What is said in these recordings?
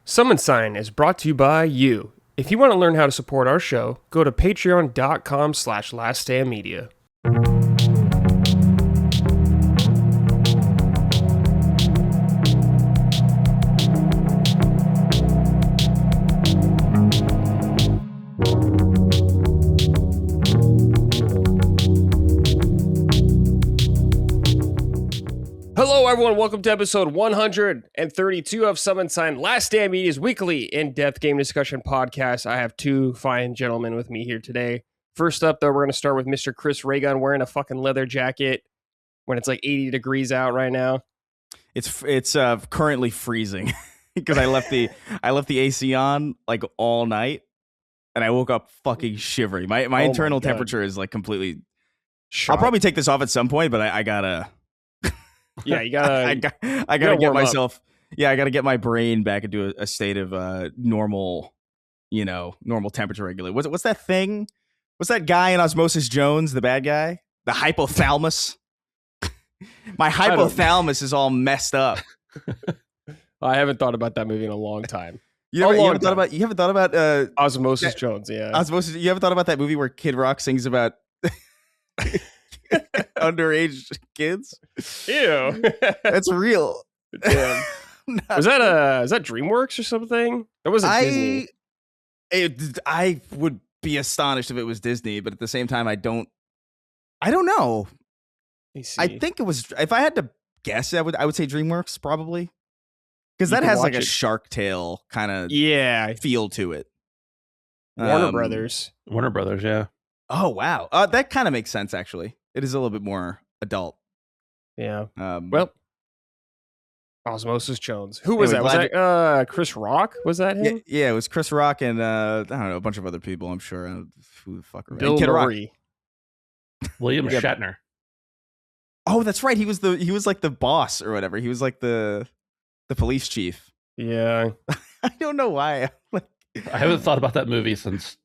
Summon Sign is brought to you by you. If you want to learn how to support our show, go to patreon.com/laststandmedia. Hello, everyone. Welcome to episode 132 of Summon Sign, Last Stand Media's weekly in-depth game discussion podcast. I have two fine gentlemen with me here today. First up, though, we're going to start with Mr. Chris Raygun wearing a fucking leather jacket when it's like 80 degrees out right now. It's currently freezing because I left the AC on like all night, and I woke up fucking shivering. My internal temperature is like completely. Shot. I'll probably take this off at some point, but I gotta. Yeah, you gotta. I gotta get myself. Up. Yeah, I gotta get my brain back into a state of normal, normal temperature regulation. What's that thing? What's that guy in Osmosis Jones? The bad guy, the hypothalamus. My hypothalamus is all messed up. I haven't thought about that movie in a long time. You haven't thought about Osmosis Jones? Yeah, Osmosis. You haven't thought about that movie where Kid Rock sings about underage kids? Ew. That's real. Damn. Is that DreamWorks or something? That wasn't Disney. I would be astonished if it was Disney, but at the same time, I don't know. I think it was. If I had to guess, I would say DreamWorks probably, because that has like a Shark Tale kind of feel to it. Warner Brothers, yeah. Oh wow, that kind of makes sense actually. It is a little bit more adult. Yeah. Well, Osmosis Jones. Who was that? Was that Chris Rock? Was that him? Yeah, it was Chris Rock and I don't know, a bunch of other people. I'm sure. Who the fuck? Bill Murray. William Shatner. Oh, that's right. He was like the boss or whatever. He was like the police chief. Yeah. I don't know why. I haven't thought about that movie since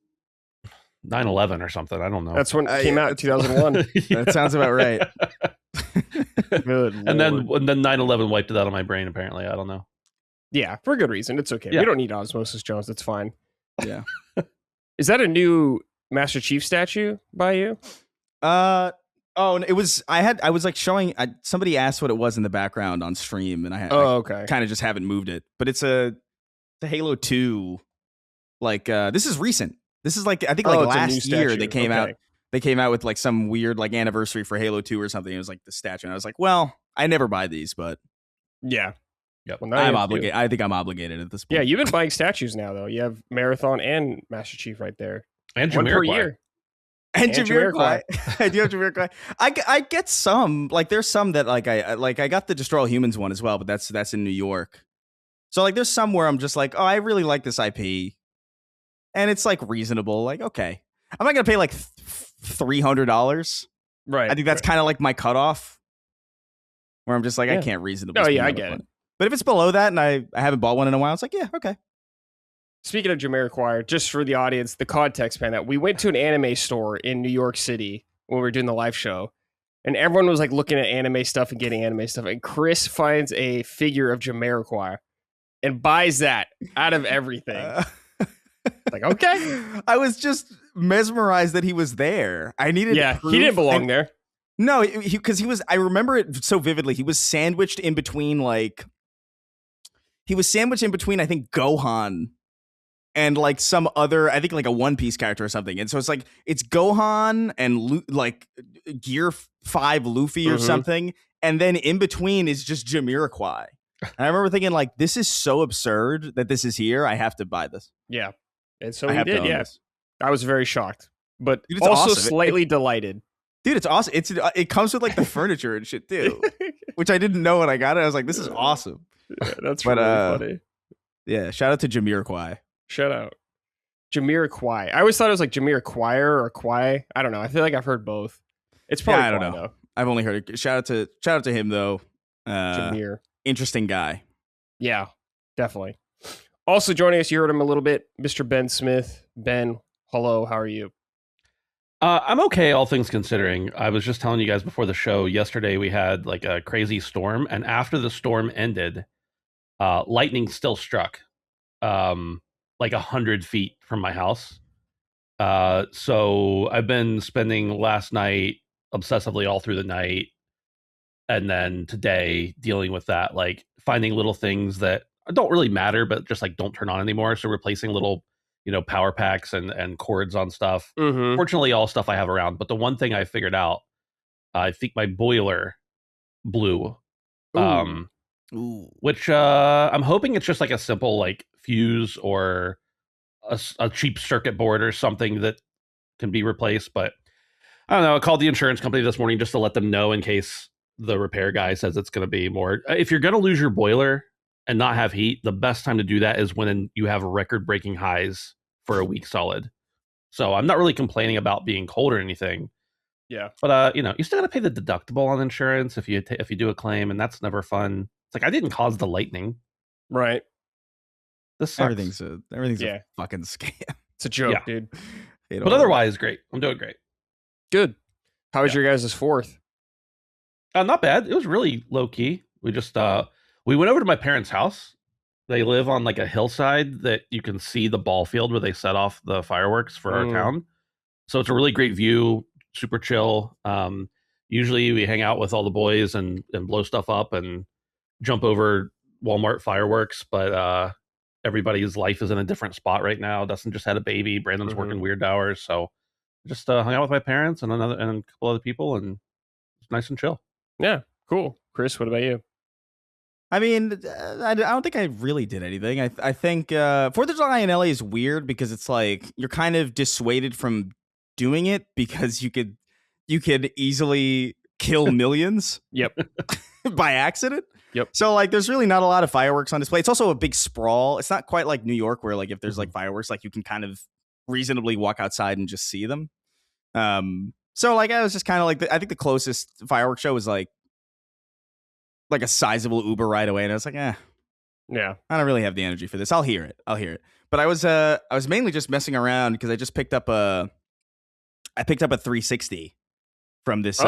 9/11 or something. I don't know. That's when it came out in 2001. Yeah. That sounds about right. Good and then 9/11 wiped it out of my brain, apparently. I don't know. Yeah, for a good reason. It's okay. Yeah. We don't need Osmosis Jones. It's fine. Yeah. Is that a new Master Chief statue by you? It was. I was like showing. Somebody asked what it was in the background on stream, and I kind of just haven't moved it. But it's the Halo 2. Like this is recent. This is like I think like last year they came out. They came out with like some weird like anniversary for Halo 2 or something. It was like the statue, and I was like, well, I never buy these, but yeah. Well, I'm obligated. I think I'm obligated at this point. Yeah, you've been buying statues now, though. You have Marathon and Master Chief right there, and Jamiroquai. One per year. And Jamiroquai. I do have Jamiroquai. I get some. Like there's some that like I got the Destroy All Humans one as well, but that's in New York. So like there's some where I'm just like, oh, I really like this IP. And it's like reasonable. Like, okay. I'm not going to pay like $300. Right. I think that's kind of like my cutoff where I'm just like, I can't reasonably. Oh, yeah, I get it. But if it's below that and I haven't bought one in a while, it's like, yeah, okay. Speaking of Jamiroquai, just for the audience, the context, man, that we went to an anime store in New York City when we were doing the live show, and everyone was like looking at anime stuff and getting anime stuff, and Chris finds a figure of Jamiroquai and buys that out of everything. Like, okay. I was just mesmerized that he was there. I needed proof. He didn't belong there. No, because he was, I remember it so vividly. He was sandwiched in between I think Gohan and like some other, I think like a One Piece character or something. And so it's like, it's Gohan and like Gear 5 Luffy or something. And then in between is just Jamiroquai. And I remember thinking like, this is so absurd that this is here. I have to buy this. Yeah. And so he did, yeah. I was very shocked, but also awesome. Slightly delighted. Dude, it's awesome. It comes with like the furniture and shit too, which I didn't know when I got it. I was like, this is awesome. Yeah, that's really funny. Yeah, shout out to Jamiroquai. Shout out. Jamiroquai. I always thought it was like Jamiroquai or Quai. I don't know. I feel like I've heard both. It's probably I don't know. Though. I've only heard it. Shout out to him though. Jamir. Interesting guy. Yeah, definitely. Also joining us, you heard him a little bit, Mr. Ben Smith. Ben, hello, how are you? I'm okay, all things considering. I was just telling you guys before the show, yesterday we had like a crazy storm, and after the storm ended, lightning still struck. like 100 feet from my house. So I've been spending last night obsessively all through the night, and then today dealing with that, like finding little things that don't really matter, but just like don't turn on anymore. So replacing little, power packs and cords on stuff. Mm-hmm. Fortunately, all stuff I have around. But the one thing I figured out, I think my boiler blew. Which I'm hoping it's just like a simple like fuse or a cheap circuit board or something that can be replaced. But I don't know. I called the insurance company this morning just to let them know in case the repair guy says it's going to be more. If you're going to lose your boiler and not have heat, the best time to do that is when you have record-breaking highs for a week solid. So I'm not really complaining about being cold or anything. Yeah, but you still got to pay the deductible on insurance if you do a claim, and that's never fun. It's like I didn't cause the lightning, right? This sucks. Everything's a fucking scam. It's a joke, dude. But otherwise, great. I'm doing great. Good. How was your guys' 4th? Not bad. It was really low key. We just we went over to my parents' house. They live on like a hillside that you can see the ball field where they set off the fireworks for our town. So it's a really great view, super chill. Usually we hang out with all the boys and blow stuff up and jump over Walmart fireworks, but everybody's life is in a different spot right now. Dustin just had a baby. Brandon's working weird hours, so just hung out with my parents and a couple other people, and it's nice and chill. Yeah, cool. Chris, what about you? I mean, I don't think I really did anything. I think 4th of July in LA is weird because it's like you're kind of dissuaded from doing it because you could easily kill millions. Yep. By accident. Yep. So like there's really not a lot of fireworks on display. It's also a big sprawl. It's not quite like New York where like if there's like fireworks, like you can kind of reasonably walk outside and just see them. So like I was just kind of like I think the closest fireworks show was like a sizable Uber ride away, and I was like, yeah, I don't really have the energy for this. I'll hear it. But I was mainly just messing around because I just picked up a 360 from this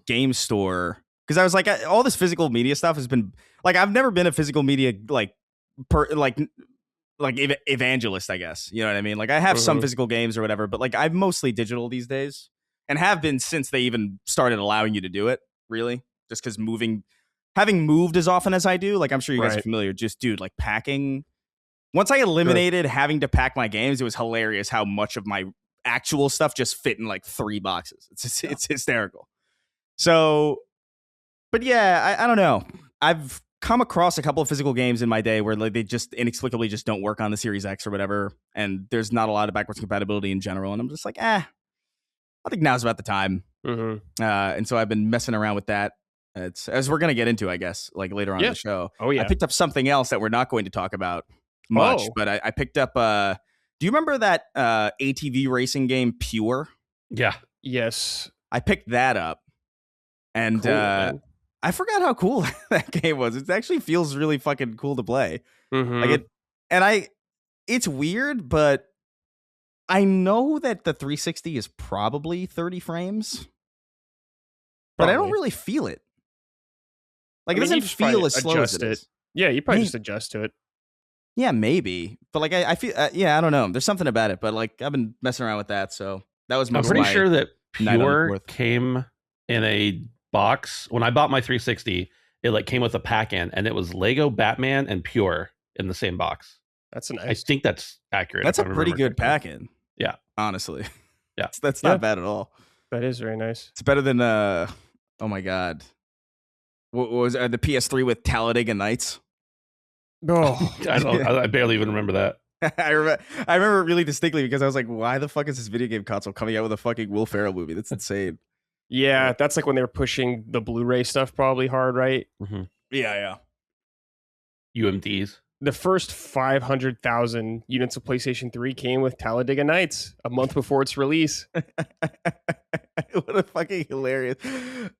game store. Because I was like, all this physical media stuff has been like, I've never been a physical media evangelist, I guess. You know what I mean? Like I have some physical games or whatever, but like I'm mostly digital these days, and have been since they even started allowing you to do it. Really, just because having moved as often as I do, like I'm sure you guys are familiar. Just dude, like packing. Once I eliminated having to pack my games, it was hilarious how much of my actual stuff just fit in like 3 boxes. It's hysterical. So. But yeah, I don't know. I've come across a couple of physical games in my day where like they just inexplicably just don't work on the Series X or whatever, and there's not a lot of backwards compatibility in general. And I'm just like, I think now's about the time. And so I've been messing around with that. It's as we're gonna get into, I guess, like later on in the show. Oh yeah, I picked up something else that we're not going to talk about much, but I picked up. Do you remember that ATV racing game Pure? Yeah. Yes. I picked that up, and cool, I forgot how cool that game was. It actually feels really fucking cool to play. It's weird, but I know that the 360 is probably 30 frames, but I don't really feel it. Like, it doesn't feel as slow as it is. Yeah, you probably just adjust to it. Yeah, maybe. But like, I feel, I don't know. There's something about it, but like, I've been messing around with that. So that was I'm pretty sure that Pure came in a box. When I bought my 360, it like came with a pack-in, and it was Lego Batman and Pure in the same box. That's nice. I think that's accurate. That's a pretty good pack-in. Yeah, honestly. Yeah, that's not bad at all. That is very nice. It's better than oh my god, what was the PS3 with Talladega Nights? Oh, I barely even remember that. I remember it really distinctly because I was like, why the fuck is this video game console coming out with a fucking Will Ferrell movie? That's insane. Yeah, that's like when they were pushing the Blu-ray stuff probably hard, right? Yeah. UMDs. The first 500,000 units of PlayStation 3 came with Talladega Nights a month before its release. What a fucking hilarious.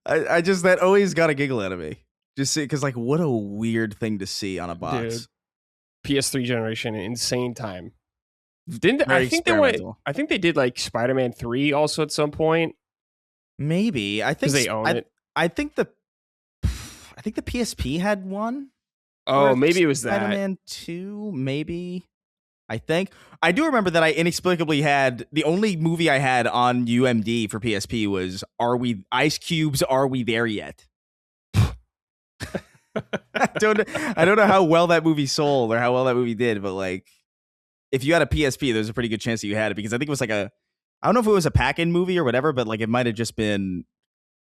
I just, that always got a giggle out of me. Just because, like, what a weird thing to see on a box. Dude, PS3 generation, insane time. I think they did like Spider-Man 3 also at some point. Maybe. I think they own it. I think the PSP had one. Oh, maybe it was that. Spider-Man 2, maybe. I think. I do remember that I inexplicably had the only movie I had on UMD for PSP was Ice Cube's Are We There Yet? I don't know how well that movie sold or how well that movie did, but like if you had a PSP, there's a pretty good chance that you had it because I think it was like I don't know if it was a pack-in movie or whatever, but like it might have just been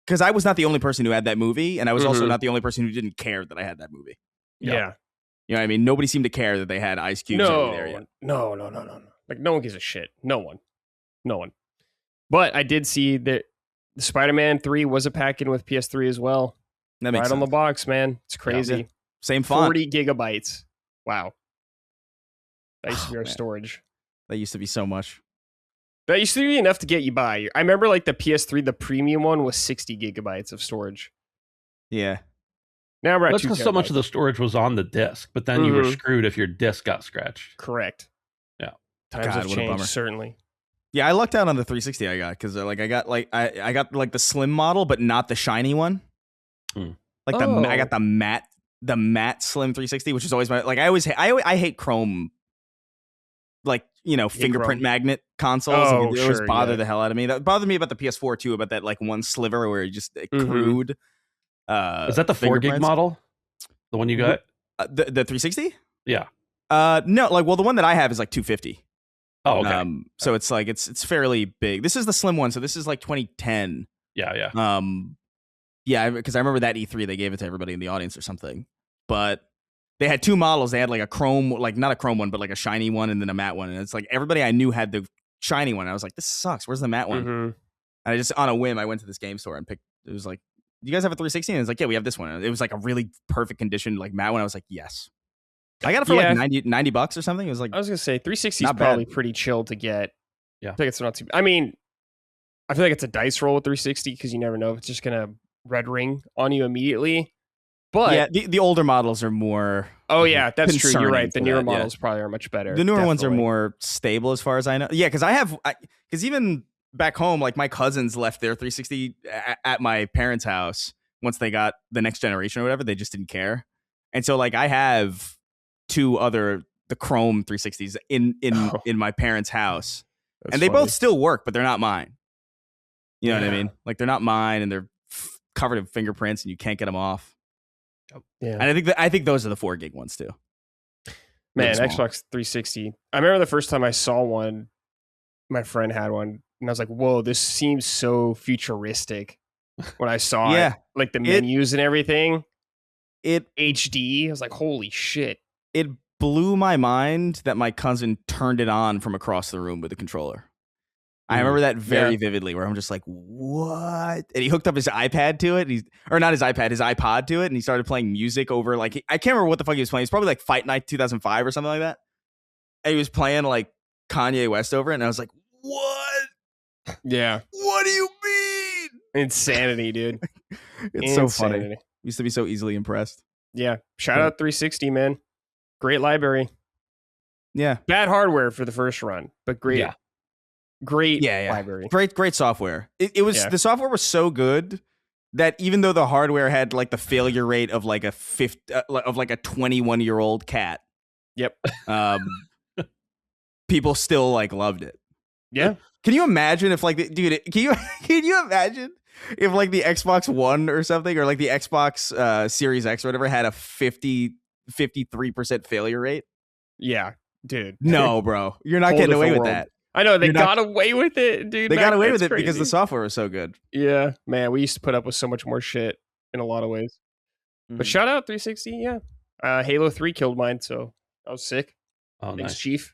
because I was not the only person who had that movie, and I was also not the only person who didn't care that I had that movie. Yeah. You know what I mean? Nobody seemed to care that they had Ice Cube. No. Like, no one gives a shit. No one. But I did see that the Spider-Man 3 was a pack-in with PS3 as well. That makes sense. On the box, man. It's crazy. Yeah. Same font. 40 gigabytes. Wow. That used to be our storage. That used to be so much. That used to be enough to get you by. I remember like the PS3, the premium one was 60 gigabytes of storage. Yeah. Now we're at That's because so much of the storage was on the disc, but then you were screwed if your disc got scratched. Correct. Yeah. Times have changed, certainly. Yeah, I lucked out on the 360 I got because like I got like the slim model, but not the shiny one. Like I got the matte slim 360, which is always my like I hate Chrome. Like, you know, fingerprint magnet consoles. It always bother the hell out of me. That bothered me about the PS4 too, about that like one sliver where you just crude. Is that the 4 gig model? The one you got? The 360? Yeah. No, like, well, the one that I have is like 250. Oh, okay. So it's like it's fairly big. This is the slim one, so this is like 2010. Yeah. Yeah, because I remember that E3 they gave it to everybody in the audience or something. But they had two models. They had like a chrome, like not a chrome one, but like a shiny one and then a matte one. And it's like everybody I knew had the shiny one. I was like, this sucks. Where's the matte one? And I just on a whim I went to this game store and picked. It was like, do you guys have a 360? And it's like, yeah, we have this one. It was like a really perfect condition, like matte one. I was like, yes. I got it for like $90 or something. It was like, I was gonna say 360 is probably pretty chill to get. Yeah, I think it's not too. I mean, I feel like it's a dice roll with 360 because you never know if it's just gonna red ring on you immediately. But yeah, the older models are more. Oh yeah, that's true. You're right. The newer models probably are much better. The newer ones are more stable, as far as I know. Yeah, because even back home, like my cousins left their 360 at my parents' house once they got the next generation or whatever. They just didn't care, and so like I have the Chrome 360s in my parents' house, and they both still work, but they're not mine. You know what I mean? Like they're not mine, and they're covered in fingerprints, and you can't get them off. Yeah, and I think those are the 4 gig ones too. Man, Xbox 360. I remember the first time I saw one, my friend had one, and I was like, "Whoa, this seems so futuristic." When I saw it, like the menus and everything, it HD. I was like, "Holy shit!" It blew my mind that my cousin turned it on from across the room with the controller. I remember that very vividly, where I'm just like, what? And he hooked up his iPad to it. Or not his iPad, his iPod to it. And he started playing music over, like, I can't remember what the fuck he was playing. It's probably like Fight Night 2005 or something like that. And he was playing like Kanye West over it. And I was like, what? Yeah. What do you mean? Insanity, dude. It's so funny. Used to be so easily impressed. Yeah. Shout out 360, man. Great library. Yeah. Bad hardware for the first run, but great. Yeah. Great library. Great software. It was the software was so good that even though the hardware had like the failure rate of like a 21-year-old cat. Yep. People still like loved it. Yeah. Can you imagine if like can you imagine if like the Xbox One or something or like the Xbox Series X or whatever had a 53% failure rate? Yeah, dude. No, bro. You're not getting away with that. I know they got away with it, dude. They got away with it because the software was so good. Yeah, man, we used to put up with so much more shit in a lot of ways. But shout out 360, yeah. Halo 3 killed mine, so I was sick. Oh, Thanks, nice. Chief.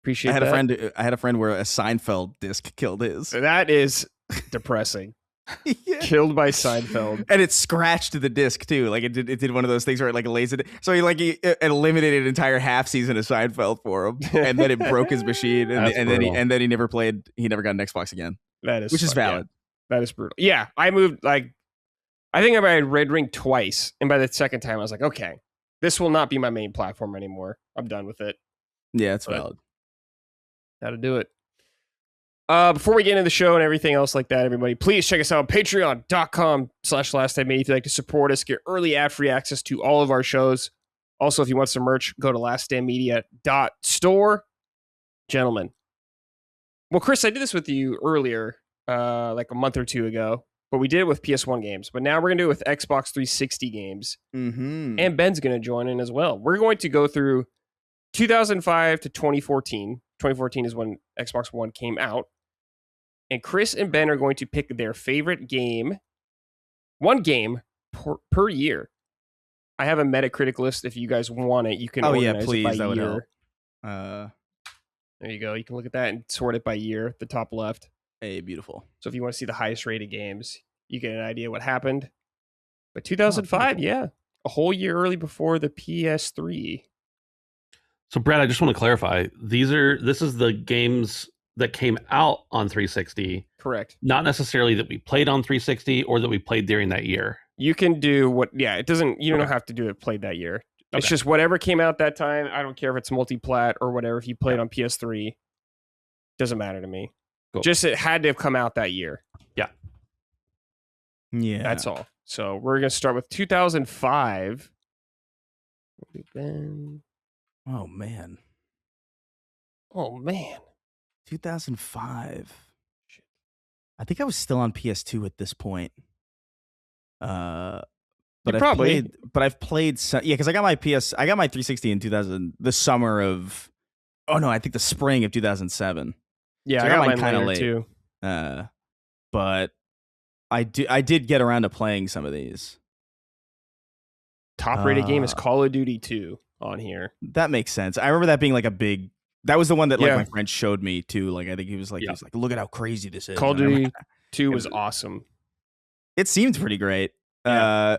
Appreciate that. I had a friend where a Seinfeld disc killed his. That is depressing. Killed by Seinfeld, and it scratched the disc too. Like it did one of those things where it like lays it. So he eliminated an entire half season of Seinfeld for him, and then it broke his machine, and then he never played. He never got an Xbox again. Which is valid. Yeah. That is brutal. Yeah, I moved like I think I had Red Ring twice, and by the second time I was like, okay, this will not be my main platform anymore. I'm done with it. Yeah, it's valid. How to do it. Before we get into the show and everything else like that, everybody, please check us out on patreon.com/LastTimeMade if you'd like to support us, get early ad-free access to all of our shows. Also, if you want some merch, go to laststandmedia.store. Gentlemen. Well, Chris, I did this with you earlier, like a month or two ago, but we did it with PS1 games. But now we're going to do it with Xbox 360 games. Mm-hmm. And Ben's going to join in as well. We're going to go through 2005 to 2014. 2014 is when Xbox One came out. And Chris and Ben are going to pick their favorite game, one game per year. I have a Metacritic list. If you guys want it, you can organize please, it by that would year. help. There you go. You can look at that and sort it by year, the top left. Hey, beautiful. So if you want to see the highest rated games, you get an idea what happened. But 2005, yeah, a whole year early before the PS3. So Brad, I just want to clarify. This is the games that came out on 360. Correct. Not necessarily that we played on 360 or that we played during that year. You can do it doesn't, you don't have to do it played that year. Okay. It's just whatever came out that time. I don't care if it's multi-plat or whatever. If you played on PS3, doesn't matter to me. Cool. Just it had to have come out that year. Yeah. Yeah. That's all. So we're going to start with 2005. Oh, man. 2005. Shit. I think I was still on PS2 at this point. But I've played some, because I got my 360 in 2000, the summer of, I think the spring of 2007. Yeah, so I got mine kind of late too. But I did get around to playing some of these. Top rated game is Call of Duty 2 on here. That makes sense. I remember that being like a big. That was the one that like my friend showed me too. Like I think he was like, look at how crazy this is. Call of Duty 2 was awesome. It seemed pretty great. Yeah.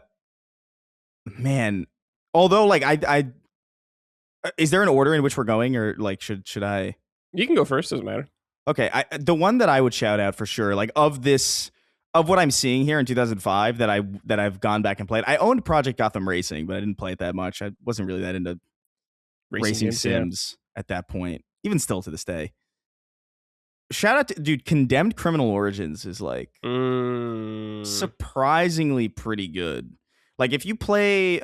Man, although like I is there an order in which we're going, or like should I? You can go first. Doesn't matter. Okay, the one that I would shout out for sure, like of what I'm seeing here in 2005 that I've gone back and played. I owned Project Gotham Racing, but I didn't play it that much. I wasn't really that into racing sims at that point, even still to this day. Shout out to dude, Condemned Criminal Origins is like surprisingly pretty good. Like if you play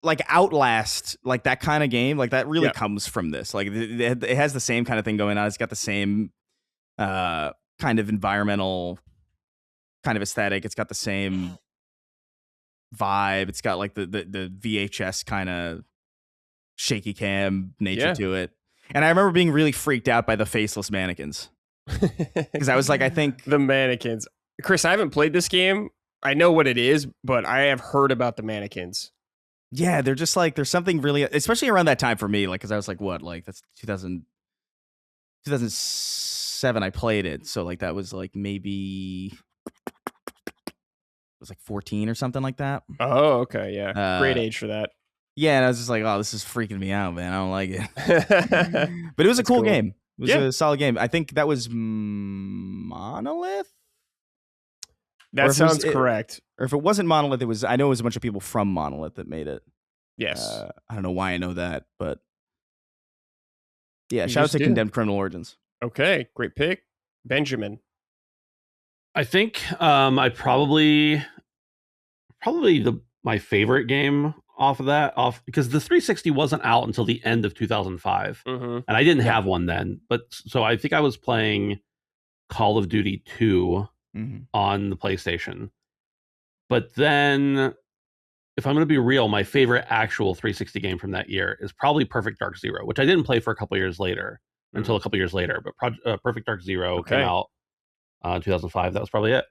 like Outlast, like that kind of game, like that really comes from this. Like it has the same kind of thing going on. It's got the same kind of environmental kind of aesthetic. It's got the same vibe. It's got like the VHS kind of shaky cam nature to it. And I remember being really freaked out by the faceless mannequins. Because I was like, I think the mannequins. Chris, I haven't played this game. I know what it is, but I have heard about the mannequins. Yeah, they're just like, there's something really, especially around that time for me, like, because I was like, what, like, that's 2007 I played it. So, like, that was like maybe, it was like 14 or something like that. Oh, okay, yeah. Great age for that. Yeah, and I was just like, oh, this is freaking me out, man. I don't like it. But it was a cool game. It was a solid game. I think that was Monolith? That sounds correct. Or if it wasn't Monolith, I know it was a bunch of people from Monolith that made it. Yes. I don't know why I know that, but yeah, shout out to Condemned Criminal Origins. Okay, great pick. Benjamin. I think I probably my favorite game because the 360 wasn't out until the end of 2005, and I didn't have one then. But so I think I was playing Call of Duty 2 on the PlayStation. But then, if I'm going to be real, my favorite actual 360 game from that year is probably Perfect Dark Zero, which I didn't play for a couple years later, until a couple years later. But Perfect Dark Zero came out in 2005. That was probably it.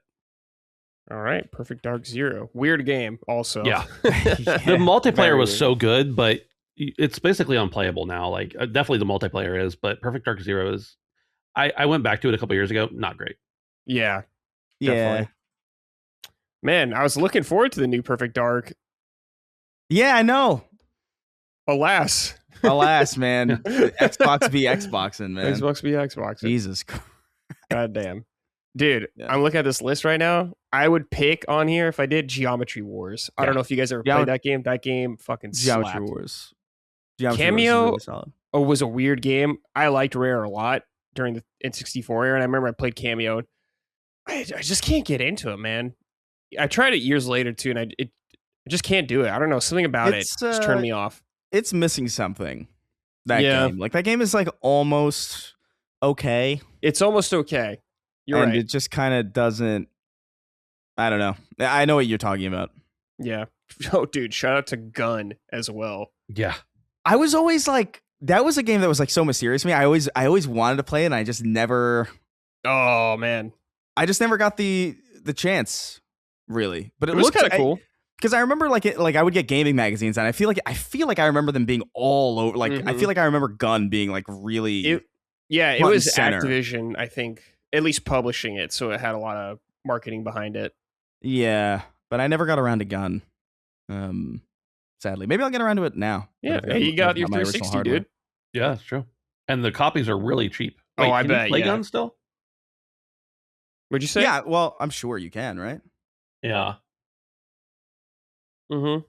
All right, Perfect Dark Zero. Weird game, also. Yeah. The multiplayer was so good, but it's basically unplayable now. Like, definitely the multiplayer is, but Perfect Dark Zero is... I went back to it a couple years ago. Not great. Yeah. Definitely. Man, I was looking forward to the new Perfect Dark. Yeah, I know. Alas, man. Xbox be Xboxing, man. Xbox be Xboxing. Jesus Christ. God damn. Dude, I'm looking at this list right now. I would pick on here if I did Geometry Wars. I don't know if you guys ever played that game. That game fucking Geometry slapped. Wars. Cameo was really solid. Was a weird game. I liked Rare a lot during the N64 era, and I remember I played Cameo. I just can't get into it, man. I tried it years later too, and I just can't do it. I don't know, something about it just turned me off. It's missing something. That game. Like, that game is like almost okay. It's almost okay. You're right. It just kind of doesn't. I don't know. I know what you're talking about. Yeah. Oh, dude, shout out to Gun as well. Yeah. I was always like, that was a game that was like so mysterious to me. I always wanted to play it, and I just never. Oh man, I just never got the chance, really. But it was kind of cool because I remember like I would get gaming magazines, and I feel like I remember them being all over. Like I feel like I remember Gun being like really. It was Activision, I think, at least publishing it, so it had a lot of marketing behind it. Yeah, but I never got around to Gun. Sadly, maybe I'll get around to it now. Yeah, you got your 360, dude. Yeah, that's true. And the copies are really cheap. Wait, I bet. You play Gun still? What'd you say? Yeah, well, I'm sure you can, right? Yeah. Mm-hmm.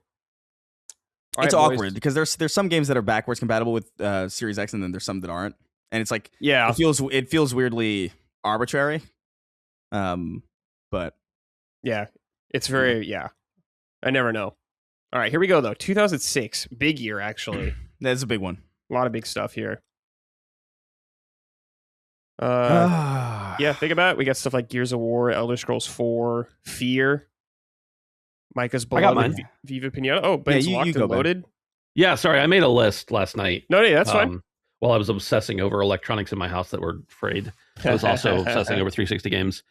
It's awkward because there's some games that are backwards compatible with Series X, and then there's some that aren't, and it's like it feels weirdly arbitrary. But yeah, it's very I never know. All right, here we go though. 2006, big year actually. That's a big one. A lot of big stuff here. Yeah, think about it. We got stuff like Gears of War, Elder Scrolls 4, Fear, Micah's Blood, I got mine. Viva Pinata. Oh, but it's locked and loaded. Yeah, sorry, I made a list last night. No, that's fine. While I was obsessing over electronics in my house that were frayed, I was also obsessing over 360 games.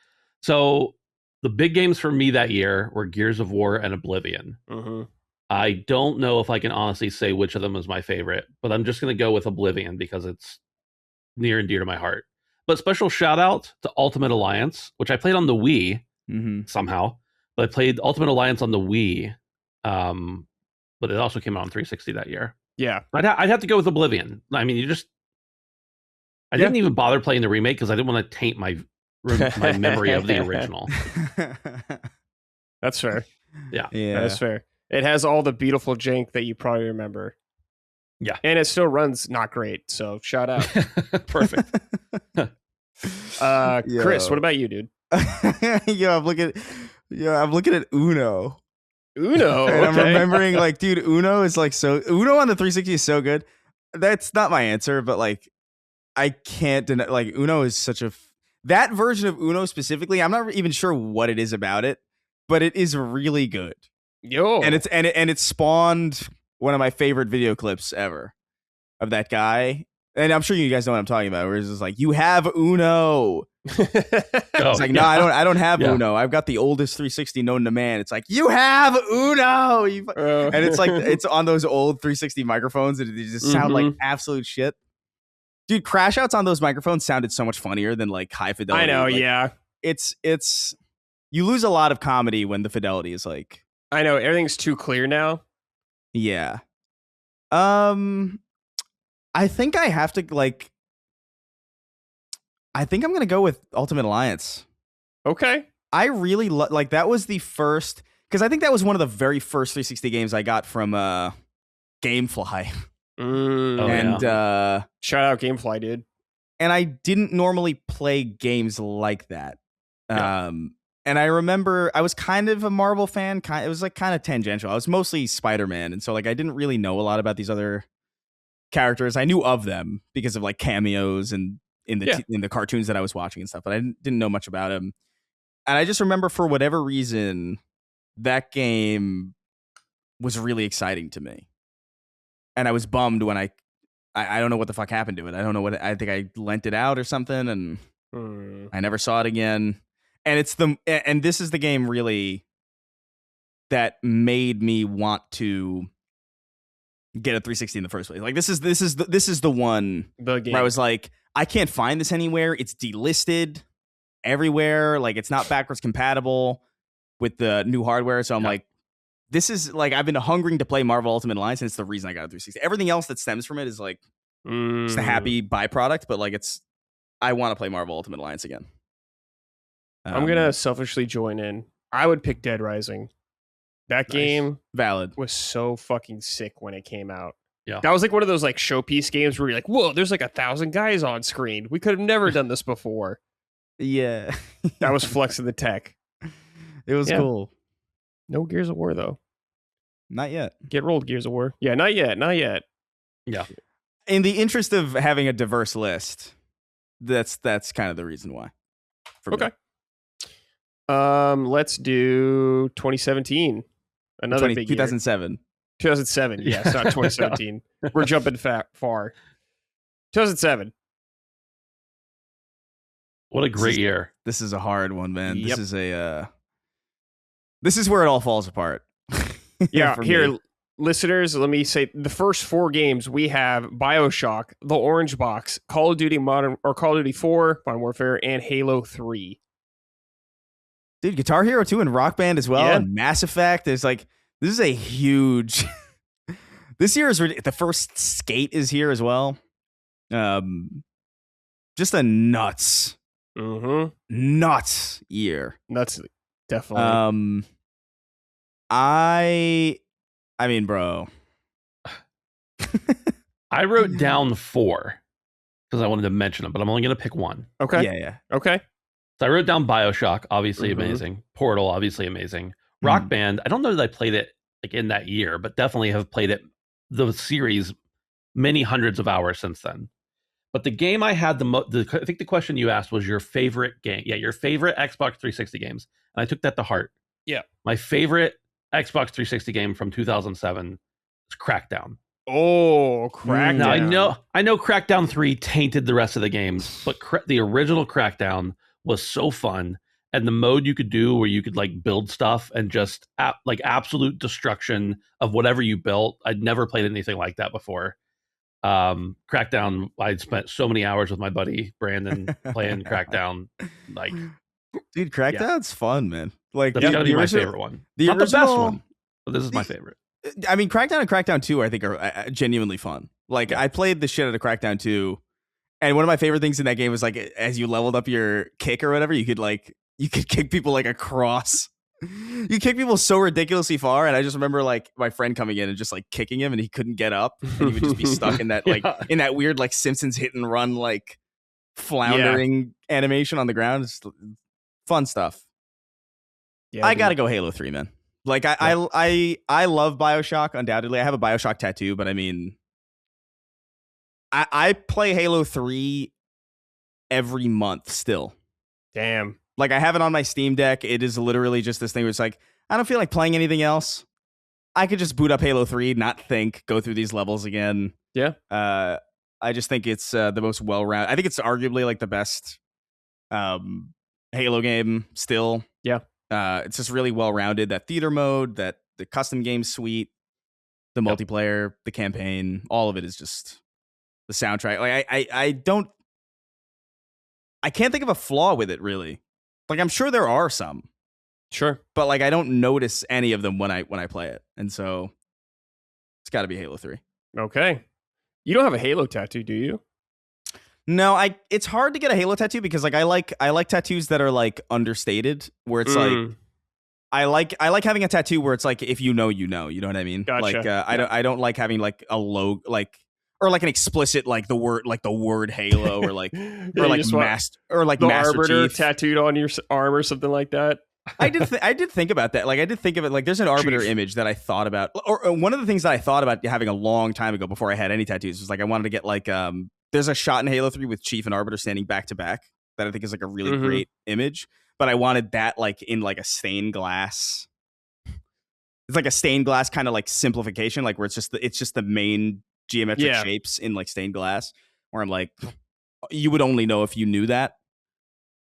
So the big games for me that year were Gears of War and Oblivion. Mm-hmm. I don't know if I can honestly say which of them is my favorite, but I'm just going to go with Oblivion because it's near and dear to my heart. But special shout out to Ultimate Alliance, which I played on the Wii somehow. But I played Ultimate Alliance on the Wii, but it also came out on 360 that year. Yeah, I'd have to go with Oblivion. I mean, I didn't even bother playing the remake because I didn't want to taint my memory of the original. That's fair. Yeah, that's fair. It has all the beautiful jank that you probably remember. Yeah. And it still runs not great, so shout out. Perfect. Chris, what about you, dude? I'm looking at Uno. Uno, and I'm remembering, like, dude, Uno is like Uno on the 360 is so good. That's not my answer, but like, I can't deny, like, Uno is such that version of Uno specifically, I'm not even sure what it is about it, but it is really good. Yo. And it spawned one of my favorite video clips ever of that guy. And I'm sure you guys know what I'm talking about, where it's just like, you have Uno. It's like, no, I don't have Uno. I've got the oldest 360 known to man. It's like, you have Uno. And it's like, it's on those old 360 microphones and they just sound like absolute shit. Dude, crash outs on those microphones sounded so much funnier than like high fidelity. I know, like, yeah. It's you lose a lot of comedy when the fidelity is like, I know, everything's too clear now. Yeah. I think I have to I think I'm going to go with Ultimate Alliance. Okay. I really like that was the first, because I think that was one of the very first 360 games I got from Gamefly. Shout out Gamefly, dude. And I didn't normally play games like that. Yeah. And I remember I was kind of a Marvel fan. It was like kind of tangential. I was mostly Spider-Man, and so like I didn't really know a lot about these other characters. I knew of them because of like cameos and in the cartoons that I was watching and stuff, but I didn't know much about him. And I just remember, for whatever reason, that game was really exciting to me. And I was bummed when I don't know what the fuck happened to it. I don't know I think I lent it out or something, and I never saw it again. And this is the game really that made me want to get a 360 in the first place. Like, this is the one where I was like, I can't find this anywhere. It's delisted everywhere. Like, it's not backwards compatible with the new hardware. So I'm like, this is like, I've been hungering to play Marvel Ultimate Alliance, and it's the reason I got a 360. Everything else that stems from it is like just a happy byproduct, but like, I want to play Marvel Ultimate Alliance again. I'm gonna selfishly join in. I would pick Dead Rising. That game was so fucking sick when it came out. Yeah, that was like one of those like showpiece games where you're like, whoa, there's like 1,000 guys on screen. We could have never done this before. Yeah, that was flexing the tech. It was cool. No Gears of War though. Not yet. Get rolled, Gears of War. Yeah, not yet. Yeah. in the interest of having a diverse list, that's kind of the reason why. Okay. Let's do 2017. Another big 2007. 2007. Yes, not 2017. We're jumping far. 2007. What a great year. This is a hard one, man. Yep. This is where it all falls apart. Yeah, here, listeners, let me say the first 4 games we have: BioShock, The Orange Box, Call of Duty 4, Modern Warfare, and Halo 3. Dude, Guitar Hero 2 and Rock Band as well, and Mass Effect. There's like, this is a huge. This year is the first Skate is here as well. Just a nuts year. Nuts, definitely. I mean, bro. I wrote down 4 because I wanted to mention them, but I'm only going to pick one. Okay. Yeah. Okay. So I wrote down BioShock, obviously amazing. Portal, obviously amazing. Rock Band, I don't know that I played it like in that year, but definitely have played it, the series, many hundreds of hours since then. But the game I had I think the question you asked was your favorite game. Yeah, your favorite Xbox 360 games. And I took that to heart. Yeah. My favorite Xbox 360 game from 2007 is Crackdown. Oh, Crackdown. Now, I know Crackdown 3 tainted the rest of the games, but the original Crackdown was so fun. And the mode you could do where you could like build stuff and just like absolute destruction of whatever you built. I'd never played anything like that before. Crackdown, I'd spent so many hours with my buddy Brandon playing Crackdown. Like, dude, Crackdown's fun, man. Like, that's gotta be my favorite one. Not the best one, but this is my favorite. I mean, Crackdown and Crackdown 2, I think, are genuinely fun. Like, I played the shit out of Crackdown 2, and one of my favorite things in that game was like, as you leveled up your kick or whatever, you could kick people like across. You kick people so ridiculously far, and I just remember like my friend coming in and just like kicking him, and he couldn't get up, and he would just be stuck in that like in that weird like Simpsons hit and run like floundering animation on the ground. It's fun stuff. Yeah, I gotta go Halo 3, man. Like I love BioShock undoubtedly. I have a BioShock tattoo, but I mean, I play Halo 3 every month still. Damn. Like, I have it on my Steam Deck. It is literally just this thing where it's like, I don't feel like playing anything else. I could just boot up Halo 3, not think, go through these levels again. Yeah. I just think it's the most well-rounded. I think it's arguably like the best Halo game still. Yeah. It's just really well-rounded. That theater mode, the custom game suite, the multiplayer, the campaign, all of it is just the soundtrack. Like, I can't think of a flaw with it, really. Like, I'm sure there are some. Sure. But like, I don't notice any of them when I play it. And so it's got to be Halo 3. Okay. You don't have a Halo tattoo, do you? No, it's hard to get a Halo tattoo because like I like tattoos that are like understated, where it's like I like having a tattoo where it's like, if you know, you know what I mean? Gotcha. Like I don't like having like a logo, like, or like an explicit like the word Halo, or like or like Master, or like the Master Arbiter Chief tattooed on your arm or something like that. I did think about that. Like, I did think of it. Like, there's an Arbiter image that I thought about, or one of the things that I thought about having a long time ago before I had any tattoos was like, I wanted to get like there's a shot in Halo 3 with Chief and Arbiter standing back to back that I think is like a really great image. But I wanted that like in like a stained glass. It's like a stained glass kind of like simplification, like where it's just the main geometric shapes in like stained glass, where I'm like, you would only know if you knew that.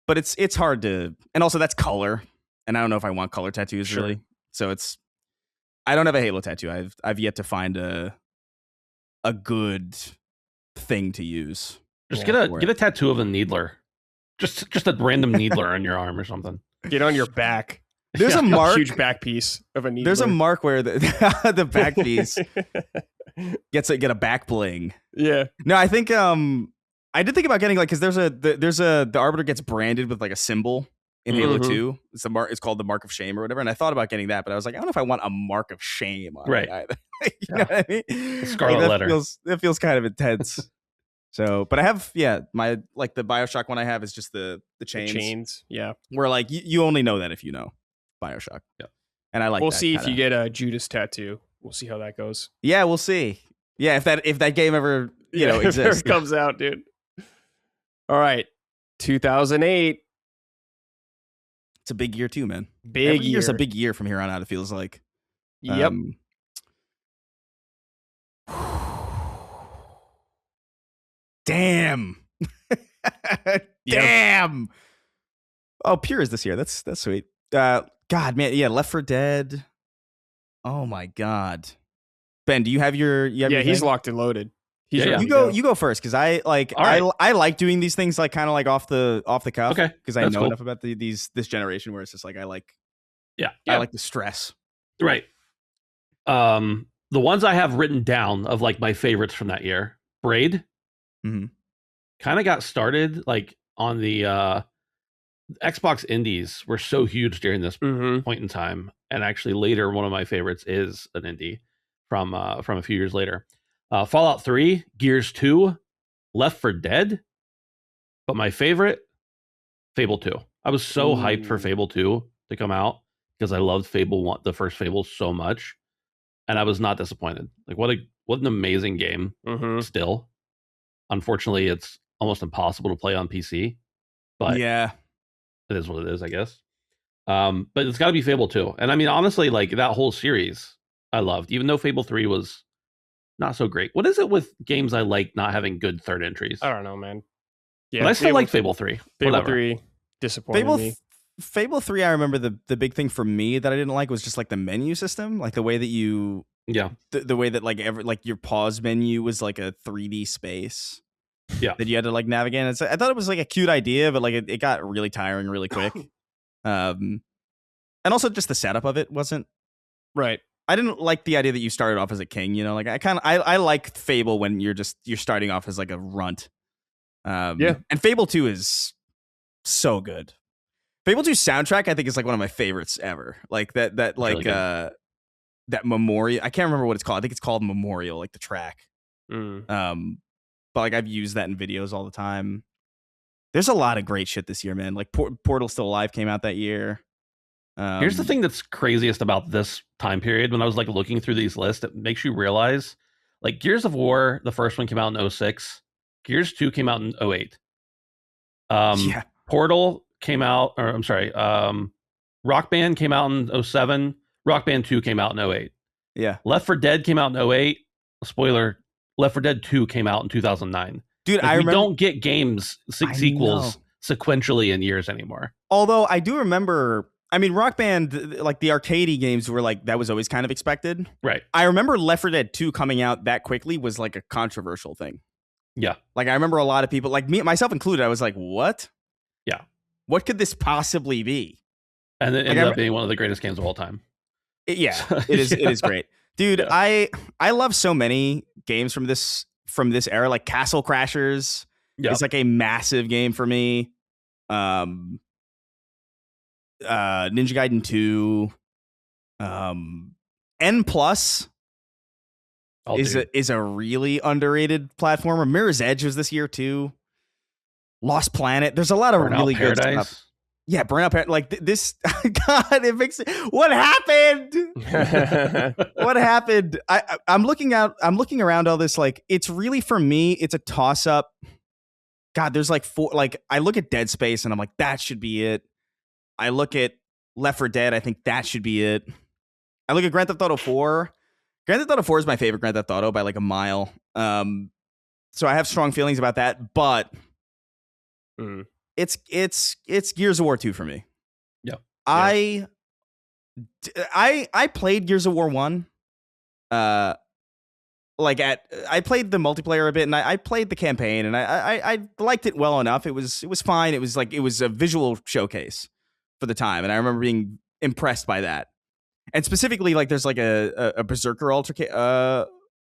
But it's hard to, and also that's color, and I don't know if I want color tattoos really. So I don't have a Halo tattoo. I've yet to find a good thing to use. Just get a tattoo of a needler, just a random needler on your arm or something. Get on your back. There's a mark, huge back piece of a needler. There's a mark where the back piece get a back bling. Yeah. No, I think I did think about getting like, because the Arbiter gets branded with like a symbol in Halo 2. It's called the Mark of Shame or whatever, and I thought about getting that, but I was like, I don't know if I want a mark of shame on it either. You know what I mean? The Scarlet Letter. It feels kind of intense. So, but I have my like the BioShock one I have is just the chains. The chains, yeah. Where like you only know that if you know BioShock. Yeah. And I like. We'll see if you get a Judas tattoo. We'll see how that goes. Yeah, we'll see. Yeah, if that game ever exist. It comes out, dude. All right, 2008. It's a big year too, man. Every year's a big year from here on out. It feels like. Yep. Damn. Damn. Oh, Pure is this year. That's sweet. God, man. Yeah, Left 4 Dead. Oh my God. Ben, do you have your? He's locked and loaded. You go first, because I like doing these things like kind of like off the cuff. Okay, because I know enough about this generation where it's just like I like the stress. Right. The ones I have written down of like my favorites from that year, Braid. Mm-hmm. Kind of got started like on the Xbox indies were so huge during this point in time, and actually later one of my favorites is an indie from a few years later. Fallout 3, Gears 2, Left 4 Dead, but my favorite, Fable 2. I was so hyped for Fable 2 to come out because I loved Fable 1, the first Fable, so much, and I was not disappointed. Like what an amazing game. Still, unfortunately, it's almost impossible to play on PC, but yeah, it is what it is, I guess. But it's got to be Fable 2, and I mean honestly, like that whole series, I loved, even though Fable 3 was not so great. What is it with games I like not having good third entries? I don't know, man. Yeah, but I still like Fable 3. Fable 3 disappointed me. Fable 3, I remember the big thing for me that I didn't like was just like the menu system, like the way that you the way that like your pause menu was like a 3D space. Yeah, that you had to like navigate. And I thought it was like a cute idea, but like it got really tiring really quick. And also just the setup of it wasn't right. I didn't like the idea that you started off as a king, like I like Fable when you're starting off as like a runt. And Fable 2 is so good. Fable 2 soundtrack I think is like one of my favorites ever. Like that like really that Memorial, I can't remember what it's called. I think it's called Memorial, like the track. But like I've used that in videos all the time. There's a lot of great shit this year, man. Like Portal Still Alive came out that year. Here's the thing that's craziest about this time period. When I was like looking through these lists, it makes you realize like Gears of War, the first one came out in 06. Gears 2 came out in 08. Portal came out, or I'm sorry, Rock Band came out in 07. Rock Band 2 came out in 08. Yeah. Left 4 Dead came out in 08. Spoiler, Left 4 Dead 2 came out in 2009. Dude, like, we don't get games sequels sequentially in years anymore. Although I do remember, I mean, Rock Band, like the arcadey games were like, that was always kind of expected. Right. I remember Left 4 Dead 2 coming out that quickly was like a controversial thing. Yeah. Like I remember a lot of people, like me, myself included, I was like, what? Yeah. What could this possibly be? And it ended up being one of the greatest games of all time. It is great. Dude, I love so many games from this era, like Castle Crashers. It's like a massive game for me. Ninja Gaiden 2. N Plus is a really underrated platformer. Mirror's Edge was this year too. Lost Planet. There's a lot of really good stuff. Yeah, Burnout Paradise. Like this, God, it makes it. What happened? What happened? I'm looking around all this. Like, it's really, for me, it's a toss up. God, there's like four. Like, I look at Dead Space and I'm like, that should be it. I look at Left 4 Dead. I think that should be it. I look at Grand Theft Auto 4. Grand Theft Auto 4 is my favorite Grand Theft Auto by like a mile. So I have strong feelings about that, but. It's Gears of War 2 for me. Yeah. I played Gears of War 1. I played the multiplayer a bit, and I played the campaign, and I liked it well enough. It was fine. It was a visual showcase for the time, and I remember being impressed by that. And specifically, like there's like a berserker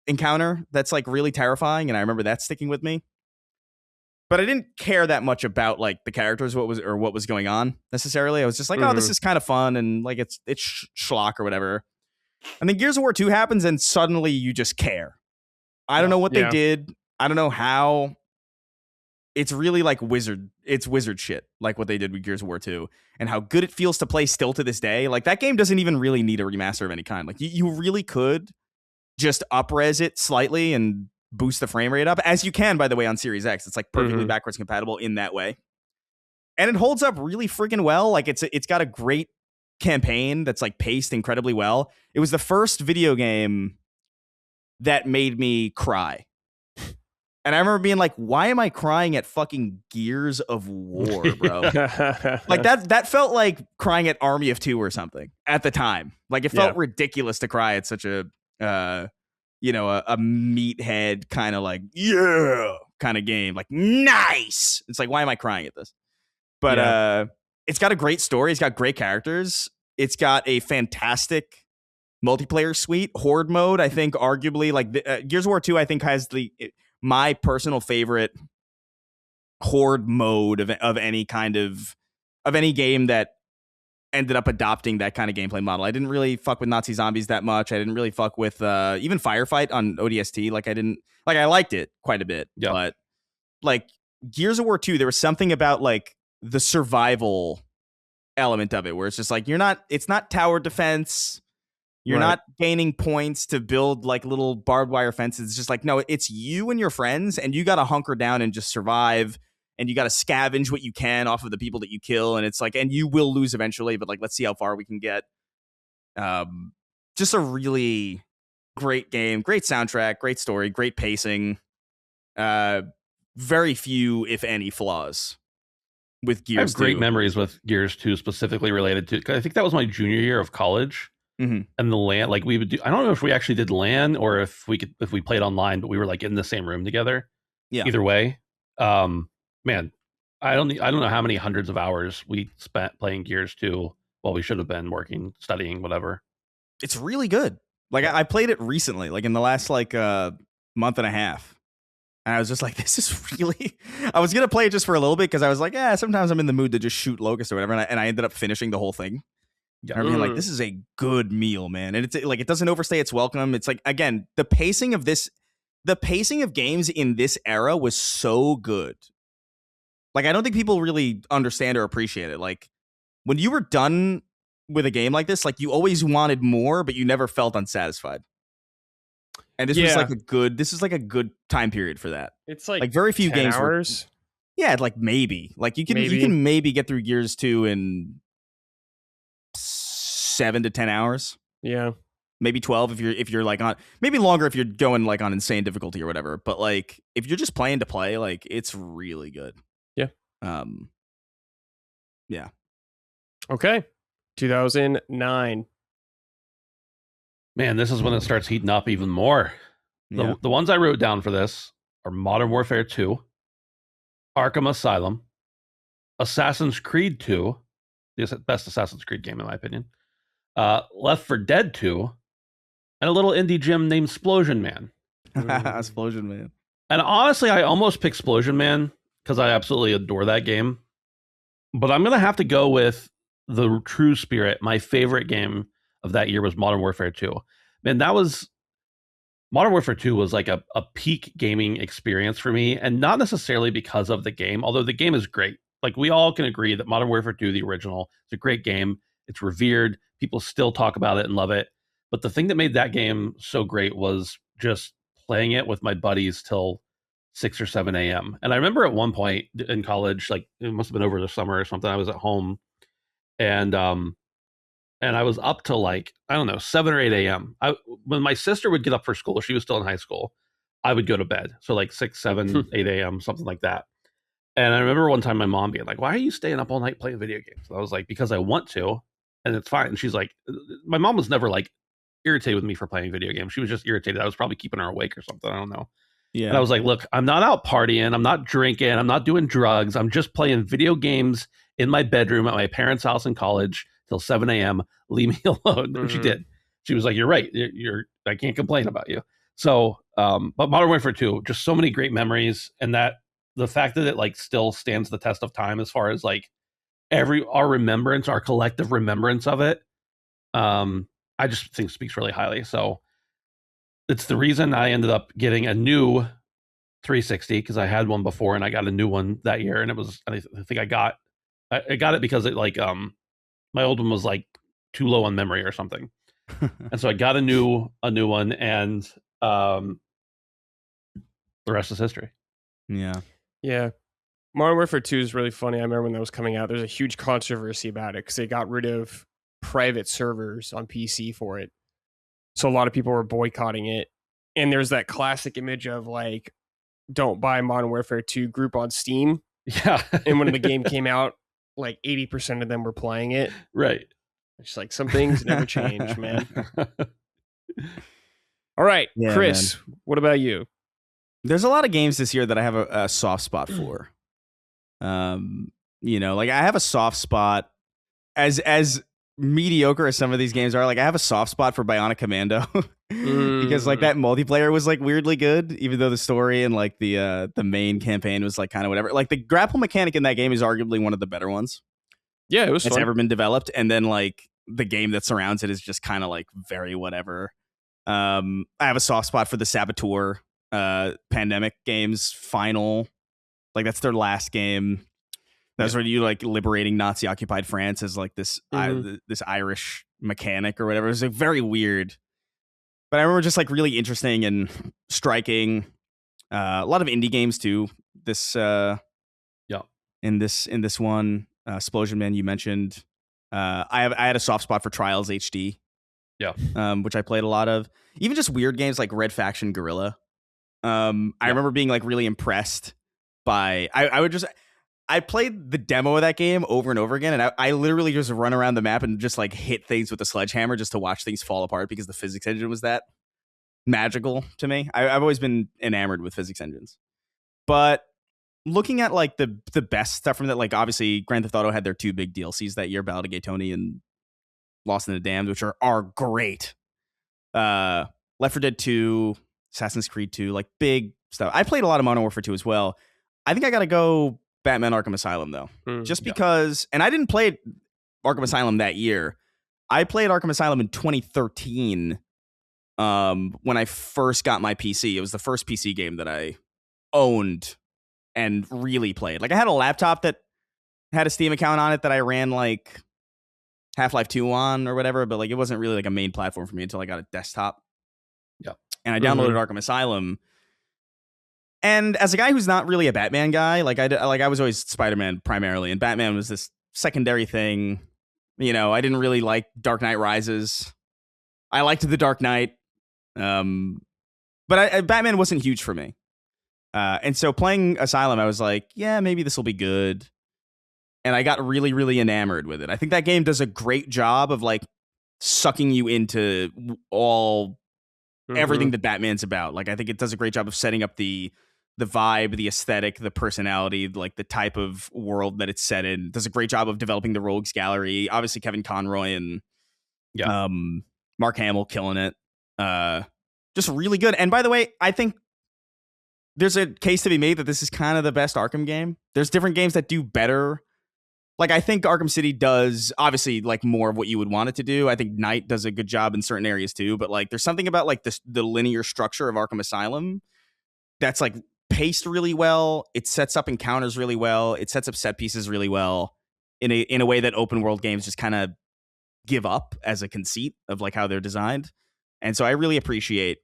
encounter that's like really terrifying, and I remember that sticking with me. But I didn't care that much about like the characters, what was going on necessarily. I was just like, oh, this is kind of fun, and like it's schlock or whatever. And then Gears of War 2 happens, and suddenly you just care. I don't know what they did. I don't know how. It's really like wizard shit, like what they did with Gears of War 2, and how good it feels to play still to this day. Like that game doesn't even really need a remaster of any kind. Like you really could just up-res it slightly and boost the frame rate up, as you can, by the way, on Series X. It's like perfectly backwards compatible in that way. And it holds up really freaking well. Like it's got a great campaign that's like paced incredibly well. It was the first video game that made me cry. And I remember being like, why am I crying at fucking Gears of War, bro? Like that felt like crying at Army of Two or something at the time. Like it felt ridiculous to cry at such a a meathead kind of like, kind of game. Like, nice. It's like, why am I crying at this? But it's got a great story. It's got great characters. It's got a fantastic multiplayer suite. Horde mode, I think, arguably, like Gears of War 2, I think, has my personal favorite horde mode of any kind of any game that ended up adopting that kind of gameplay model. I didn't really fuck with Nazi zombies that much. I didn't really fuck with even Firefight on ODST. I liked it quite a bit. Yep. But like Gears of War 2, there was something about like the survival element of it where it's just like it's not tower defense. You're not gaining points to build like little barbed wire fences. It's just like, no, it's you and your friends, and you got to hunker down and just survive, and you got to scavenge what you can off of the people that you kill. And it's like, and you will lose eventually, but like, let's see how far we can get. Just a really great game, great soundtrack, great story, great pacing. Very few, if any, flaws with Gears. I have great memories with Gears 2, specifically related to, 'cause I think that was my junior year of college. And the LAN, like we would do, I don't know if we actually did LAN or if we played online, but we were like in the same room together. Yeah. Either way, man, I don't know how many hundreds of hours we spent playing Gears 2 while we should have been working, studying, whatever. It's really good. Like I played it recently, like in the last month and a half. And I was just like, this is really, I was going to play it just for a little bit because I was like, sometimes I'm in the mood to just shoot locusts or whatever. And I ended up finishing the whole thing. Yeah, I mean, like, this is a good meal, man. And it's like, it doesn't overstay its welcome. It's like, again, the pacing of games in this era was so good. Like, I don't think people really understand or appreciate it. Like, when you were done with a game like this, like, you always wanted more, but you never felt unsatisfied. And this was like a good time period for that. It's like very few 10 games hours. Like maybe. Like, you can maybe get through Gears 2 in 7 to 10 hours. Yeah. Maybe 12 if you're like on, maybe longer if you're going like on insane difficulty or whatever. But like if you're just playing to play, like it's really good. Yeah. Yeah. Okay. 2009. Man, this is when it starts heating up even more. The ones I wrote down for this are Modern Warfare 2, Arkham Asylum, Assassin's Creed 2, the best Assassin's Creed game in my opinion, Left 4 Dead 2, and a little indie gem named Splosion Man. Splosion Man. And honestly, I almost picked Splosion Man because I absolutely adore that game. But I'm going to have to go with the true spirit. My favorite game of that year was Modern Warfare 2. Man, Modern Warfare 2 was like a peak gaming experience for me, and not necessarily because of the game, although the game is great. Like, we all can agree that Modern Warfare 2, the original, is a great game. It's revered. People still talk about it and love it. But the thing that made that game so great was just playing it with my buddies till 6 or 7 a.m. And I remember at one point in college, like it must have been over the summer or something, I was at home and I was up till like, I don't know, 7 or 8 a.m. When my sister would get up for school, she was still in high school, I would go to bed. So like 6, 7, 8 a.m., something like that. And I remember one time my mom being like, why are you staying up all night playing video games? And I was like, because I want to, and it's fine. And she's like, my mom was never like irritated with me for playing video games. She was just irritated. I was probably keeping her awake or something. I don't know. Yeah. And I was like, look, I'm not out partying. I'm not drinking. I'm not doing drugs. I'm just playing video games in my bedroom at my parents' house in college till 7 a.m. Leave me alone. Mm-hmm. And she did. She was like, you're right. I can't complain about you. So, but Modern Warfare 2, just so many great memories. And that the fact that it like still stands the test of time as far as like our collective remembrance of it. I just think speaks really highly. So it's the reason I ended up getting a new 360 because I had one before and I got a new one that year. And it was, I think I got it because it like, my old one was like too low on memory or something. And so I got a new one and, the rest is history. Yeah. Yeah. Modern Warfare 2 is really funny. I remember when that was coming out, there's a huge controversy about it because they got rid of private servers on PC for it. So a lot of people were boycotting it. And there's that classic image of like, don't buy Modern Warfare 2 group on Steam. Yeah. And when the game came out, like 80% of them were playing it. Right. It's like some things never change, man. All right, yeah, Chris, man. What about you? There's a lot of games this year that I have a soft spot for. Like I have a soft spot as mediocre as some of these games are. Like I have a soft spot for Bionic Commando because like that multiplayer was like weirdly good, even though the story and like the main campaign was like kind of whatever. Like the grapple mechanic in that game is arguably one of the better ones. Yeah, it was that's ever been developed. And then like the game that surrounds it is just kind of like very whatever. I have a soft spot for the Saboteur Pandemic games final. Like that's their last game. That's where you like liberating Nazi occupied France as like this this Irish mechanic or whatever. It was like very weird, but I remember just like really interesting and striking. A lot of indie games too. This in this one Explosion Man you mentioned. I had a soft spot for Trials HD. Yeah, which I played a lot of. Even just weird games like Red Faction Guerrilla. I remember being like really impressed by. I played the demo of that game over and over again, and I literally just run around the map and just like hit things with a sledgehammer just to watch things fall apart because the physics engine was that magical to me. I've always been enamored with physics engines. But looking at like the best stuff from that, like obviously Grand Theft Auto had their 2 big DLCs that year, Ballad of Gay Tony and Lost in the Damned, which are great. Left 4 Dead 2, Assassin's Creed 2, like big stuff. I played a lot of Modern Warfare 2 as well. I think I gotta go Batman Arkham Asylum though, just because, and I didn't play Arkham Asylum that year. I played Arkham Asylum in 2013 when I first got my PC. It was the first PC game that I owned and really played. Like I had a laptop that had a Steam account on it that I ran like Half-Life 2 on or whatever, but like it wasn't really like a main platform for me until I got a desktop. Yeah. And I downloaded Arkham Asylum. And as a guy who's not really a Batman guy, I was always Spider-Man primarily, and Batman was this secondary thing. You know, I didn't really like Dark Knight Rises. I liked The Dark Knight, but Batman wasn't huge for me. And so playing Asylum, I was like, yeah, maybe this will be good. And I got really, really enamored with it. I think that game does a great job of like sucking you into everything that Batman's about. Like I think it does a great job of setting up the vibe, the aesthetic, the personality, like the type of world that it's set in. It does a great job of developing the rogues gallery. Obviously Kevin Conroy and Mark Hamill killing it. Just really good. And by the way, I think there's a case to be made that this is kind of the best Arkham game. There's different games that do better. Like I think Arkham City does obviously like more of what you would want it to do. I think Knight does a good job in certain areas too, but like there's something about like the linear structure of Arkham Asylum that's like paced really well. It sets up encounters really well. It sets up set pieces really well in a way that open world games just kind of give up as a conceit of like how they're designed. And so I really appreciate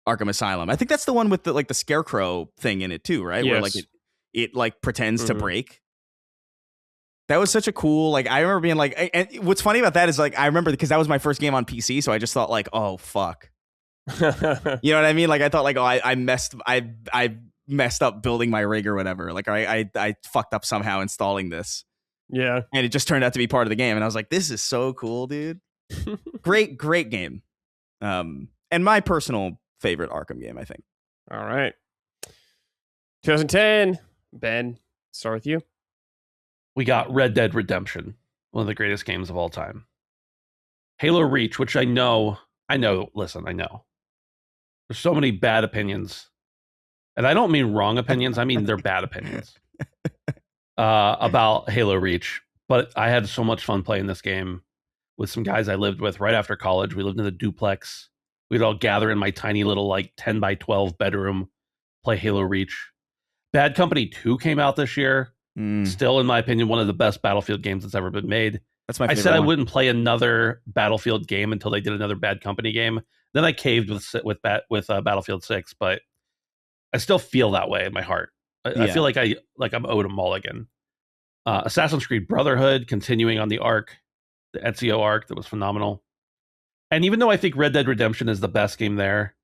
Arkham Asylum. I think that's the one with the like the scarecrow thing in it too, right? Yes. Where like it like pretends to break. That was such a cool, like, I remember being like, and what's funny about that is like, I remember because that was my first game on PC. So I just thought like, oh, fuck. You know what I mean? Like, I thought like, oh, I messed up building my rig or whatever. Like I fucked up somehow installing this. Yeah. And it just turned out to be part of the game. And I was like, this is so cool, dude. Great game. And my personal favorite Arkham game, I think. All right. 2010, Ben, start with you. We got Red Dead Redemption, one of the greatest games of all time. Halo Reach, which I know. Listen, I know. There's so many bad opinions. And I don't mean wrong opinions. I mean, they're bad opinions about Halo Reach. But I had so much fun playing this game with some guys I lived with right after college. We lived in a duplex. We'd all gather in my tiny little like 10 by 12 bedroom, play Halo Reach. Bad Company 2 came out this year. Still, in my opinion, one of the best Battlefield games that's ever been made. That's my favorite. I said one. I wouldn't play another Battlefield game until they did another Bad Company game. Then I caved with Battlefield 6. But I still feel that way in my heart. I feel like I'm owed a mulligan. Assassin's Creed Brotherhood, continuing on the arc, the Ezio arc, that was phenomenal. And even though I think Red Dead Redemption is the best game there,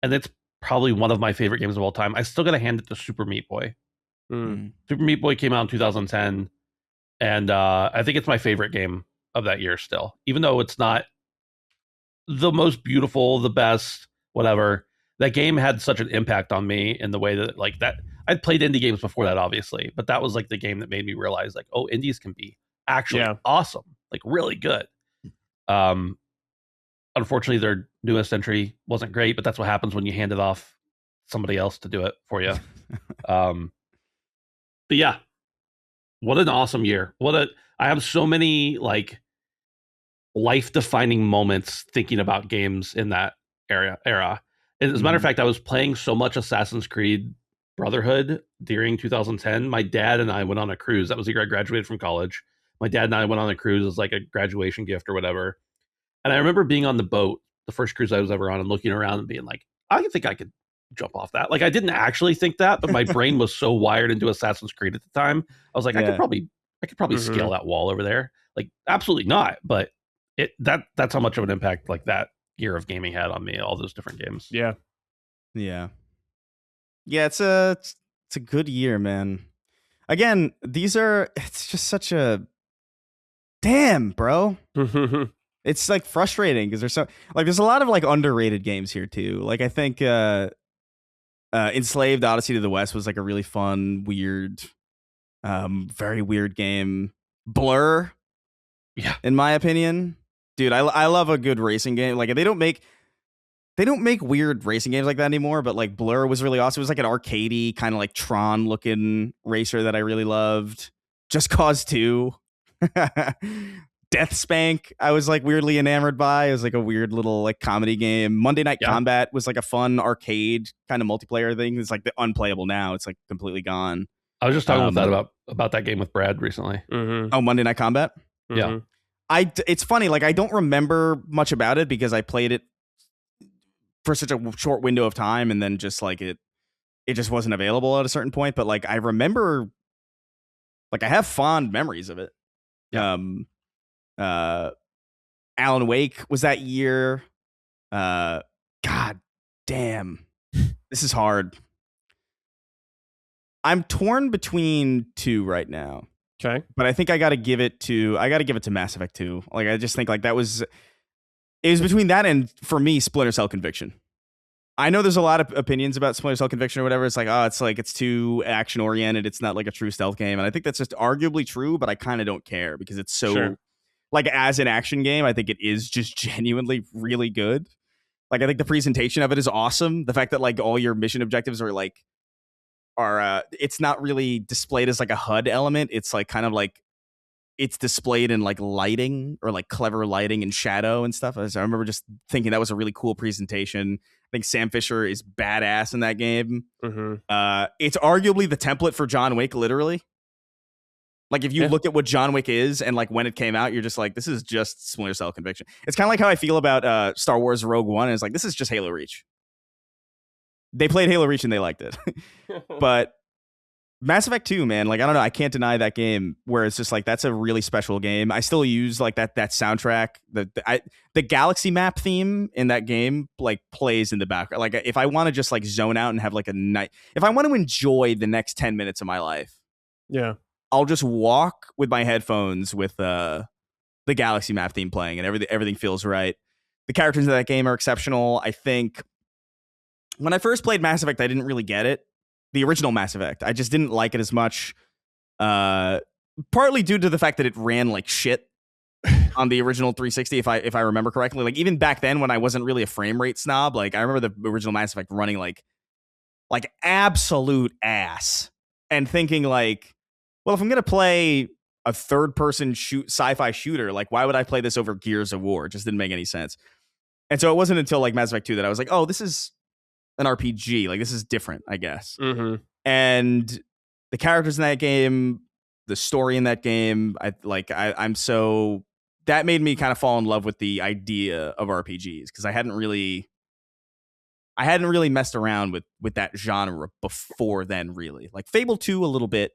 and it's probably one of my favorite games of all time, I still got to hand it to Super Meat Boy. Super Meat Boy came out in 2010, and I think it's my favorite game of that year still. Even though it's not the most beautiful, the best, whatever, that game had such an impact on me in the way that, like, that I'd played indie games before that, obviously, but that was like the game that made me realize, like, oh, indies can be actually awesome, like really good. Unfortunately, their newest entry wasn't great, but that's what happens when you hand it off somebody else to do it for you. But yeah, what an awesome year! I have so many like life-defining moments thinking about games in that era. And as a matter of fact, I was playing so much Assassin's Creed Brotherhood during 2010. My dad and I went on a cruise. That was the year I graduated from college. My dad and I went on a cruise as like a graduation gift or whatever. And I remember being on the boat, the first cruise I was ever on, and looking around and being like, I think I could jump off that. Like, I didn't actually think that, but my brain was so wired into Assassin's Creed at the time. I was like, I could probably scale that wall over there. Like, absolutely not. But that's how much of an impact like that year of gaming had on me, all those different games. Yeah. It's a good year, man. Again, it's just such a damn, bro. It's like frustrating because there's a lot of like underrated games here too. Like I think Enslaved Odyssey to the West was like a really fun, weird, very weird game. Blur, in my opinion, dude, I love a good racing game. Like they don't make weird racing games like that anymore. But like Blur was really awesome. It was like an arcadey kind of like Tron looking racer that I really loved. Just Cause 2. Death Spank, I was like weirdly enamored by. It was like a weird little like comedy game. Monday Night Combat was like a fun arcade kind of multiplayer thing. It's like unplayable now. It's like completely gone. I was just talking about that game with Brad recently. Oh, Monday Night Combat. Yeah, it's funny. Like I don't remember much about it because I played it for such a short window of time, and then just like it just wasn't available at a certain point. But like I remember, like I have fond memories of it. Alan Wake was that year. God damn, this is hard. I'm torn between two right now. Okay, but I think I got to give it to Mass Effect 2. Like I just think like it was between that and, for me, Splinter Cell Conviction. I know there's a lot of opinions about Splinter Cell Conviction or whatever. It's like, it's too action oriented. It's not like a true stealth game, and I think that's just arguably true. But I kind of don't care because it's so like as an action game, I think it is just genuinely really good. Like I think the presentation of it is awesome. The fact that like all your mission objectives are it's not really displayed as like a HUD element. It's like kind of like it's displayed in like lighting or like clever lighting and shadow and stuff. So I remember just thinking that was a really cool presentation. I think Sam Fisher is badass in that game. It's arguably the template for John Wick, literally. Like if you look at what John Wick is and like when it came out, you're just like, this is just Splinter Cell Conviction. It's kind of like how I feel about Star Wars Rogue One. And it's like, this is just Halo Reach. They played Halo Reach and they liked it. But Mass Effect 2, man, like I don't know, I can't deny that game where it's just like that's a really special game. I still use like that soundtrack. The galaxy map theme in that game like plays in the background. Like if I want to just like zone out and have like a night, if I want to enjoy the next 10 minutes of my life, I'll just walk with my headphones with the galaxy map theme playing, and everything feels right. The characters in that game are exceptional. I think when I first played Mass Effect, I didn't really get it. The original Mass Effect, I just didn't like it as much. Partly due to the fact that it ran like shit on the original 360, if I remember correctly. Like even back then, when I wasn't really a frame rate snob, like I remember the original Mass Effect running like absolute ass, and thinking like, well, if I'm gonna play a third-person sci-fi shooter, like why would I play this over Gears of War? It just didn't make any sense. And so it wasn't until like Mass Effect 2 that I was like, oh, this is an RPG. Like this is different, I guess. And the characters in that game, the story in that game, I'm so that made me kind of fall in love with the idea of RPGs because I hadn't really I hadn't really messed around with that genre before then, really. Like Fable 2 a little bit.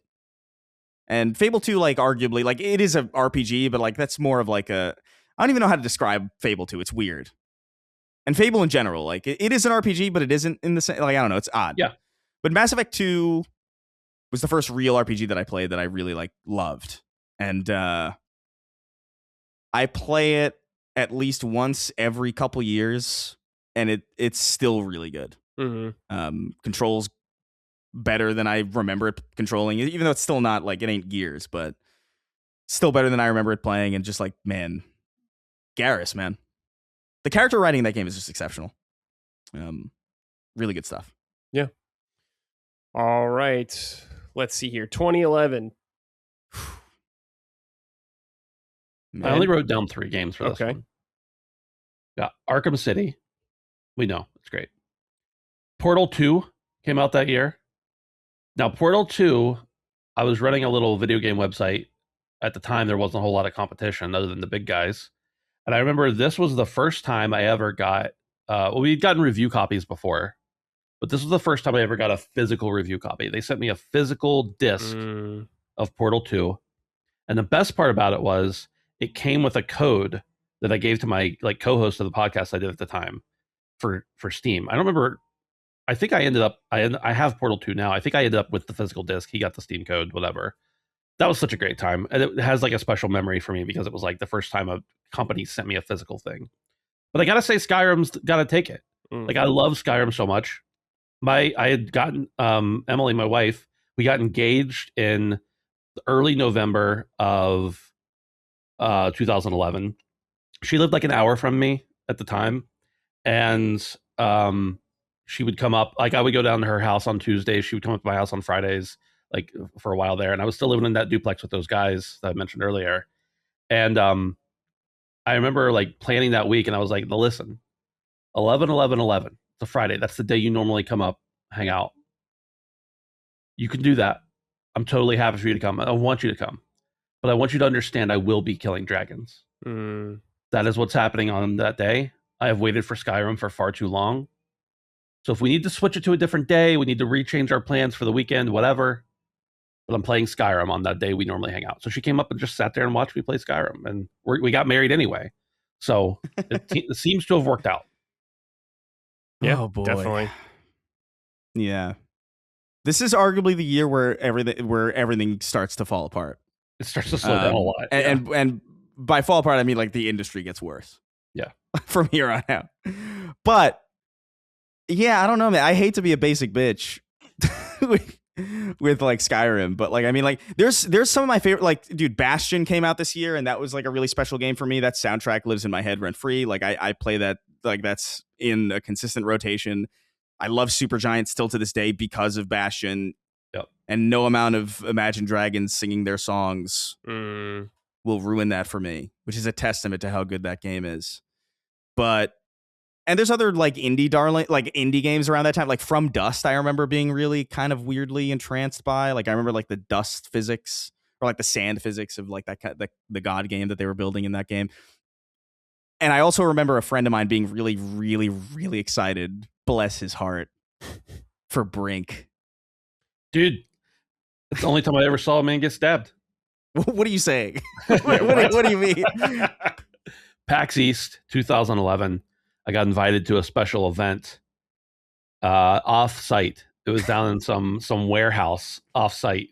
And Fable 2, like, arguably, like, it is a RPG, but, like, that's more of, like, I don't even know how to describe Fable 2. It's weird. And Fable in general, like, it is an RPG, but it isn't in the same, like, I don't know. It's odd. Yeah. But Mass Effect 2 was the first real RPG that I played that I really, like, loved. And I play it at least once every couple years, and it's still really good. Controls better than I remember it controlling, even though it's still not like it ain't Gears, but still better than I remember it playing. And just like, man, Garrus, man, the character writing in that game is just exceptional. Really good stuff. Yeah. All right, let's see here. 2011. I only wrote down 3 games for this one. Got Arkham City. We know it's great. Portal 2 came out that year. Now, Portal 2, I was running a little video game website. At the time, there wasn't a whole lot of competition other than the big guys. And I remember this was the first time I ever got... we'd gotten review copies before, but this was the first time I ever got a physical review copy. They sent me a physical disc of Portal 2. And the best part about it was it came with a code that I gave to my co-host of the podcast I did at the time for Steam. I don't remember... I think I ended up, I have Portal 2 now. I think I ended up with the physical disc. He got the Steam code, whatever. That was such a great time. And it has like a special memory for me because it was like the first time a company sent me a physical thing. But I got to say, Skyrim's got to take it. Like, I love Skyrim so much. I had gotten, Emily, my wife, we got engaged in early November of 2011. She lived like an hour from me at the time. And, she would come up, like I would go down to her house on Tuesdays. She would come up to my house on Fridays, like for a while there. And I was still living in that duplex with those guys that I mentioned earlier. And I remember like planning that week and I was like, listen, 11/11/11, it's a Friday. That's the day you normally come up, hang out. You can do that. I'm totally happy for you to come. I want you to come. But I want you to understand I will be killing dragons. That is what's happening on that day. I have waited for Skyrim for far too long. So if we need to switch it to a different day, we need to rechange our plans for the weekend, whatever. But I'm playing Skyrim on that day we normally hang out. So she came up and just sat there and watched me play Skyrim. And we got married anyway. So it seems to have worked out. Yeah, oh boy. Definitely. Yeah. This is arguably the year where everything starts to fall apart. It starts to slow down a lot. And by fall apart, I mean like the industry gets worse. Yeah. From here on out. But yeah, I don't know, man. I hate to be a basic bitch with like Skyrim, but like I mean, like there's some of my favorite, like, dude, Bastion came out this year, and that was like a really special game for me. That soundtrack lives in my head rent free. Like I play that, like that's in a consistent rotation. I love Supergiant still to this day because of Bastion. Yep. And no amount of Imagine Dragons singing their songs will ruin that for me, which is a testament to how good that game is. And there's other like indie games around that time, like From Dust. I remember being really kind of weirdly entranced by. Like I remember like the dust physics or like the sand physics of like that the God game that they were building in that game. And I also remember a friend of mine being really, really, really excited, bless his heart, for Brink. Dude, it's the only time I ever saw a man get stabbed. What are you saying? What do you mean? PAX East 2011. I got invited to a special event off-site. It was down in some warehouse off-site.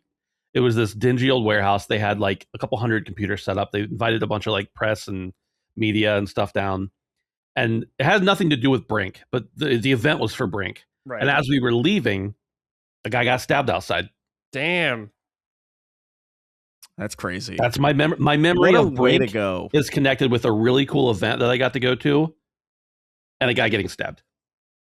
It was this dingy old warehouse. They had like a couple hundred computers set up. They invited a bunch of like press and media and stuff down. And it had nothing to do with Brink, but the event was for Brink. Right. And as we were leaving, a guy got stabbed outside. Damn. That's crazy. That's my memory of Brink go. Is connected with a really cool event that I got to go to. And a guy getting stabbed.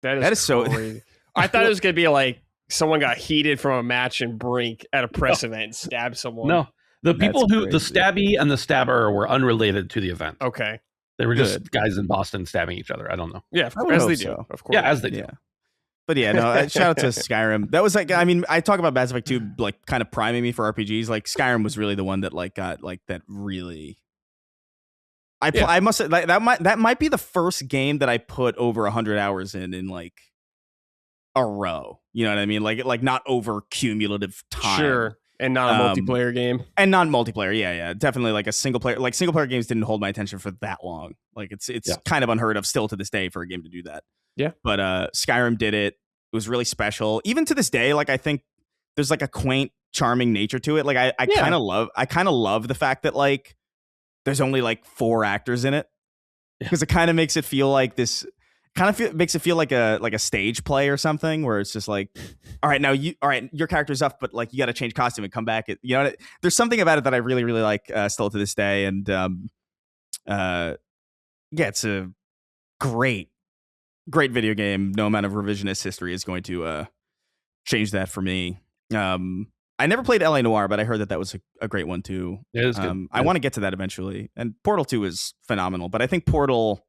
That is so crazy. I thought it was going to be like someone got heated from a match in Brink at a press event and stabbed someone. No. The people the stabby and the stabber were unrelated to the event. Okay. They were just guys in Boston stabbing each other. I don't know. Yeah, as they do. Of course. Yeah, as they do. Yeah. But yeah, no, shout out to Skyrim. That was like, I mean, I talk about Mass Effect 2 like kind of priming me for RPGs. Like Skyrim was really the one that like got like that really... I must say that might be the first game that I put over 100 hours in like a row. You know what I mean? Like not over cumulative time. Sure. And not a multiplayer game. And not multiplayer. Yeah. Definitely like a single player. Like single player games didn't hold my attention for that long. Like it's kind of unheard of still to this day for a game to do that. Yeah. But Skyrim did it. It was really special. Even to this day, like I think there's like a quaint, charming nature to it. Like I kind of love the fact that like there's only like 4 actors in it, because it kind of makes it feel like this. Makes it feel like a stage play or something, where it's just like, all right, your character's up, but like you got to change costume and come back. There's something about it that I really, really like still to this day, and it's a great video game. No amount of revisionist history is going to change that for me. I never played LA Noire, but I heard that was a great one too. It is good. I want to get to that eventually, and Portal 2 is phenomenal, but I think Portal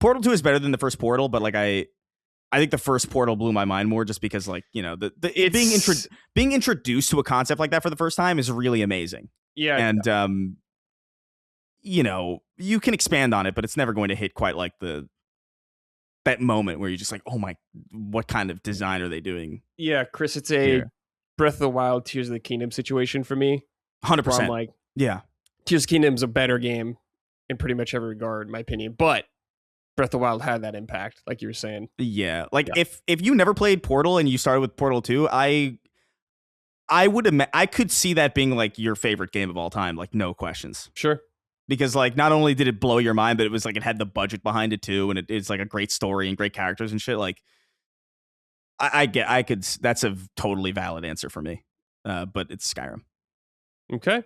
2 is better than the first Portal, but like I think the first Portal blew my mind more, just because like, being introduced to a concept like that for the first time is really amazing. Yeah. And you can expand on it, but it's never going to hit quite like that moment where you're just like, oh my, what kind of design are they doing? Yeah, Chris, it's a Breath of the Wild, Tears of the Kingdom situation for me. 100%. Like, yeah, Tears of the Kingdom's a better game in pretty much every regard, in my opinion, but Breath of the Wild had that impact, like you were saying. Yeah, like if you never played Portal and you started with Portal 2, I could see that being like your favorite game of all time, like no questions. Sure. Because like not only did it blow your mind, but it was like it had the budget behind it too, and it's like a great story and great characters and shit. Like I could. That's a totally valid answer for me. But it's Skyrim. Okay.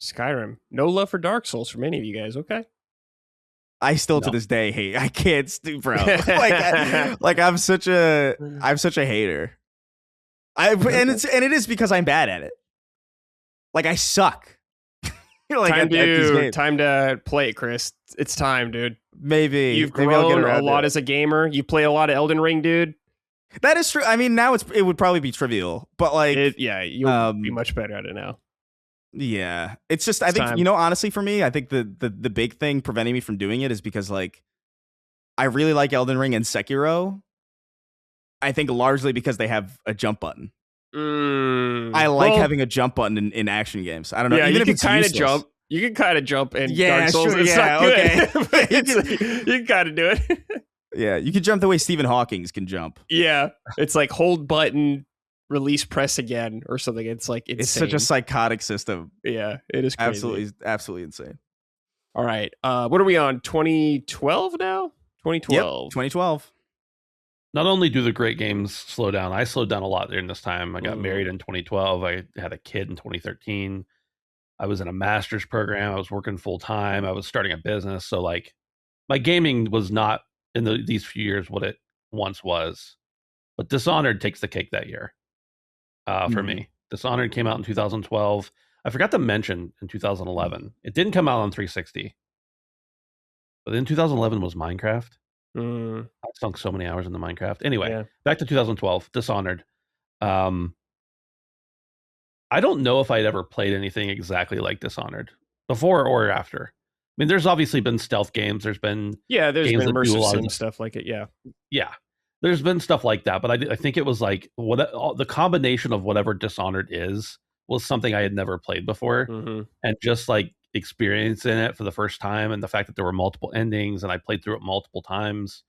Skyrim. No love for Dark Souls from any of you guys. Okay. I still to this day hate. I can't, bro. like I'm such a hater. And it is because I'm bad at it. Like I suck. Like time to play it, Chris. It's time, dude. Maybe you've grown a lot as a gamer. You play a lot of Elden Ring, dude. That is true. I mean, now it would probably be trivial, but like, you'll be much better at it now. Yeah, it's just I think honestly for me, I think the big thing preventing me from doing it is because like I really like Elden Ring and Sekiro. I think largely because they have a jump button. I like having a jump button in action games. I don't know. Yeah, even you can kind of jump. You can kind of jump in Dark Souls. Sure, it's not good. Okay. You can kind of do it. Yeah, you can jump the way Stephen Hawking can jump. Yeah, it's like hold button, release, press again, or something. It's like insane. It's such a psychotic system. Yeah, it is crazy. Absolutely insane. All right, what are we on? 2012 now? 2012. Yep, 2012. Not only do the great games slow down, I slowed down a lot during this time. I got married in 2012. I had a kid in 2013. I was in a master's program. I was working full time. I was starting a business. So like my gaming was not in these few years what it once was. But Dishonored takes the cake that year for me. Dishonored came out in 2012. I forgot to mention in 2011. It didn't come out on 360. But in 2011 was Minecraft. I sunk so many hours into Minecraft. Anyway, back to 2012, Dishonored. I don't know if I'd ever played anything exactly like Dishonored before or after. I mean, there's obviously been stealth games. There's been there's been immersive sim stuff like it. Yeah. There's been stuff like that, but I think it was like the combination of whatever Dishonored was something I had never played before, and just like experiencing it for the first time, and the fact that there were multiple endings, and I played through it multiple times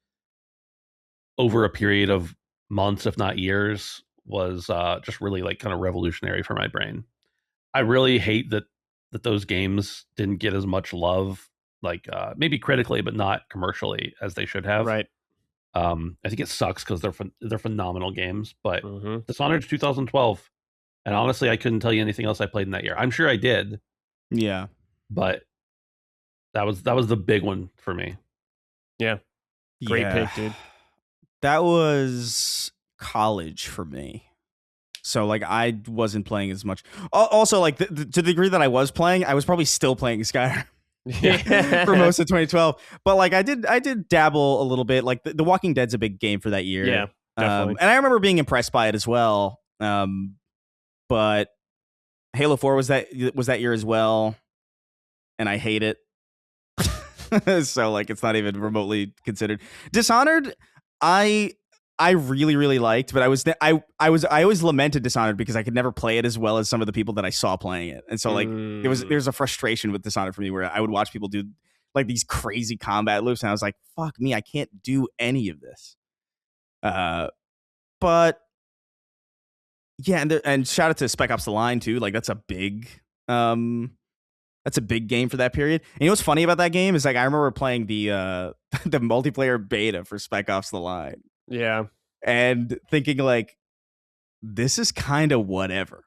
over a period of months, if not years, was just really like kind of revolutionary for my brain. I really hate that those games didn't get as much love, like maybe critically, but not commercially as they should have. Right. I think it sucks because they're phenomenal games, but Dishonored 2012, and honestly, I couldn't tell you anything else I played in that year. I'm sure I did. Yeah. But that was the big one for me. Yeah. Great pick, dude. That was college for me. So like I wasn't playing as much. Also, like to the degree that I was playing, I was probably still playing Skyrim for most of 2012. But like I did dabble a little bit. Like the Walking Dead's a big game for that year. Yeah, definitely. And I remember being impressed by it as well. But Halo 4 was that year as well. And I hate it. So like it's not even remotely considered. Dishonored, I I really, really liked, but I always lamented Dishonored because I could never play it as well as some of the people that I saw playing it. And so like there's a frustration with Dishonored for me where I would watch people do like these crazy combat loops and I was like, fuck me, I can't do any of this. But yeah, and shout out to Spec Ops: The Line too. Like that's a big game for that period. And you know what's funny about that game is like I remember playing the the multiplayer beta for Spec Ops: The Line. Yeah. And thinking like, this is kind of whatever.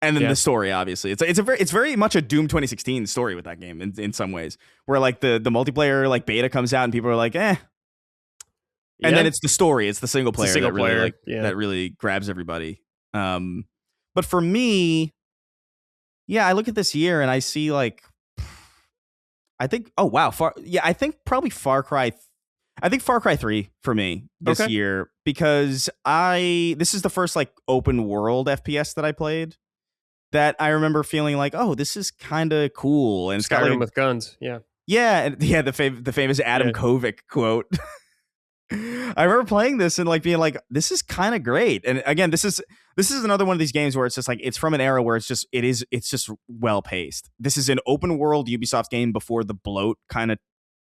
And then the story, obviously, it's very much a Doom 2016 story with that game in some ways, where like the multiplayer like beta comes out and people are like, eh. And then it's the story, it's the single player, that really grabs everybody. But for me, I look at this year and I see like, I think, oh wow, I think probably Far Cry 3 for me this year, because this is the first like open world FPS that I played that I remember feeling like, oh, this is kind of cool. And it's got like, with guns. Yeah. Yeah. The famous Adam Kovic quote. I remember playing this and like being like, this is kind of great. And again, this is another one of these games where it's just like, it's from an era where it's just well paced. This is an open world Ubisoft game before the bloat kind of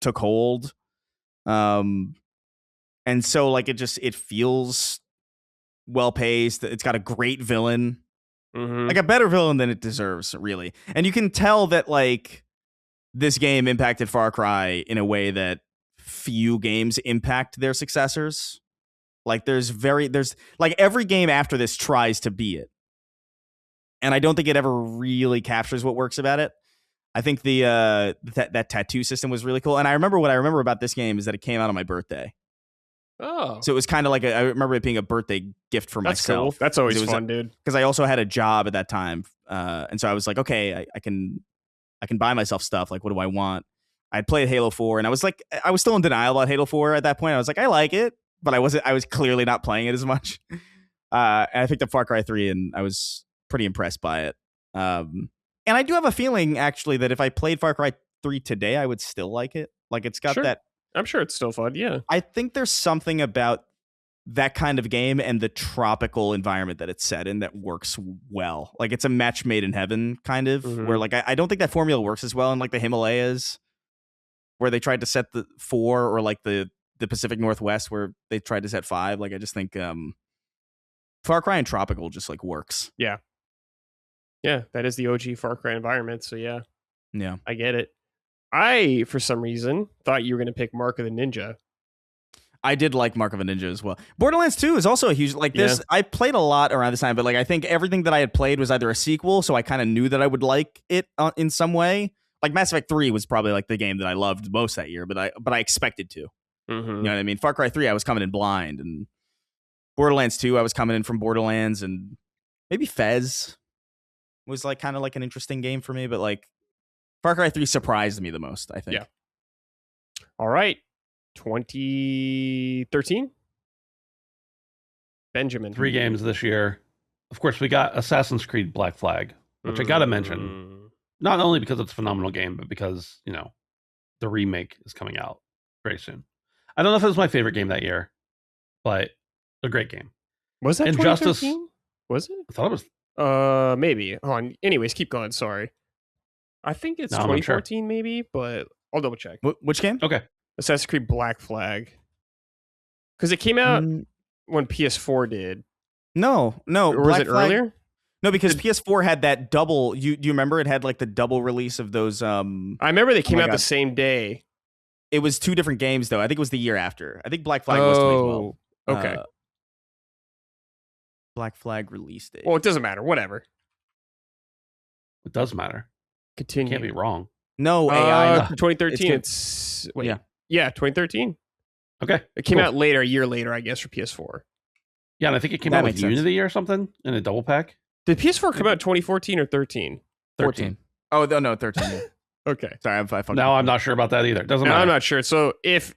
took hold. And so like it feels well paced. It's got a great villain, like a better villain than it deserves, really. And you can tell that like this game impacted Far Cry in a way that few games impact their successors. Like there's like every game after this tries to be it, and I don't think it ever really captures what works about it. I think that tattoo system was really cool. And what I remember about this game is that it came out on my birthday. Oh. So it was kind of like I remember it being a birthday gift for myself. Cool. That's always fun, dude. Because I also had a job at that time. And so I was like, okay, I can buy myself stuff. Like, what do I want? I'd played Halo 4 and I was still in denial about Halo 4 at that point. I was like, I like it, but I was clearly not playing it as much. And I picked up Far Cry 3 and I was pretty impressed by it. And I do have a feeling, actually, that if I played Far Cry 3 today, I would still like it. Like, it's got that... I'm sure it's still fun, yeah. I think there's something about that kind of game and the tropical environment that it's set in that works well. Like, it's a match made in heaven, kind of, where, like, I don't think that formula works as well in, like, the Himalayas, where they tried to set the 4, or, like, the Pacific Northwest, where they tried to set 5. Like, I just think Far Cry and tropical just, like, works. Yeah. Yeah, that is the OG Far Cry environment, so yeah. Yeah. I get it. I, for some reason, thought you were going to pick Mark of the Ninja. I did like Mark of a Ninja as well. Borderlands 2 is also a huge... Like, this, I played a lot around this time, but, like, I think everything that I had played was either a sequel, so I kind of knew that I would like it in some way. Like, Mass Effect 3 was probably, like, the game that I loved most that year, but I expected to. You know what I mean? Far Cry 3, I was coming in blind, and Borderlands 2, I was coming in from Borderlands, and maybe Fez was like kind of like an interesting game for me, but like Far Cry 3 surprised me the most, I think. Yeah. All right. 2013. Benjamin. 3 games this year. Of course, we got Assassin's Creed Black Flag, which I got to mention. Not only because it's a phenomenal game, but because, you know, the remake is coming out very soon. I don't know if it was my favorite game that year, but a great game. Was that Injustice? 2013? Was it? I thought it was. Maybe. Hold on. Anyways, keep going. Sorry. I think it's 2014, maybe, but I'll double check. Which game? Okay. Assassin's Creed Black Flag. Because it came out when PS4 did. No. Or was it earlier? No, because PS4 had that double. Do you remember it had like the double release of those? I remember they came out the same day. It was 2 different games, though. I think it was the year after. I think Black Flag was 2012. Okay. Black Flag release date. Well, it doesn't matter. Whatever. It does matter. Continue. Can't be wrong. No, AI. 2013. It's wait. Yeah, 2013. Okay. It came out later, a year later, I guess, for PS4. Yeah, and I think it came out with Unity or something in a double pack. Did PS4 come out 2014 or 13? 13. Oh, no, 13. Yeah. Okay. Sorry, I'm not sure about that either. Doesn't matter. I'm not sure. So if...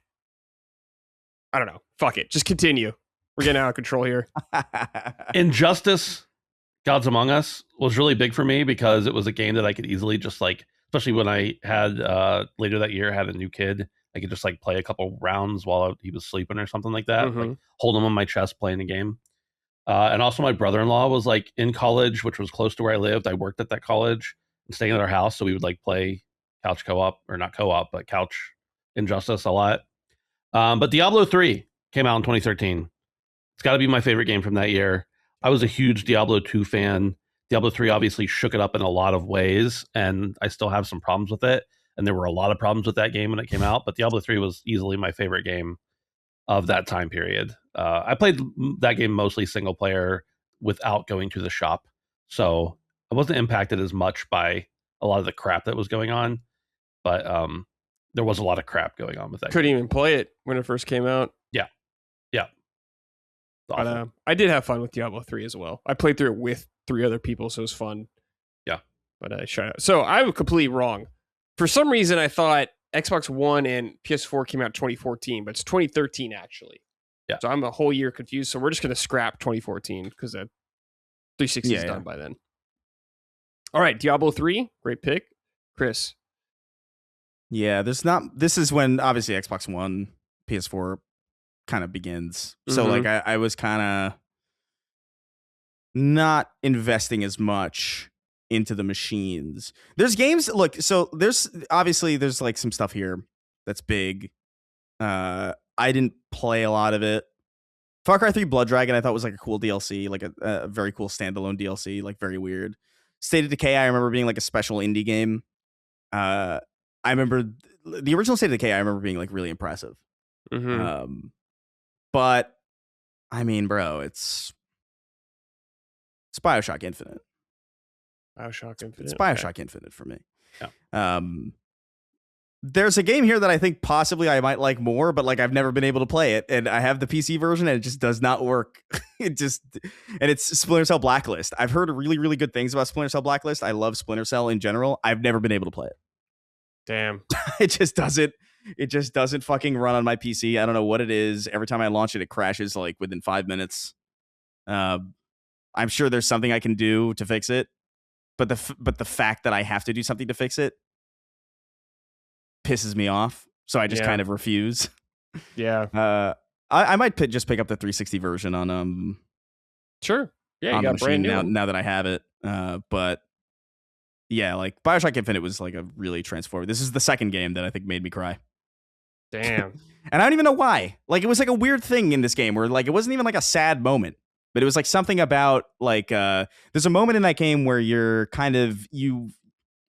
I don't know. Fuck it. Just continue. We're getting out of control here. Injustice, Gods Among Us was really big for me because it was a game that I could easily just like, especially when I had later that year had a new kid I could just like play a couple rounds while he was sleeping or something like that. Like hold him on my chest playing the game. And also my brother-in-law was like in college, which was close to where I lived. I worked at that college and staying at our house. So we would like play couch co-op, or not co-op, but couch Injustice a lot. But Diablo 3 came out in 2013. It's got to be my favorite game from that year. I was a huge Diablo 2 fan. Diablo 3 obviously shook it up in a lot of ways, and I still have some problems with it. And there were a lot of problems with that game when it came out, but Diablo 3 was easily my favorite game of that time period. I played that game mostly single player without going to the shop, so I wasn't impacted as much by a lot of the crap that was going on, but there was a lot of crap going on with that Couldn't game. even play it when it first came out. Yeah. But I did have fun with Diablo 3 as well. I played through it with 3 other people, so it was fun. Yeah. But I shut out. So I was completely wrong. For some reason, I thought Xbox One and PS4 came out 2014, but it's 2013 actually. Yeah. So I'm a whole year confused. So we're just going to scrap 2014 because that 360 is done by then. All right, Diablo 3, great pick. Chris. Yeah, this is when obviously Xbox One, PS4 kind of begins. So like I was kind of not investing as much into the machines. There's games, look, so there's like some stuff here that's big. I didn't play a lot of it. Far Cry 3 Blood Dragon I thought was like a cool DLC, like a very cool standalone DLC, like very weird. State of Decay I remember being like a special indie game. I remember the original State of Decay I remember being like really impressive. But I mean, bro, it's BioShock Infinite. It's BioShock Infinite for me. Yeah. There's a game here that I think possibly I might like more, but like I've never been able to play it, and I have the PC version, and it just does not work. And it's Splinter Cell Blacklist. I've heard really, really good things about Splinter Cell Blacklist. I love Splinter Cell in general. I've never been able to play it. Damn. It just doesn't fucking run on my PC. I don't know what it is. Every time I launch it, it crashes like within 5 minutes. I'm sure there's something I can do to fix it, but the fact that I have to do something to fix it pisses me off. So I just kind of refuse. Yeah. I might just pick up the 360 version on Sure. Yeah, you got brand new now that I have it. But yeah, like BioShock Infinite was like a really transformative. This is the second game that I think made me cry. Damn. And I don't even know why. Like it was like a weird thing in this game where like it wasn't even like a sad moment. But it was like something about like there's a moment in that game where you're kind of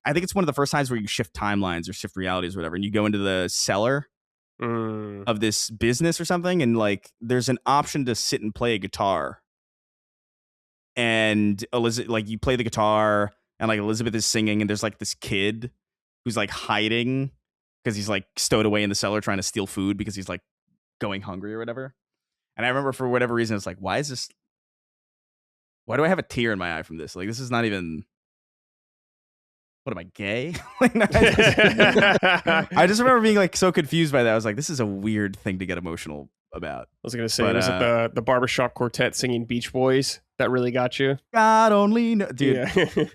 I think it's one of the first times where you shift timelines or shift realities or whatever, and you go into the cellar of this business or something, and like there's an option to sit and play a guitar. And Elizabeth, like you play the guitar, and like Elizabeth is singing, and there's like this kid who's like hiding because he's like stowed away in the cellar trying to steal food because he's like going hungry or whatever. And I remember for whatever reason, it's like, why do I have a tear in my eye from this? Like, this is not even. What am I, gay? I just remember being like so confused by that. I was like, this is a weird thing to get emotional about. I was going to say, was it the barbershop quartet singing Beach Boys that really got you? God only knows. Dude,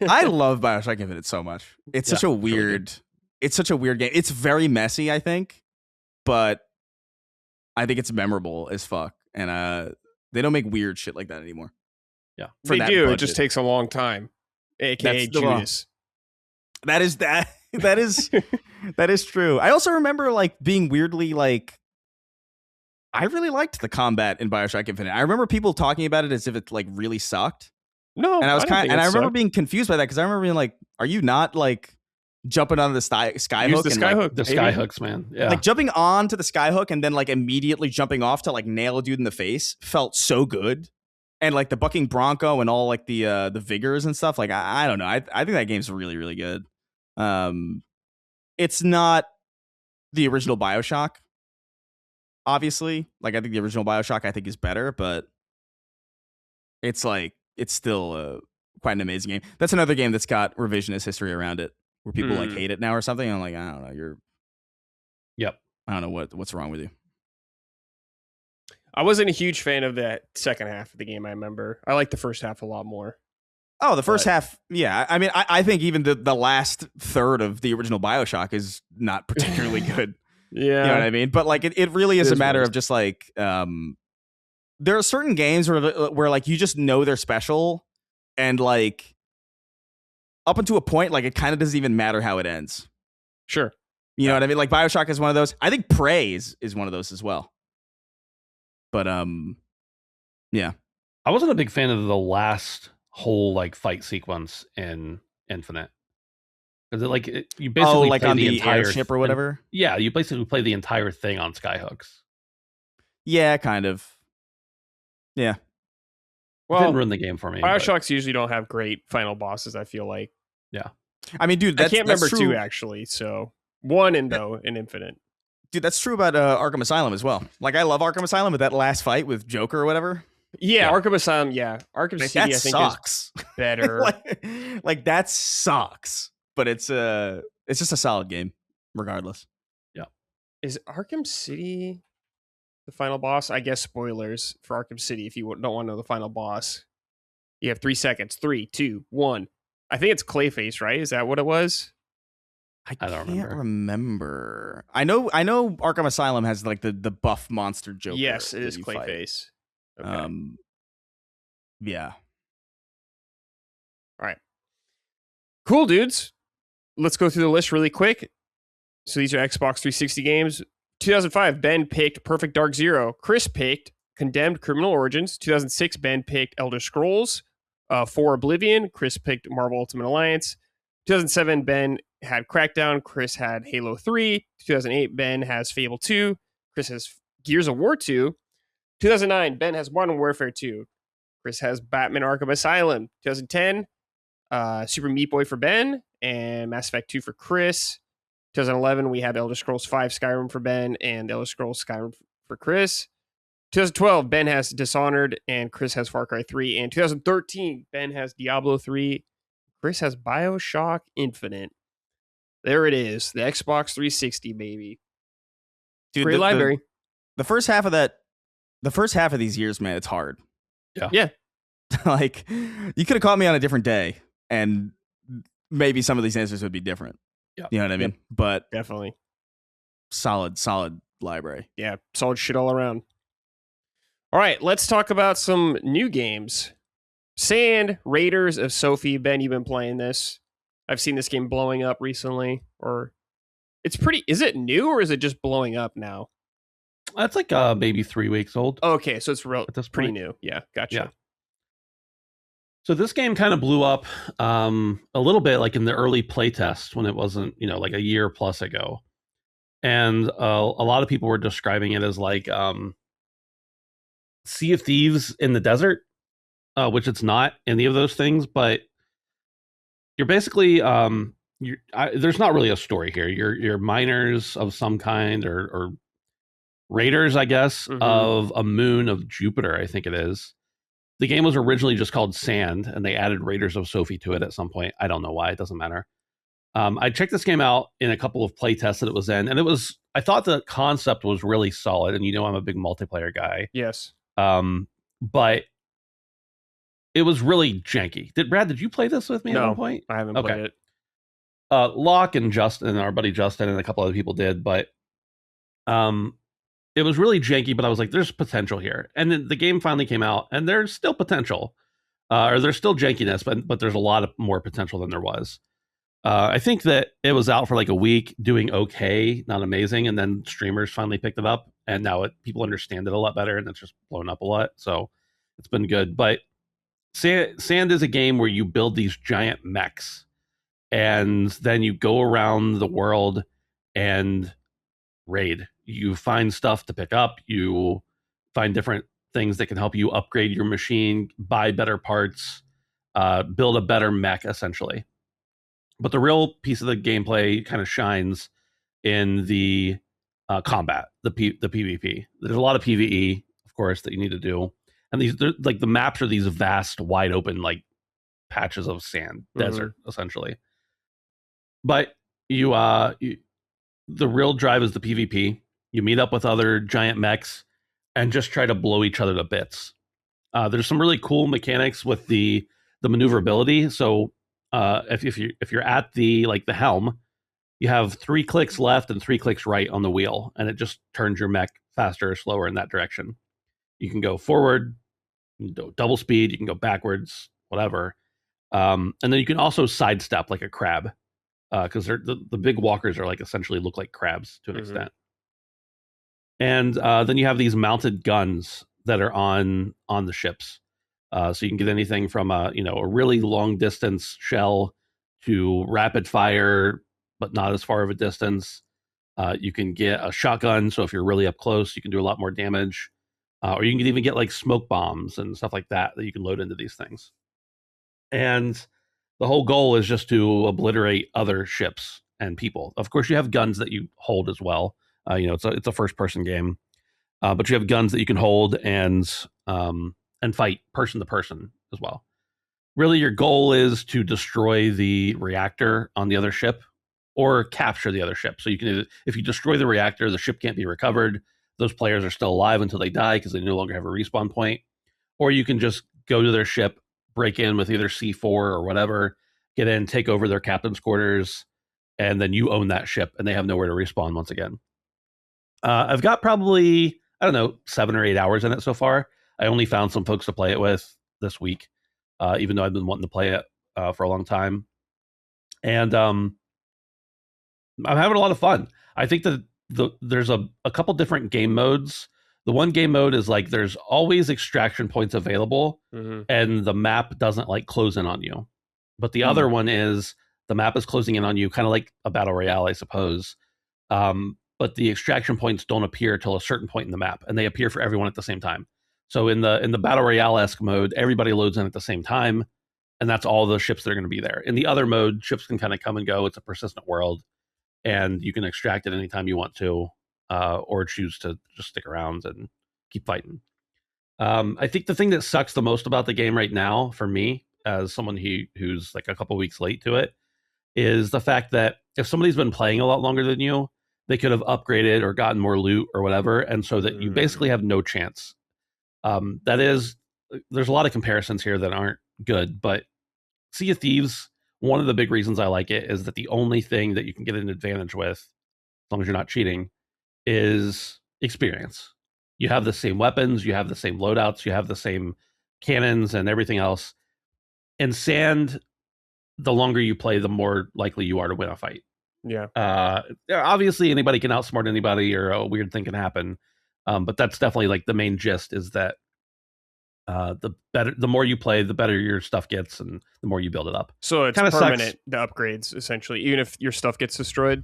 I love BioShock Infinite so much. It's such a weird, it's such a weird game. It's very messy, I think, but I think it's memorable as fuck. And they don't make weird shit like that anymore. Yeah, they do. Budget. It just takes a long time. AKA Judas. That is true. I also remember like being weirdly like I really liked the combat in BioShock Infinite. I remember people talking about it as if it like really sucked. No, and I remember being confused by that because I remember being like, "Are you not like jumping onto the skyhook? The skyhook, the skyhooks, man. Yeah, like jumping onto the skyhook and then like immediately jumping off to like nail a dude in the face felt so good." And like the bucking bronco and all like the vigors and stuff. Like I don't know. I think that game's really, really good. It's not the original BioShock, obviously. Like I think the original BioShock I think is better, but it's still quite an amazing game. That's another game that's got revisionist history around it, where people like hate it now or something. I'm like, I don't know. I don't know what's wrong with you. I wasn't a huge fan of that second half of the game, I remember. I liked the first half a lot more. Oh, the first half, yeah. I mean, I think even the last third of the original BioShock is not particularly good. Yeah. You know what I mean? But like it really is a matter of just like there are certain games where like you just know they're special, and like up until a point, like it kind of doesn't even matter how it ends. Sure. You know what I mean? Like BioShock is one of those. I think Prey is one of those as well. But yeah. I wasn't a big fan of the last whole like fight sequence in Infinite. Because you basically like play on the entire airship or whatever. Yeah, you basically play the entire thing on skyhooks. Yeah, kind of. Yeah. Well, it didn't ruin the game for me. BioShocks usually don't have great final bosses, I feel like. Yeah. I mean, dude, I can't remember two actually. So one in Infinite. Dude, that's true about Arkham Asylum as well. Like, I love Arkham Asylum, but that last fight with Joker or whatever. Yeah, Arkham Asylum. Yeah, Arkham City. That I think sucks. Is better. like that sucks. But it's just a solid game, regardless. Yeah. Is Arkham City the final boss? I guess spoilers for Arkham City. If you don't want to know the final boss, you have 3 seconds. 3, 2, 1. I think it's Clayface, right? Is that what it was? I can't remember. I know Arkham Asylum has like the buff monster Joker. Yes, it is Clayface. Okay. Yeah. All right. Cool, dudes. Let's go through the list really quick. So these are Xbox 360 games. 2005, Ben picked Perfect Dark Zero. Chris picked Condemned Criminal Origins. 2006, Ben picked Elder Scrolls 4 Oblivion. Chris picked Marvel Ultimate Alliance. 2007, Ben had Crackdown. Chris had Halo 3. 2008, Ben has Fable 2. Chris has Gears of War 2. 2009, Ben has Modern Warfare 2. Chris has Batman Arkham Asylum. 2010, Super Meat Boy for Ben and Mass Effect 2 for Chris. 2011, we have Elder Scrolls 5 Skyrim for Ben and Elder Scrolls Skyrim for Chris. 2012, Ben has Dishonored and Chris has Far Cry 3. And 2013, Ben has Diablo 3. Chris has BioShock Infinite. There it is. The Xbox 360, baby. Dude, great library. The first half of these years, man, it's hard. Yeah. Like, you could have caught me on a different day and maybe some of these answers would be different. Yeah. You know what I mean? But definitely. Solid library. Yeah. Solid shit all around. All right. Let's talk about some new games. Sand Raiders of Sophie. Ben, you've been playing this. I've seen this game blowing up recently. Or it's pretty. Is it new or is it just blowing up now? That's like maybe 3 weeks old. Okay, so it's pretty point. new. Yeah, gotcha. Yeah. So this game kind of blew up a little bit like in the early playtest when it wasn't, like a year plus ago. And a lot of people were describing it as like Sea of Thieves in the desert, which it's not any of those things, but you're basically there's not really a story here. You're miners of some kind or raiders, I guess, of a moon of Jupiter, I think it is. The game was originally just called Sand, and they added Raiders of Sophie to it at some point. I don't know why. It doesn't matter. I checked this game out in a couple of play tests that it was in, and I thought the concept was really solid, and I'm a big multiplayer guy. Yes. But it was really janky. Did you play this with me at one point? I haven't played it. Locke and Justin, our buddy Justin, and a couple other people did, but it was really janky, but I was like, there's potential here. And then the game finally came out, and there's still potential. Or there's still jankiness, but there's a lot of more potential than there was. I think that it was out for like a week, doing okay, not amazing, and then streamers finally picked it up, and now people understand it a lot better, and it's just blown up a lot. So it's been good. But Sand is a game where you build these giant mechs, and then you go around the world and raid. You find stuff to pick up. You find different things that can help you upgrade your machine, buy better parts, build a better mech, essentially. But the real piece of the gameplay kind of shines in the combat, the PvP. There's a lot of PvE, of course, that you need to do. And the maps are these vast, wide open, like patches of sand, desert, essentially. But the real drive is the PvP. You meet up with other giant mechs and just try to blow each other to bits. There's some really cool mechanics with the maneuverability. So if you're at the helm, you have 3 clicks left and 3 clicks right on the wheel, and it just turns your mech faster or slower in that direction. You can go forward, you can go double speed, you can go backwards, whatever. And then you can also sidestep like a crab, because the big walkers are like essentially look like crabs to an extent. And then you have these mounted guns that are on the ships. So you can get anything from a really long distance shell to rapid fire, but not as far of a distance. You can get a shotgun, so if you're really up close, you can do a lot more damage. Or you can even get like smoke bombs and stuff like that you can load into these things. And the whole goal is just to obliterate other ships and people. Of course, you have guns that you hold as well. It's a first person game, but you have guns that you can hold and fight person to person as well. Really, your goal is to destroy the reactor on the other ship or capture the other ship. So you can, if you destroy the reactor, the ship can't be recovered. Those players are still alive until they die because they no longer have a respawn point. Or you can just go to their ship, break in with either C4 or whatever, get in, take over their captain's quarters, and then you own that ship and they have nowhere to respawn once again. I've got probably, 7 or 8 hours in it so far. I only found some folks to play it with this week, even though I've been wanting to play it for a long time. And I'm having a lot of fun. I think that there's a couple different game modes. The one game mode is like there's always extraction points available, and the map doesn't like close in on you. But the other one is the map is closing in on you, kind of like a battle royale, I suppose. But the extraction points don't appear till a certain point in the map, and they appear for everyone at the same time. So in the battle royale-esque mode, everybody loads in at the same time, and that's all the ships that are going to be there. In the other mode, ships can kind of come and go. It's a persistent world, and you can extract it anytime you want to, or choose to just stick around and keep fighting. I think the thing that sucks the most about the game right now, for me, as someone who's like a couple weeks late to it, is the fact that if somebody's been playing a lot longer than you, they could have upgraded or gotten more loot or whatever, and so that you basically have no chance. There's a lot of comparisons here that aren't good, but Sea of Thieves, one of the big reasons I like it is that the only thing that you can get an advantage with, as long as you're not cheating, is experience. You have the same weapons, you have the same loadouts, you have the same cannons and everything else. In Sand, the longer you play, the more likely you are to win a fight. Yeah. Obviously, anybody can outsmart anybody, or a weird thing can happen. But that's definitely like the main gist is that the more you play, the better your stuff gets, and the more you build it up. So it's kinda permanent, sucks. The upgrades, essentially, even if your stuff gets destroyed?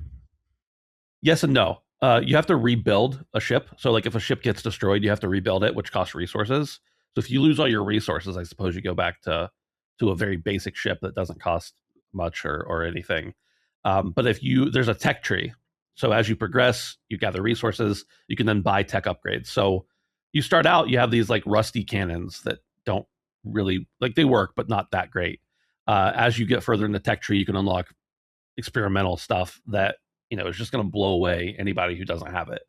Yes and no. You have to rebuild a ship. So like if a ship gets destroyed, you have to rebuild it, which costs resources. So if you lose all your resources, I suppose you go back to a very basic ship that doesn't cost much or anything. But there's a tech tree. So as you progress, you gather resources, you can then buy tech upgrades. So you start out, you have these like rusty cannons that don't really, like they work, but not that great. As you get further in the tech tree, you can unlock experimental stuff that, is just going to blow away anybody who doesn't have it.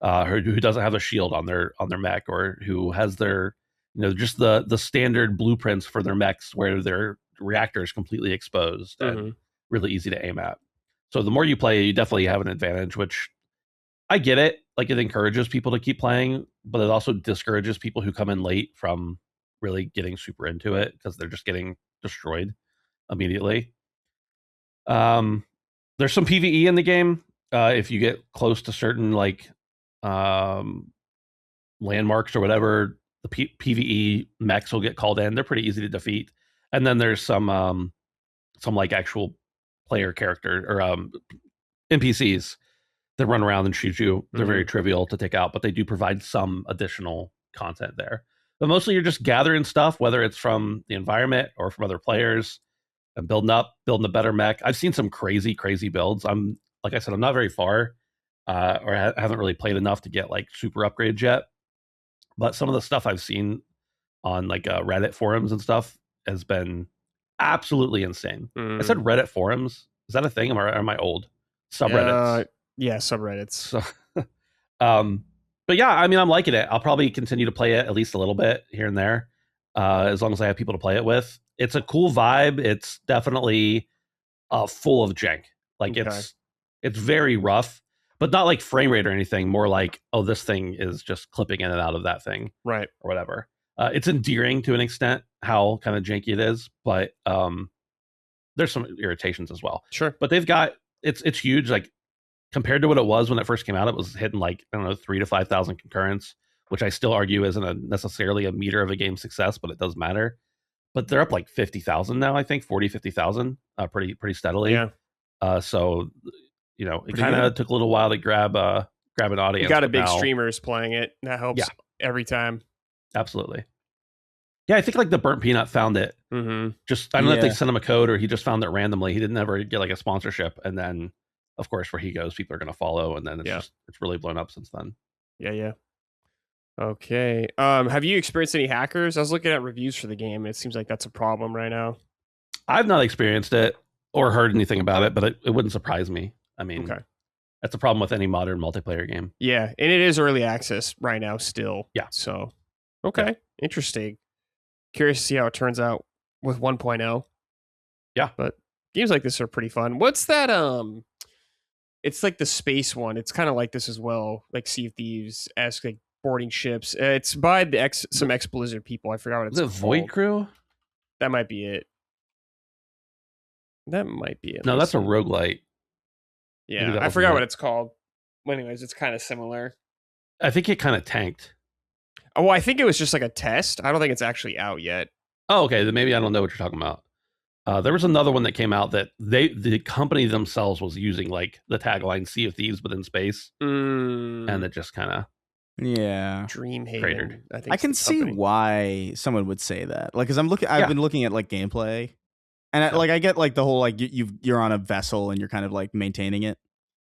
Or who doesn't have a shield on their mech, or who has their, just the standard blueprints for their mechs where their reactor is completely exposed and really easy to aim at. So the more you play, you definitely have an advantage, which I get it. Like it encourages people to keep playing, but it also discourages people who come in late from really getting super into it because they're just getting destroyed immediately. There's some PvE in the game. If you get close to certain like landmarks or whatever, the PvE mechs will get called in. They're pretty easy to defeat. And then there's some like actual player character or NPCs that run around and shoot you. They're very trivial to take out, but they do provide some additional content there. But mostly you're just gathering stuff, whether it's from the environment or from other players, and building a better mech. I've seen some crazy builds. Like I said, I'm not very far, or I haven't really played enough to get like super upgrades yet. But some of the stuff I've seen on like Reddit forums and stuff has been absolutely insane. I said Reddit forums. Is that a thing? Or am I old? Subreddits. Yeah, subreddits. So, but yeah, I mean, I'm liking it. I'll probably continue to play it at least a little bit here and there, as long as I have people to play it with. It's a cool vibe. It's definitely full of jank. Like It's very rough, but not like frame rate or anything. More like, oh, this thing is just clipping in and out of that thing, right, or whatever. It's endearing to an extent how kind of janky it is, but there's some irritations as well. Sure, but they've got it's huge. Like compared to what it was when it first came out, it was hitting like I don't know 3,000 to 5,000 concurrents, which I still argue isn't necessarily a meter of a game's success, but it does matter. But they're up like 50,000 now. I think 50,000, pretty steadily. Yeah. So it kind of took a little while to grab an audience. You got a big streamers playing it. That helps every time. Absolutely. Yeah, I think like the Burnt Peanut found it. Mm-hmm. Just I don't know if they sent him a code or he just found it randomly. He didn't ever get like a sponsorship, and then of course where he goes, people are going to follow, and then it's really blown up since then. Yeah. Okay. Have you experienced any hackers? I was looking at reviews for the game, and it seems like that's a problem right now. I've not experienced it or heard anything about it, but it wouldn't surprise me. I mean, that's a problem with any modern multiplayer game. Yeah, and it is early access right now still. Yeah. So, interesting. Curious to see how it turns out with 1.0. Yeah. But games like this are pretty fun. What's that? It's like the space one. It's kind of like this as well, like Sea of Thieves-esque, like boarding ships. It's by some ex-Blizzard people. I forgot what it's called. The Void Crew? That might be it. No, that's a roguelite. Yeah, I forgot what it's called. Well, anyways, it's kind of similar. I think it kind of tanked. Oh, well, I think it was just like a test. I don't think it's actually out yet. Oh, okay. Then maybe I don't know what you're talking about. There was another one that came out that the company themselves was using like the tagline "Sea of Thieves but in space," and it just kind of Dreamhaven. I can see why someone would say that. Like, because I've been looking at like gameplay, and I get like the whole like you're on a vessel and you're kind of like maintaining it,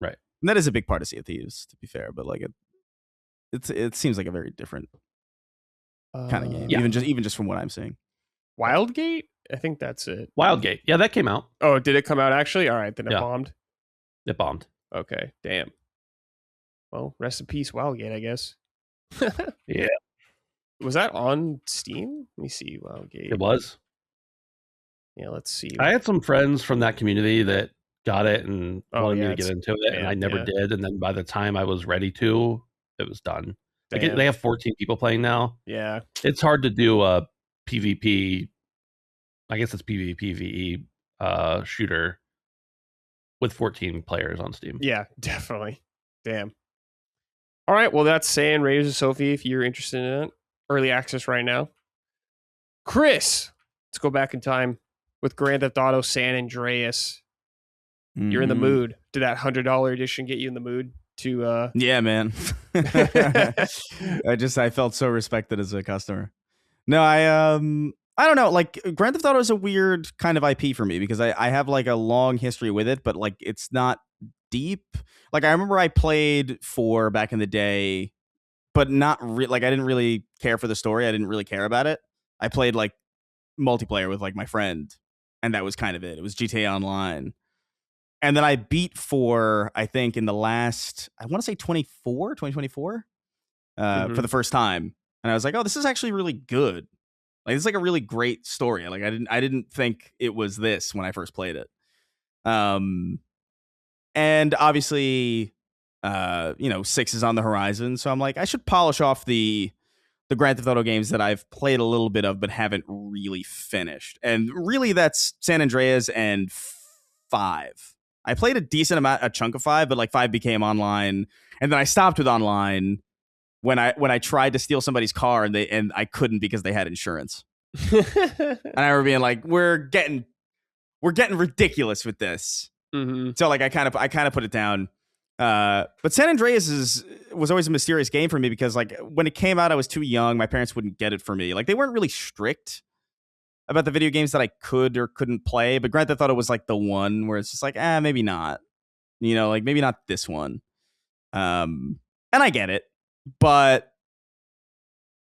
right? And that is a big part of Sea of Thieves, to be fair. But like it seems like a very different kind of game, even just from what I'm seeing. Wildgate? I think that's it. Wildgate. Yeah, that came out. Oh, did it come out actually? All right, then it bombed. It bombed. Okay, damn. Well, rest in peace, Wildgate, I guess. Yeah. Was that on Steam? Let me see, Wildgate. It was. Yeah, let's see. I had some friends from that community that got it and wanted me to get into it, and I never did. And then by the time I was ready to, it was done. Like they have 14 people playing now. Yeah. It's hard to do a PvP, I guess it's PvPvE shooter with 14 players on Steam. Yeah, definitely. Damn. All right, well, that's saying Raiders of Sophie if you're interested in it. Early access right now. Chris, let's go back in time with Grand Theft Auto San Andreas. Mm-hmm. You're in the mood. Did that $100 edition get you in the mood to Yeah, man. I felt so respected as a customer. No, I don't know. Like Grand Theft Auto is a weird kind of IP for me because I have like a long history with it, but like it's not deep. Like I remember I played 4 back in the day, but not like I didn't really care for the story. I didn't really care about it. I played like multiplayer with like my friend, and that was kind of it. It was GTA Online. And then I beat 4, I think, in the last, I want to say 2024, for the first time. And I was like, oh, this is actually really good. Like, this is like a really great story. Like, I didn't think it was this when I first played it. And obviously, 6 is on the horizon. So I'm like, I should polish off the Grand Theft Auto games that I've played a little bit of, but haven't really finished. And really, that's San Andreas and 5. I played a decent amount, a chunk of 5, but like 5 became online, and then I stopped with online when I tried to steal somebody's car and I couldn't because they had insurance. And I remember being like, we're getting ridiculous with this. Mm-hmm. So like I kind of put it down. But San Andreas was always a mysterious game for me because like when it came out, I was too young. My parents wouldn't get it for me. Like they weren't really strict about the video games that I could or couldn't play, but Grand Theft Auto was like the one where it's just like, maybe not, like maybe not this one. And I get it, but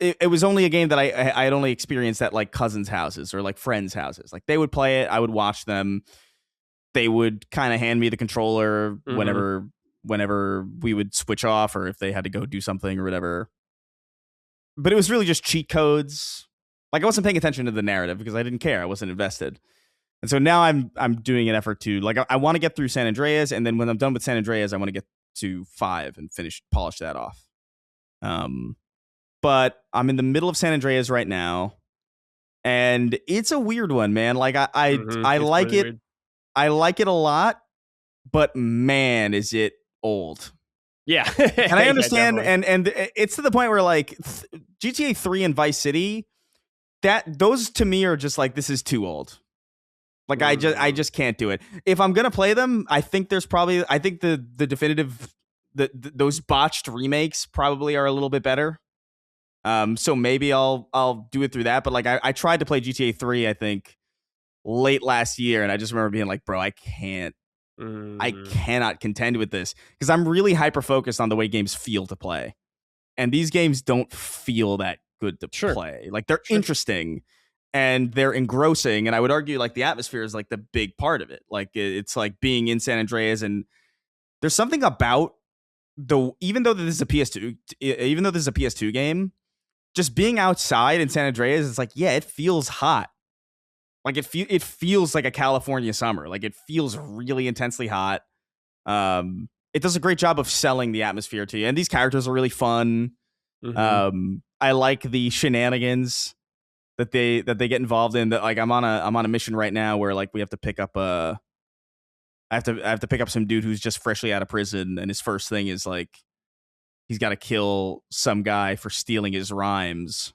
it was only a game that I had only experienced at like cousins' houses or like friends' houses. Like they would play it, I would watch them. They would kind of hand me the controller whenever we would switch off or if they had to go do something or whatever. But it was really just cheat codes. Like I wasn't paying attention to the narrative because I didn't care. I wasn't invested. And so now I'm doing an effort to like I want to get through San Andreas, and then when I'm done with San Andreas, I want to get to 5 and polish that off. But I'm in the middle of San Andreas right now, and it's a weird one, man. Like I like it. Weird. I like it a lot, but man, is it old. Yeah. And I understand, and it's to the point where like GTA 3 and Vice City, those to me are just like, this is too old. Like I just can't do it. If I'm gonna play them, I think the definitive those botched remakes probably are a little bit better. So maybe I'll do it through that. But like I tried to play GTA 3, I think late last year, and I just remember being like, bro, I cannot contend with this because I'm really hyper focused on the way games feel to play, and these games don't feel that good to play. Like they're interesting and they're engrossing, and I would argue like the atmosphere is like the big part of it. Like it's like being in San Andreas, and there's something about even though this is a PS2 game, just being outside in San Andreas, it's like, yeah, it feels hot. Like it feels like a California summer. Like it feels really intensely hot. It does a great job of selling the atmosphere to you, and these characters are really fun. I like the shenanigans that they get involved in. That like I'm on a mission right now where like we have to pick up I have to pick up some dude who's just freshly out of prison, and his first thing is like he's got to kill some guy for stealing his rhymes.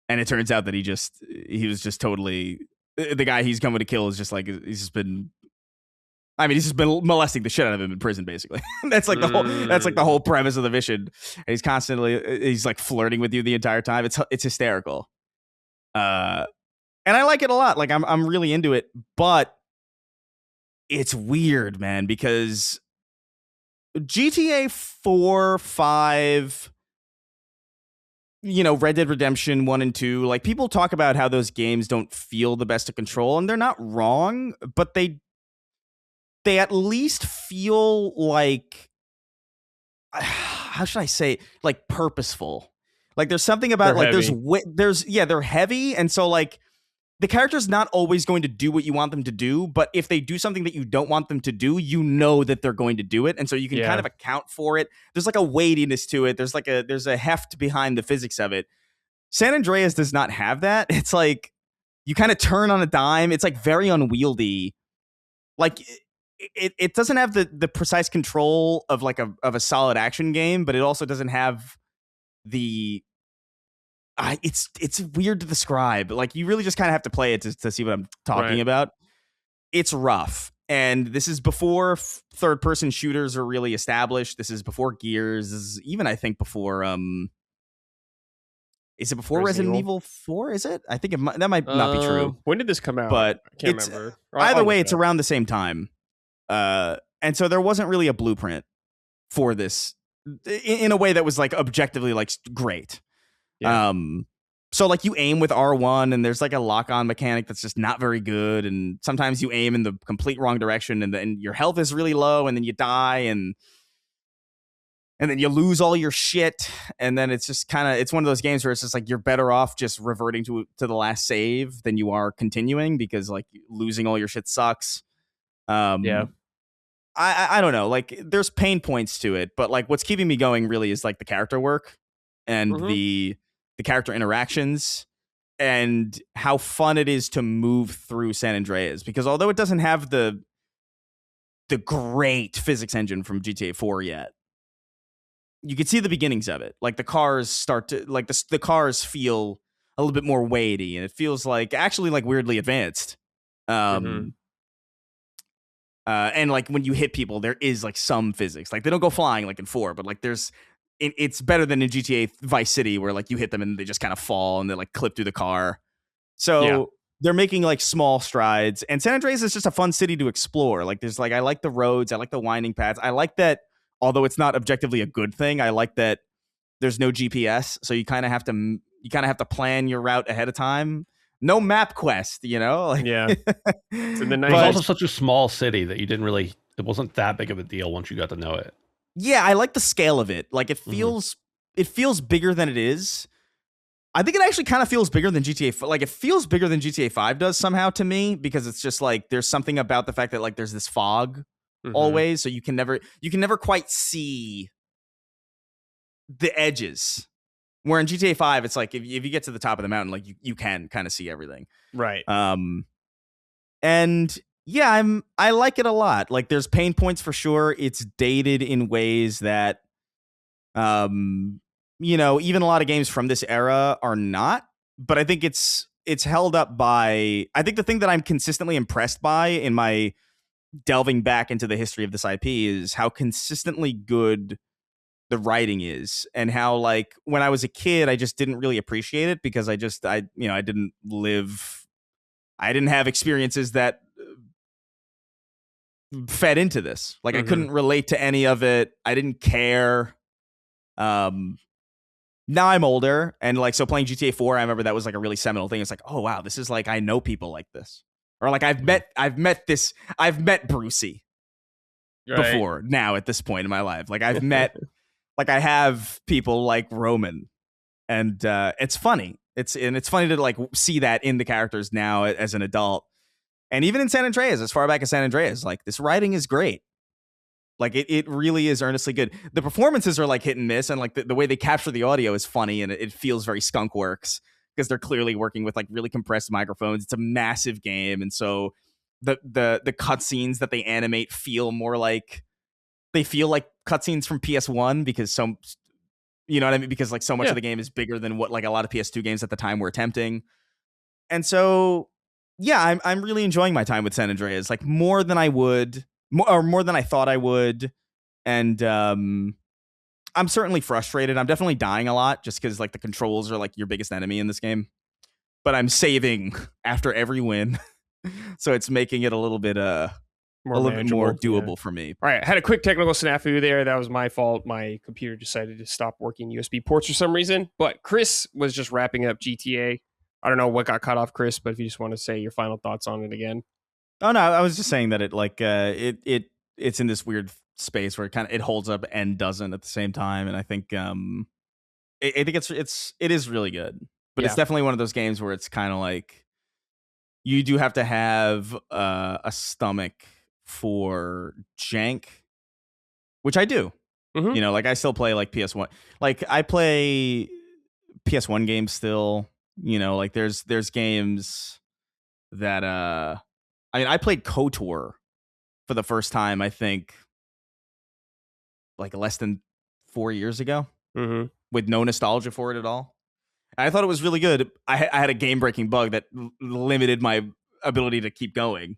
And it turns out that he was just totally, the guy he's coming to kill is just like, he's just been molesting the shit out of him in prison, basically. That's like the whole premise of the mission. And he's like flirting with you the entire time. It's hysterical. And I like it a lot. Like I'm really into it, but it's weird, man, because GTA 4, 5, Red Dead Redemption 1 and 2, like people talk about how those games don't feel the best to control, and they're not wrong, but they at least feel like, how should I say, like purposeful. Like there's something about they're like heavy. They're heavy, and so like the character's not always going to do what you want them to do, but if they do something that you don't want them to do, you know that they're going to do it, and so you can kind of account for it. There's like a weightiness to it. There's a heft behind the physics of it. San Andreas does not have that. It's like you kind of turn on a dime. It's like very unwieldy. Like it doesn't have the precise control of like of a solid action game, but it also doesn't have the it's weird to describe. Like you really just kind of have to play it to see what I'm talking about. It's rough, and this is before third-person shooters are really established. This is before Gears. This is even, I think, before is it before Resident Evil 4? Is it? I think that might not be true. When did this come out? But I can't remember. Either way, it's around the same time. And so there wasn't really a blueprint for this in a way that was like objectively like great. Yeah. So like you aim with R1, and there's like a lock-on mechanic that's just not very good, and sometimes you aim in the complete wrong direction, and then your health is really low, and then you die, and then you lose all your shit, and then it's just kind of, it's one of those games where it's just like you're better off just reverting to the last save than you are continuing, because like losing all your shit sucks. I don't know, like there's pain points to it, but like what's keeping me going really is like the character work and the character interactions and how fun it is to move through San Andreas, because although it doesn't have the great physics engine from GTA 4 yet, you can see the beginnings of it. Like the cars start to, like the cars feel a little bit more weighty, and it feels like actually like weirdly advanced. And like when you hit people, there is like some physics. Like they don't go flying like in 4, but like it's better than in GTA Vice City, where like you hit them and they just kind of fall and they like clip through the car. So they're making like small strides, and San Andreas is just a fun city to explore. Like there's like, I like the roads, I like the winding paths, I like that. Although it's not objectively a good thing, I like that there's no GPS, so you kind of have to plan your route ahead of time. No map quest, like, It's also such a small city that it wasn't that big of a deal once you got to know it. Yeah, I like the scale of it. Like it feels bigger than it is, I think it actually kind of feels bigger than GTA. Like it feels bigger than GTA 5 does somehow to me, because it's just like there's something about the fact that like there's this fog always, so you can never quite see the edges. Where in GTA 5, it's like if you get to the top of the mountain, like you can kind of see everything. Right. And yeah, I like it a lot. Like there's pain points for sure. It's dated in ways that you know, even a lot of games from this era are not, but I think it's held up by, I think the thing that I'm consistently impressed by in my delving back into the history of this IP is how consistently good the writing is, and how like when I was a kid I just didn't really appreciate it because I didn't have experiences that fed into this. Like I couldn't relate to any of it. I didn't care. Now I'm older, and like so playing GTA 4, I remember that was like a really seminal thing. It's like, oh wow, this is like I know people like this, or like I've met Brucey before. Now at this point in my life, like I've met, like I have people like Roman, and it's funny. It's funny to like see that in the characters now as an adult, and even in San Andreas, as far back as San Andreas, like this writing is great. Like it really is earnestly good. The performances are like hit and miss, and like the way they capture the audio is funny, and it feels very Skunk Works because they're clearly working with like really compressed microphones. It's a massive game, and so the cutscenes that they animate feel like cutscenes from PS1 because you know what I mean? Because like so much of the game is bigger than what like a lot of PS2 games at the time were attempting. And so yeah, I'm really enjoying my time with San Andreas, like more than I thought I would. And I'm certainly frustrated. I'm definitely dying a lot just because like the controls are like your biggest enemy in this game. But I'm saving after every win. So it's making it a little bit more doable for me. All right, I had a quick technical snafu there. That was my fault. My computer decided to stop working USB ports for some reason. But Chris was just wrapping up GTA. I don't know what got cut off, Chris, but if you just want to say your final thoughts on it again. Oh no, I was just saying that it like it's in this weird space where it holds up and doesn't at the same time, and I think I think it is really good, but it's definitely one of those games where it's kind of like you do have to have a stomach for jank, which I do. You know, like I still play like PS1, like I play PS1 games still. You know, like there's games that I mean, I played KOTOR for the first time, I think, like less than 4 years ago, with no nostalgia for it at all. And I thought it was really good. I had a game-breaking bug that limited my ability to keep going,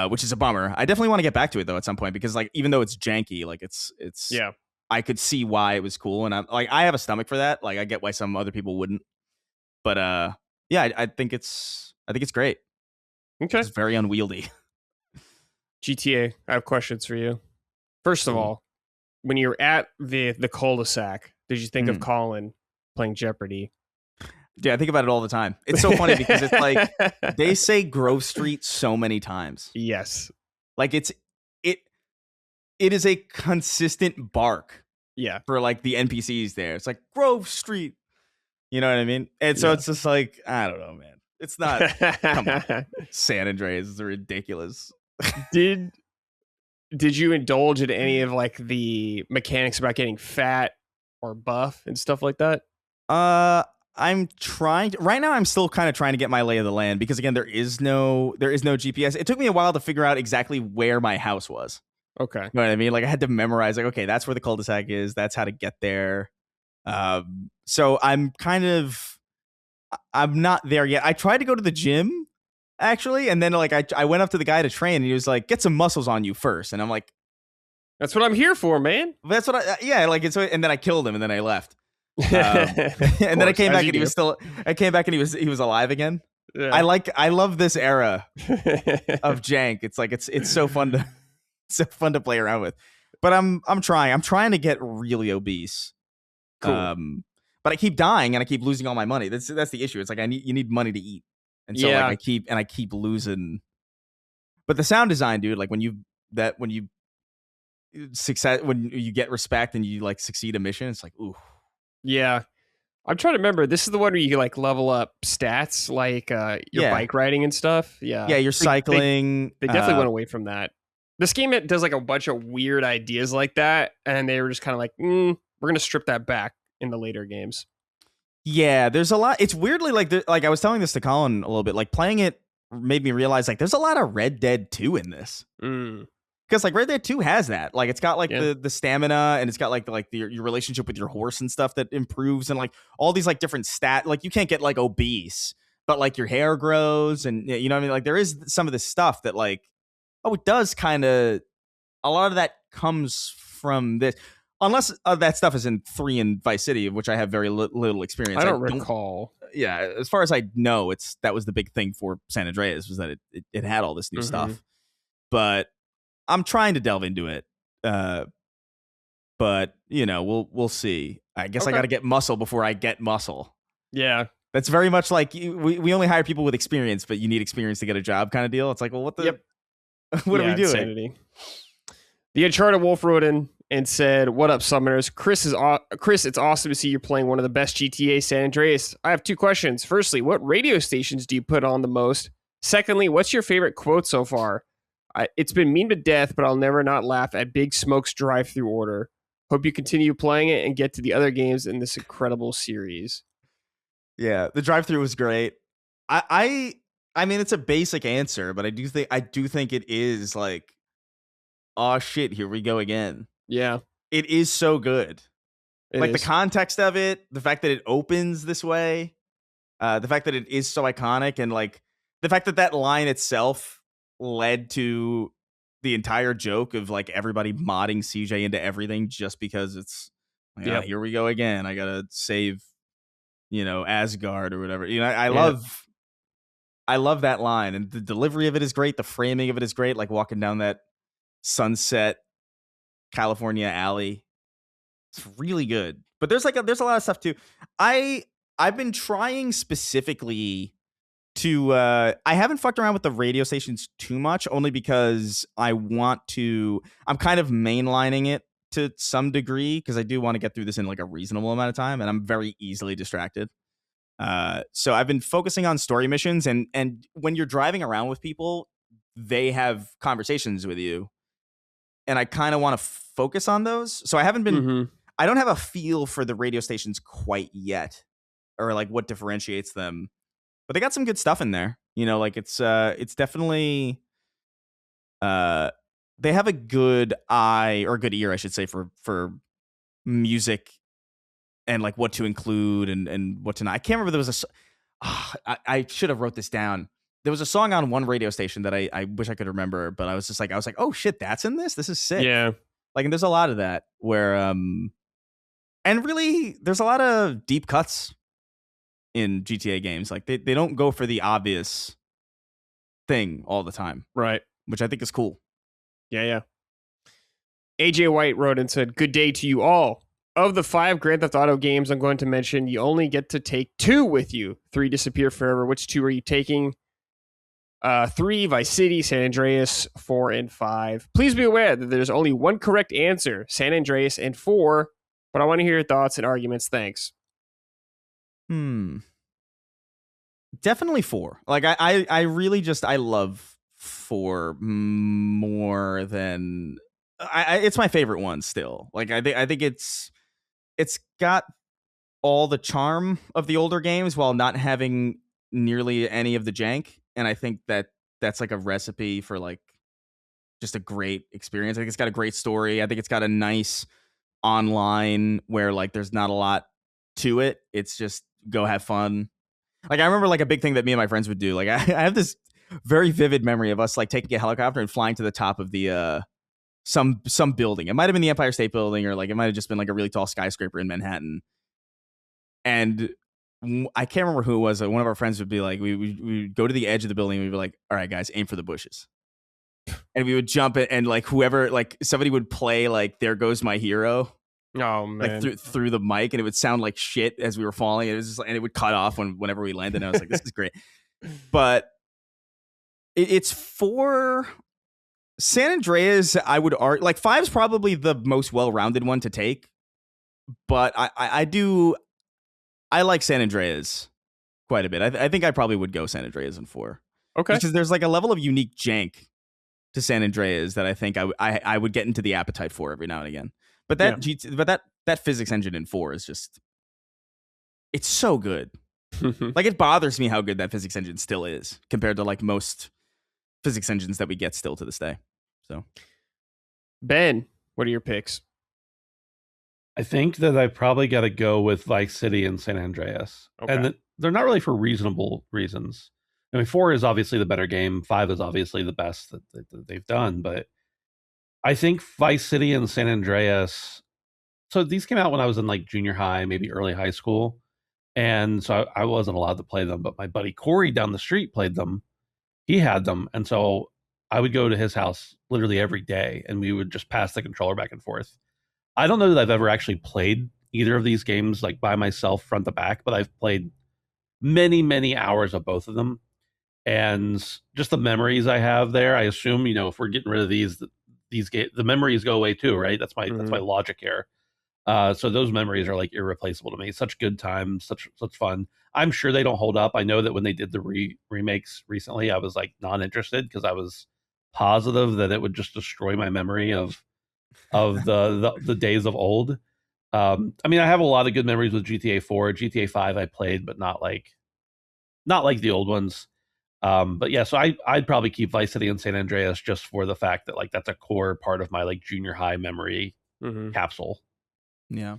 which is a bummer. I definitely want to get back to it though at some point because, like, even though it's janky, like it's I could see why it was cool, and I have a stomach for that. Like, I get why some other people wouldn't, but yeah, I think it's great. Okay, it's very unwieldy. GTA, I have questions for you. First of all, when you're at the cul-de-sac, did you think of Colin playing Jeopardy? Yeah, I think about it all the time. It's so funny because it's like they say Grove Street so many times. Yes. Like it is a consistent bark. Yeah. For like the NPCs there. It's like Grove Street. You know what I mean? And so it's just like, I don't know, man. It's not come on. San Andreas is ridiculous. Did you indulge in any of like the mechanics about getting fat or buff and stuff like that? I'm trying to, right now I'm still kind of trying to get my lay of the land because again there is no GPS. It took me a while to figure out exactly where my house was. Okay. You know what I mean? Like I had to memorize like, okay, that's where the cul-de-sac is, that's how to get there. So I'm not there yet. I tried to go to the gym actually, and then like I went up to the guy to train and he was like, get some muscles on you first, and I'm like, that's what I'm here for, man. That's what like it's, and then I killed him and then I left. And then I came back and he was alive again. Yeah. I love this era of jank. It's like it's so fun to play around with. But I'm trying to get really obese. Cool. But I keep dying and I keep losing all my money. That's the issue. It's like you need money to eat. And so like I keep losing. But the sound design, dude, like when you get respect and you like succeed a mission, it's like, ooh. Yeah. I'm trying to remember. This is the one where you can like level up stats, like your bike riding and stuff. Yeah, yeah, you're cycling. They definitely went away from that. This game it does like a bunch of weird ideas like that, and they were just kind of like, we're gonna strip that back in the later games. Yeah, there's a lot. It's weirdly like I was telling this to Colin a little bit. Like playing it made me realize like there's a lot of Red Dead 2 in this. Because like Red Dead 2 has that. Like it's got like the stamina, and it's got like your relationship with your horse and stuff that improves, and like all these like different like you can't get like obese, but like your hair grows, and you know what I mean? Like there is some of this stuff that like, oh, it does kind of, a lot of that comes from this. Unless that stuff is in 3 and Vice City, of which I have very little experience. I don't recall. Yeah, as far as I know, that was the big thing for San Andreas, was that it had all this new stuff. But I'm trying to delve into it. But you know, we'll see. I guess I got to get muscle before I get muscle. Yeah, that's very much like we only hire people with experience, but you need experience to get a job kind of deal. It's like, well, what the what are we doing? Insanity. The Uncharted Wolf wrote in and said, "What up, Summoners? Chris, it's awesome to see you're playing one of the best GTA San Andreas. I have 2 questions. Firstly, what radio stations do you put on the most? Secondly, what's your favorite quote so far? It's been mean to death, but I'll never not laugh at Big Smoke's drive-through order. Hope you continue playing it and get to the other games in this incredible series." Yeah, the drive-through was great. I mean, it's a basic answer, but I do think it is like, oh shit, here we go again. Yeah. It is so good. The context of it, the fact that it opens this way, the fact that it is so iconic, and like the fact that line itself led to the entire joke of like everybody modding CJ into everything just because it's like, here we go again. I gotta save, Asgard or whatever. I love that line, and the delivery of it is great. The framing of it is great. Like walking down that Sunset California alley, it's really good. But there's a lot of stuff too. I've been trying specifically to I haven't fucked around with the radio stations too much, only because I'm kind of mainlining it to some degree, because I do want to get through this in like a reasonable amount of time, and I'm very easily distracted. So I've been focusing on story missions, and when you're driving around with people, they have conversations with you, and I kind of want to focus on those. So I haven't been I don't have a feel for the radio stations quite yet, or like what differentiates them. But they got some good stuff in there. Like it's definitely they have a good eye, or good ear, I should say, for music and like what to include and what to not. I can't remember. There was I should have wrote this down. There was a song on one radio station that I wish I could remember, but I was like, oh shit, that's in this? This is sick. Yeah. Like, and there's a lot of that where and really there's a lot of deep cuts in GTA games. Like they don't go for the obvious thing all the time. Right. Which I think is cool. Yeah. AJ White wrote and said, "Good day to you all. Of the 5 Grand Theft Auto games I'm going to mention, you only get to take 2 with you. 3 disappear forever. Which 2 are you taking? 3, Vice City, San Andreas, 4, and 5. Please be aware that there's only one correct answer, San Andreas and 4, but I want to hear your thoughts and arguments. Thanks." Definitely 4. Like I really I love 4 more than it's my favorite one still. Like I think it's got all the charm of the older games while not having nearly any of the jank, and I think that's like a recipe for like just a great experience. I think it's got a great story. I think it's got a nice online where like there's not a lot to it. It's just go have fun. Like I remember like a big thing that me and my friends would do. Like I have this very vivid memory of us like taking a helicopter and flying to the top of the some building. It might have been the Empire State Building, or like it might have just been like a really tall skyscraper in Manhattan. And I can't remember who it was. One of our friends would be like, we would go to the edge of the building and we'd be like, all right, guys, aim for the bushes. And we would jump it, and like whoever, like somebody would play like "There Goes My Hero." Oh man! Like through the mic, and it would sound like shit as we were falling. It was just, and it would cut off whenever we landed. And I was like, "This is great." But it's for San Andreas. I would argue like 5's probably the most well-rounded one to take. But I I like San Andreas quite a bit. I think I probably would go San Andreas in 4. Okay. Because there's like a level of unique jank to San Andreas that I think I would get into the appetite for every now and again. But that physics engine in 4 is just, it's so good. Like, it bothers me how good that physics engine still is compared to like most physics engines that we get still to this day. So, Ben, what are your picks? I think that I probably got to go with Vice City and San Andreas. Okay. And they're not really for reasonable reasons. I mean, 4 is obviously the better game. 5 is obviously the best that they've done. But I think Vice City and San Andreas, so these came out when I was in like junior high, maybe early high school. And so I wasn't allowed to play them, but my buddy Corey down the street played them. He had them. And so I would go to his house literally every day, and we would just pass the controller back and forth. I don't know that I've ever actually played either of these games like by myself front to back, but I've played many, many hours of both of them. And just the memories I have there, I assume, if we're getting rid of these the memories go away too, right? That's my logic here. So those memories are like irreplaceable to me. Such good times, such fun. I'm sure they don't hold up. I know that when they did the remakes recently, I was like not interested because I was positive that it would just destroy my memory of the days of old. I mean, I have a lot of good memories with GTA 4, GTA 5 I played, but not like the old ones. But yeah, so I'd probably keep Vice City and San Andreas just for the fact that like that's a core part of my like junior high memory capsule. Yeah.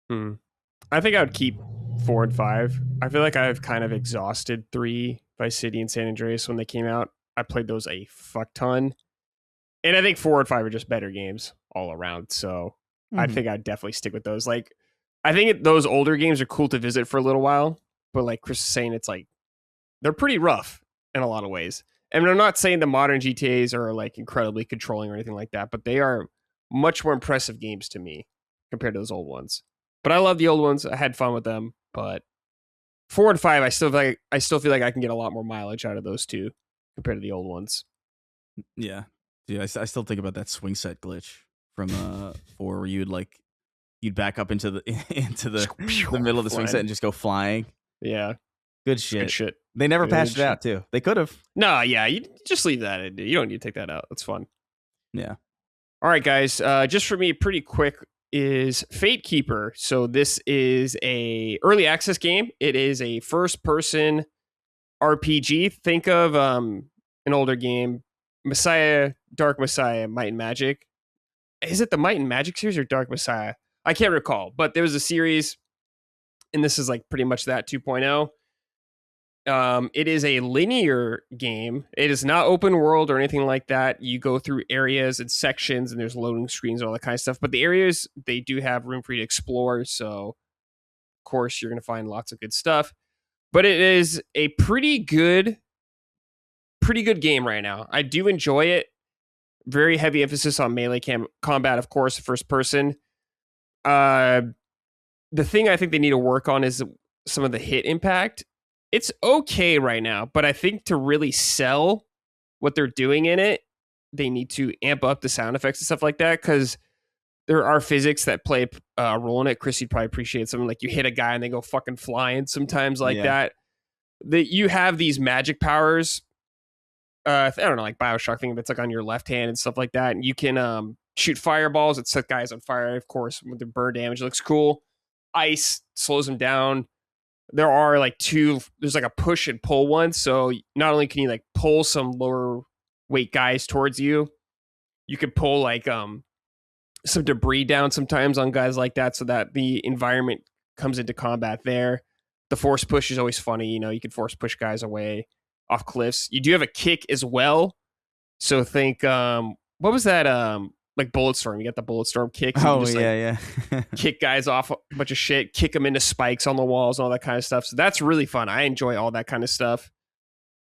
I think I would keep 4 and 5. I feel like I've kind of exhausted 3, Vice City and San Andreas when they came out. I played those a fuck ton. And I think 4 and 5 are just better games all around. So I think I'd definitely stick with those. Like, I think those older games are cool to visit for a little while. But like Chris is saying, it's like, they're pretty rough in a lot of ways. And I'm not saying the modern GTAs are like incredibly controlling or anything like that, but they are much more impressive games to me compared to those old ones. But I love the old ones. I had fun with them. But 4 and 5, I still feel like I can get a lot more mileage out of those two compared to the old ones. Yeah. I still think about that swing set glitch from 4 where you'd back up into the middle of the swing set and just go flying. Yeah. Good shit. They never patched it out too. They could have. No, yeah, you just leave that in. You don't need to take that out. That's fun. Yeah. All right, guys. Just for me, pretty quick is Fatekeeper. So this is a early access game. It is a first-person RPG. Think of an older game, Dark Messiah, Might and Magic. Is it the Might and Magic series or Dark Messiah? I can't recall, but there was a series, and this is like pretty much that 2.0. It is a linear game. It is not open world or anything like that. You go through areas and sections, and there's loading screens and all that kind of stuff. But the areas, they do have room for you to explore. So, of course, you're going to find lots of good stuff. But it is a pretty good game right now. I do enjoy it. Very heavy emphasis on melee combat, of course, first person. The thing I think they need to work on is some of the hit impact. It's okay right now, but I think to really sell what they're doing in it, they need to amp up the sound effects and stuff like that, because there are physics that play a role in it. Chris, you'd probably appreciate something like you hit a guy and they go fucking flying sometimes like that. That you have these magic powers. I don't know, like Bioshock thing that's like on your left hand and stuff like that. And you can shoot fireballs that set guys on fire, of course, with the burn damage. It looks cool. Ice slows them down. There are like there's like a push and pull one. So not only can you like pull some lower weight guys towards you, you can pull like some debris down sometimes on guys like that, so that the environment comes into combat there. The force push is always funny. You can force push guys away off cliffs. You do have a kick as well. So think, what was that? Like Bulletstorm. You got the Bulletstorm kick. Oh, yeah. Kick guys off a bunch of shit, kick them into spikes on the walls and all that kind of stuff. So that's really fun. I enjoy all that kind of stuff.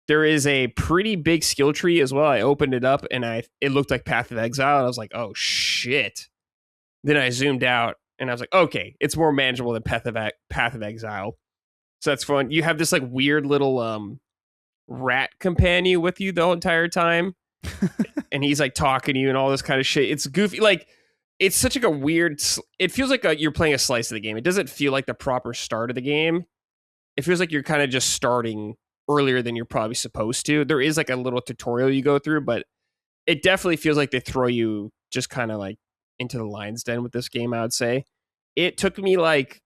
There is a pretty big skill tree as well. I opened it up and it looked like Path of Exile. I was like, oh shit. Then I zoomed out and I was like, okay, it's more manageable than Path of Exile. So that's fun. You have this like weird little rat companion with you the whole entire time. And he's like talking to you and all this kind of shit. It's goofy. Like, it's such like a weird. It feels like you're playing a slice of the game. It doesn't feel like the proper start of the game. It feels like you're kind of just starting earlier than you're probably supposed to. There is like a little tutorial you go through, but it definitely feels like they throw you just kind of like into the lion's den with this game, I would say. It took me like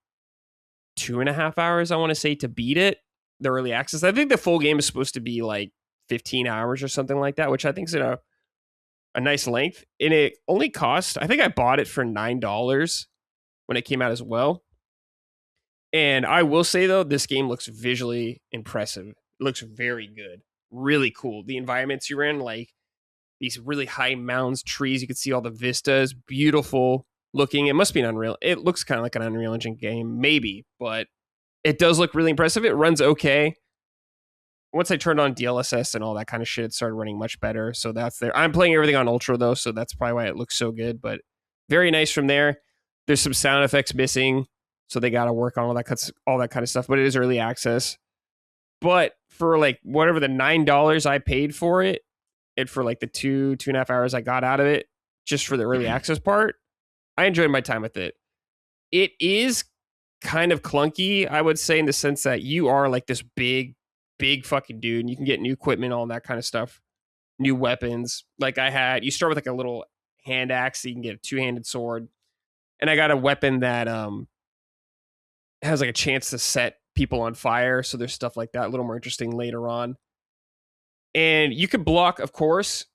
2.5 hours, I want to say, to beat it, the early access. I think the full game is supposed to be like 15 hours or something like that, which I think is a nice length. And it only cost, I think I bought it for $9 when it came out as well. And I will say, though, this game looks visually impressive. It looks very good. Really cool. The environments you're in, like these really high mountains, trees. You can see all the vistas. Beautiful looking. It must be an Unreal. It looks kind of like an Unreal Engine game, maybe. But it does look really impressive. It runs okay. Once I turned on DLSS and all that kind of shit, it started running much better. So that's there. I'm playing everything on Ultra, though, so that's probably why it looks so good. But very nice from there. There's some sound effects missing, so they got to work on all that kind of stuff. But it is early access. But for like whatever the $9 I paid for it, and for like the 2.5 hours I got out of it, just for the early access part, I enjoyed my time with it. It is kind of clunky, I would say, in the sense that you are like this big fucking dude, and you can get new equipment, all that kind of stuff, new weapons. Like you start with like a little hand axe, so you can get a 2-handed sword, and I got a weapon that has like a chance to set people on fire. So there's stuff like that, a little more interesting later on. And you could block, of course.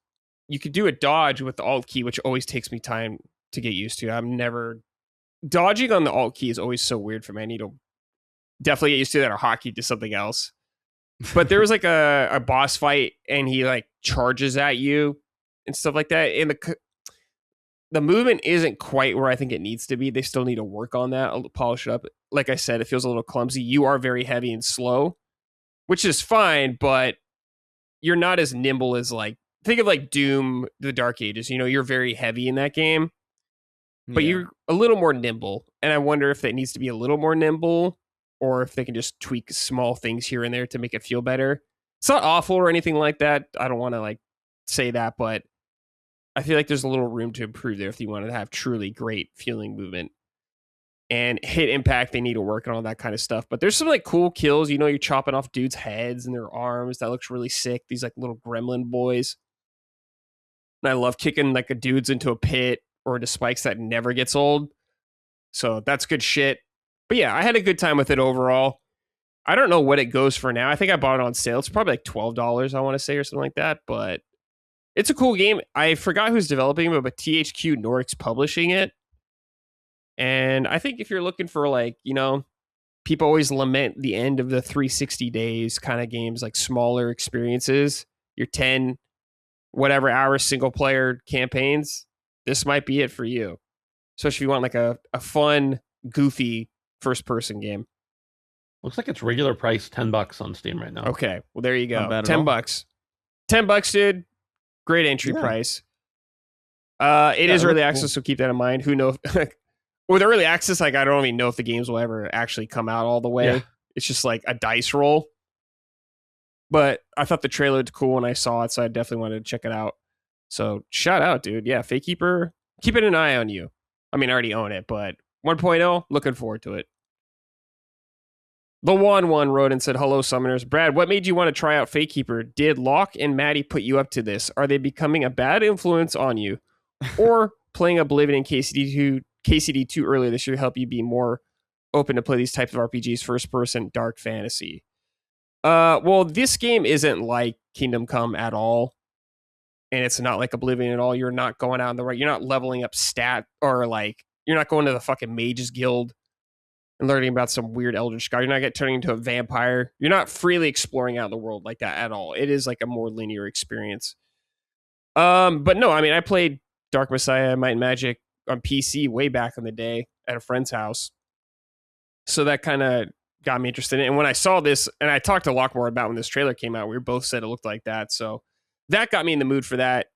You could do a dodge with the Alt key, which always takes me time to get used to. I'm never dodging on the Alt key is always so weird for me. I need to definitely get used to that, or hotkey to something else. But there was like a boss fight, and he like charges at you and stuff like that. And the movement isn't quite where I think it needs to be. They still need to work on that, polish it up. Like I said, it feels a little clumsy. You are very heavy and slow, which is fine, but you're not as nimble as like, think of like Doom, the Dark Ages. You know, you're very heavy in that game, but you're a little more nimble. And I wonder if it needs to be a little more nimble, or if they can just tweak small things here and there to make it feel better. It's not awful or anything like that. I don't want to like say that, but I feel like there's a little room to improve there if you want to have truly great feeling movement. And hit impact, they need to work on all that kind of stuff. But there's some like cool kills. You know, you're chopping off dudes' heads and their arms. That looks really sick. These like little gremlin boys. And I love kicking like a dudes into a pit or into spikes. That never gets old. So that's good shit. But yeah, I had a good time with it overall. I don't know what it goes for now. I think I bought it on sale. It's probably like $12, I want to say, or something like that. But it's a cool game. I forgot who's developing it, but THQ Nordic's publishing it. And I think if you're looking for like, you know, people always lament the end of the 360 days kind of games, like smaller experiences, your 10 whatever hour single player campaigns. This might be it for you. Especially if you want like a fun, goofy first person game. Looks like it's regular price $10 on Steam right now. Okay, well there you go. $10. $10, dude. Great entry price. It is early access, so keep that in mind. Who knows? With early access, like I don't even know if the games will ever actually come out all the way. Yeah. It's just like a dice roll. But I thought the trailer looked cool when I saw it, so I definitely wanted to check it out. So shout out, dude. Yeah, Fatekeeper, keeping an eye on you. I mean, I already own it, but 1.0, looking forward to it. The one wrote and said, hello, Summoners. Brad, what made you want to try out Fatekeeper? Did Locke and Maddie put you up to this? Are they becoming a bad influence on you? Or playing Oblivion and KCD2 earlier this year help you be more open to play these types of RPGs, first person, dark fantasy? Well, this game isn't like Kingdom Come at all. And it's not like Oblivion at all. You're not going out in the right. You're not leveling up stat, or like you're not going to the fucking Mages Guild and learning about some weird Eldritch God. You're not turning into a vampire. You're not freely exploring out the world like that at all. It is like a more linear experience. But no, I mean, I played Dark Messiah, Might and Magic on PC way back in the day at a friend's house. So that kind of got me interested in it. And when I saw this, and I talked to Lockmore about when this trailer came out, we both said it looked like that. So that got me in the mood for that.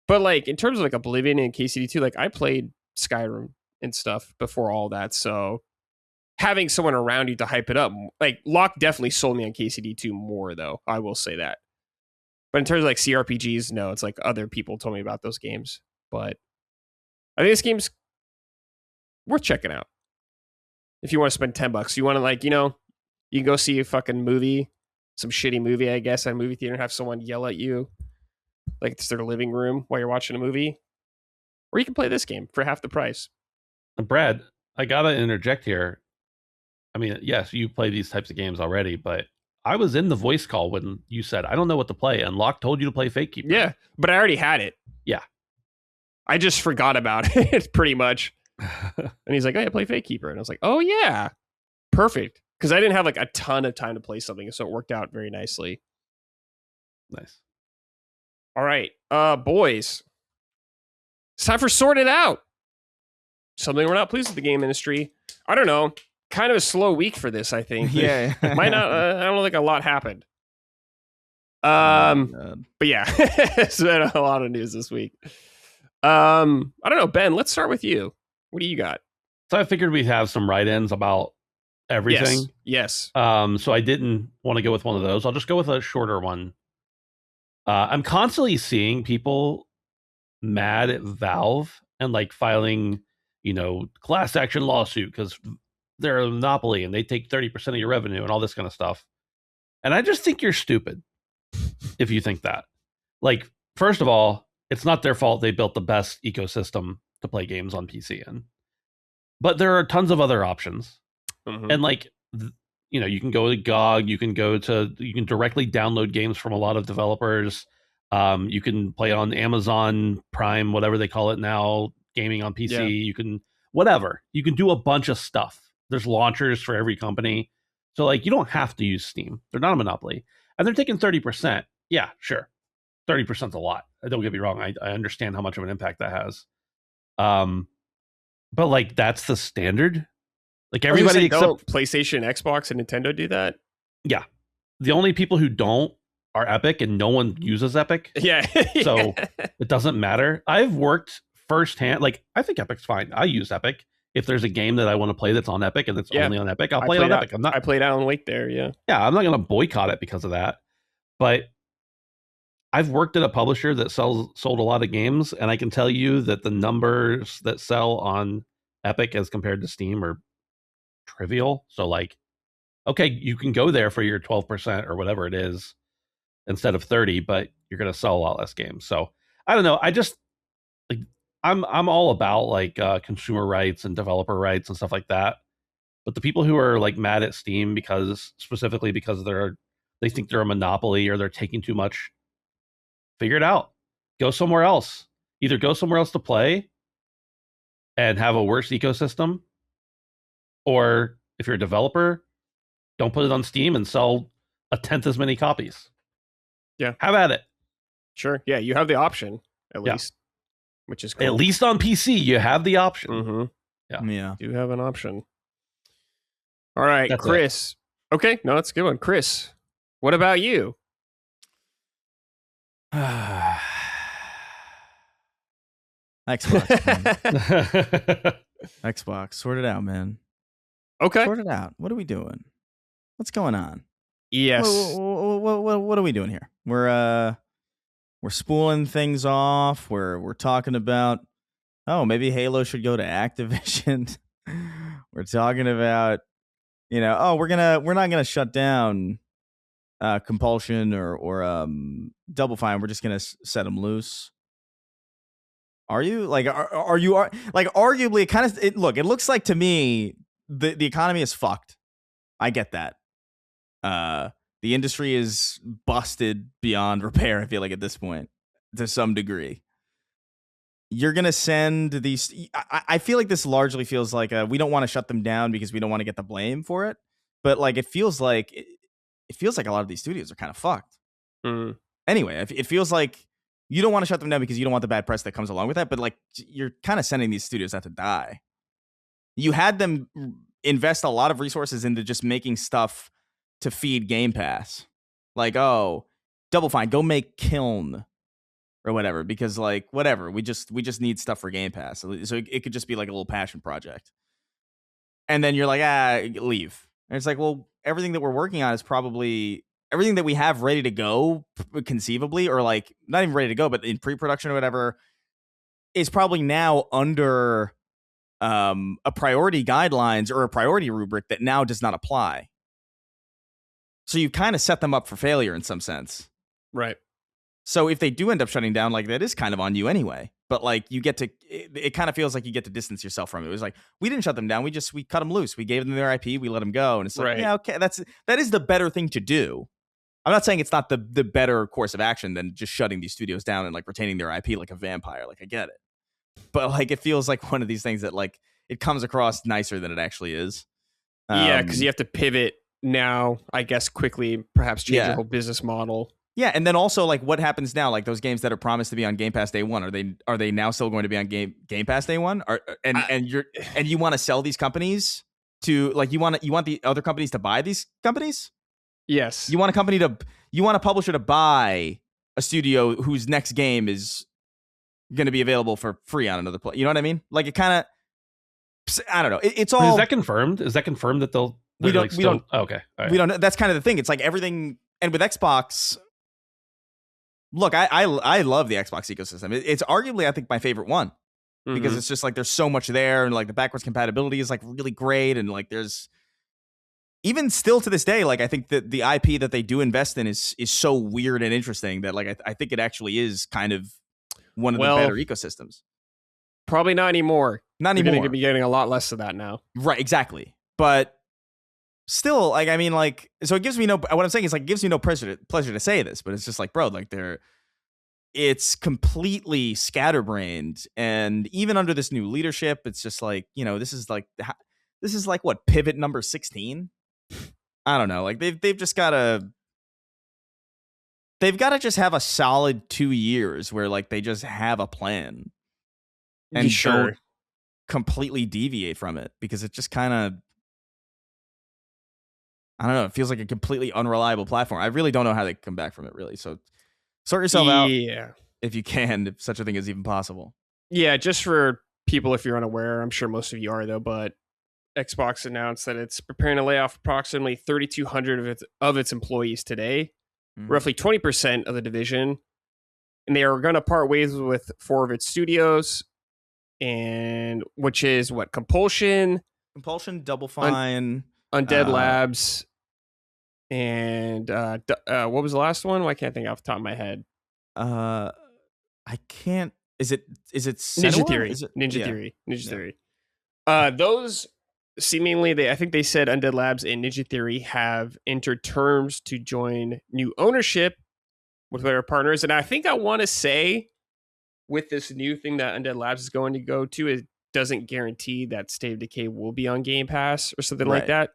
But like in terms of like Oblivion and KCD2, like I played Skyrim and stuff before all that. So having someone around you to hype it up, like Locke definitely sold me on KCD2 more, though. I will say that. But in terms of like CRPGs, no, it's like other people told me about those games. But I think this game's worth checking out. If you want to spend $10, you want to like, you know, you can go see a fucking movie, some shitty movie, I guess, at a movie theater and have someone yell at you like it's their living room while you're watching a movie. Or you can play this game for half the price. Brad, I gotta interject here. I mean, yes, you play these types of games already, but I was in the voice call when you said, I don't know what to play, and Locke told you to play Fatekeeper. Yeah, but I already had it. Yeah. I just forgot about it, pretty much. And he's like, oh, yeah, play Fatekeeper. And I was like, oh, yeah, perfect. Because I didn't have like a ton of time to play something, so it worked out very nicely. Nice. All right, boys. It's time for Sort It Out. Something we're not pleased with the game industry. I don't know. Kind of a slow week for this, I think. Yeah. Might not. I don't think a lot happened. But yeah, it's been a lot of news this week. I don't know, Ben. Let's start with you. What do you got? So I figured we'd have some write-ins about everything. Yes. So I didn't want to go with one of those. I'll just go with a shorter one. I'm constantly seeing people mad at Valve and like filing, you know, class action lawsuit because they're a monopoly and they take 30% of your revenue and all this kind of stuff. And I just think you're stupid if you think that. Like, first of all, it's not their fault they built the best ecosystem to play games on PC in. But there are tons of other options. Mm-hmm. And like, you know, you can go to GOG, you can directly download games from a lot of developers. You can play on Amazon Prime, whatever they call it now, gaming on PC. Yeah. You can, whatever. You can do a bunch of stuff. There's launchers for every company. So like, you don't have to use Steam. They're not a monopoly. And they're taking 30%. Yeah, sure. 30% is a lot. Don't get me wrong. I understand how much of an impact that has. But like, that's the standard. Like everybody except PlayStation, Xbox, and Nintendo do that. Yeah. The only people who don't are Epic, and no one uses Epic. Yeah. So it doesn't matter. I've worked firsthand. Like, I think Epic's fine. I use Epic. If there's a game that I want to play that's on Epic and it's only on Epic, I'll play it on Epic. I played Alan Wake there, yeah. Yeah, I'm not going to boycott it because of that. But I've worked at a publisher that sold a lot of games, and I can tell you that the numbers that sell on Epic as compared to Steam are trivial. So like, okay, you can go there for your 12% or whatever it is instead of 30, but you're going to sell a lot less games. So I don't know. I just like, I'm all about like consumer rights and developer rights and stuff like that. But the people who are like mad at Steam because they think they're a monopoly or they're taking too much, figure it out. Go somewhere else. Either go somewhere else to play and have a worse ecosystem, or if you're a developer, don't put it on Steam and sell 1/10 as many copies. Yeah. Have at it. Sure. Yeah, you have the option, at least. Which is cool. At least on PC, you have the option. Mm-hmm. Yeah. You have an option. All right, that's Chris. It. Okay, no, that's a good one. Chris, what about you? Xbox. Xbox. Sort it out, man. Okay. Sort it out. What are we doing? What's going on? Yes. What are we doing here? We're spooling things off. We're talking about, oh, maybe Halo should go to Activision. We're talking about, you know, oh, we're not gonna shut down Compulsion or Double Fine. We're just gonna set them loose. Are you like are you like arguably it looks like to me the economy is fucked. I get that. The industry is busted beyond repair, I feel like, at this point, to some degree. You're going to send these... I feel like this largely feels like we don't want to shut them down because we don't want to get the blame for it. But like it feels like a lot of these studios are kind of fucked. Mm. Anyway, it feels like you don't want to shut them down because you don't want the bad press that comes along with that. But like you're kind of sending these studios out to die. You had them invest a lot of resources into just making stuff to feed Game Pass. Like, oh, Double Fine, go make Kiln or whatever, because like whatever, we just need stuff for Game Pass. So it could just be like a little passion project. And then you're like, leave. And it's like, well, everything that we're working on is probably everything that we have ready to go conceivably, or like not even ready to go, but in pre-production or whatever. is probably now under a priority guidelines or a priority rubric that now does not apply. So you kind of set them up for failure in some sense. Right. So if they do end up shutting down, like, that is kind of on you anyway. But like, you get to, it kind of feels like you get to distance yourself from it. It was like, we didn't shut them down. We cut them loose. We gave them their IP. We let them go. And it's like, right. Yeah, okay. That is the better thing to do. I'm not saying it's not the better course of action than just shutting these studios down and like retaining their IP like a vampire. Like, I get it. But like, it feels like one of these things that like it comes across nicer than it actually is. Yeah. Cause you have to pivot now, I guess, quickly, perhaps change your whole business model. Yeah, and then also like what happens now? Like those games that are promised to be on Game Pass Day 1, are they now still going to be on Game Pass Day 1? And you want to sell these companies to like you want the other companies to buy these companies? Yes. You want a publisher to buy a studio whose next game is going to be available for free on another play. You know what I mean? Like it kind of, I don't know. It's all. Is that confirmed? Is that confirmed that they'll? We don't. Oh, okay. Right. We don't know. That's kind of the thing. It's like everything, and with Xbox. Look, I love the Xbox ecosystem. It's arguably, I think, my favorite one because it's just like there's so much there, and like the backwards compatibility is like really great, and like there's even still to this day, like I think that the IP that they do invest in is so weird and interesting that like I think it actually is kind of one of the better ecosystems. Probably not anymore. Not anymore. You're going to be getting a lot less of that now. Right, exactly. But still, like, I mean, like, so it gives me what I'm saying is like, it gives me no pleasure to say this, but it's just like, bro, like it's completely scatterbrained. And even under this new leadership, it's just like, this is like what, pivot number 16? I don't know. Like they've just gotta just have a solid 2 years where like they just have a plan and don't completely deviate from it, because it just kind of, I don't know, it feels like a completely unreliable platform. I really don't know how they come back from it, really. So sort yourself out if you can, if such a thing is even possible. Yeah, just for people, if you're unaware, I'm sure most of you are though, but Xbox announced that it's preparing to lay off approximately 3,200 of its employees today, roughly 20% of the division, and they are going to part ways with 4 of its studios, and which is what, Compulsion, Double Fine, Undead Labs, and what was the last one? Why can't I think off the top of my head? I can't. Is it Ninja Theory? Ninja Theory. Those seemingly, I think they said Undead Labs and Ninja Theory have entered terms to join new ownership with their partners, and I think I want to say with this new thing that Undead Labs is going to go to, it doesn't guarantee that State of Decay will be on Game Pass or something like that.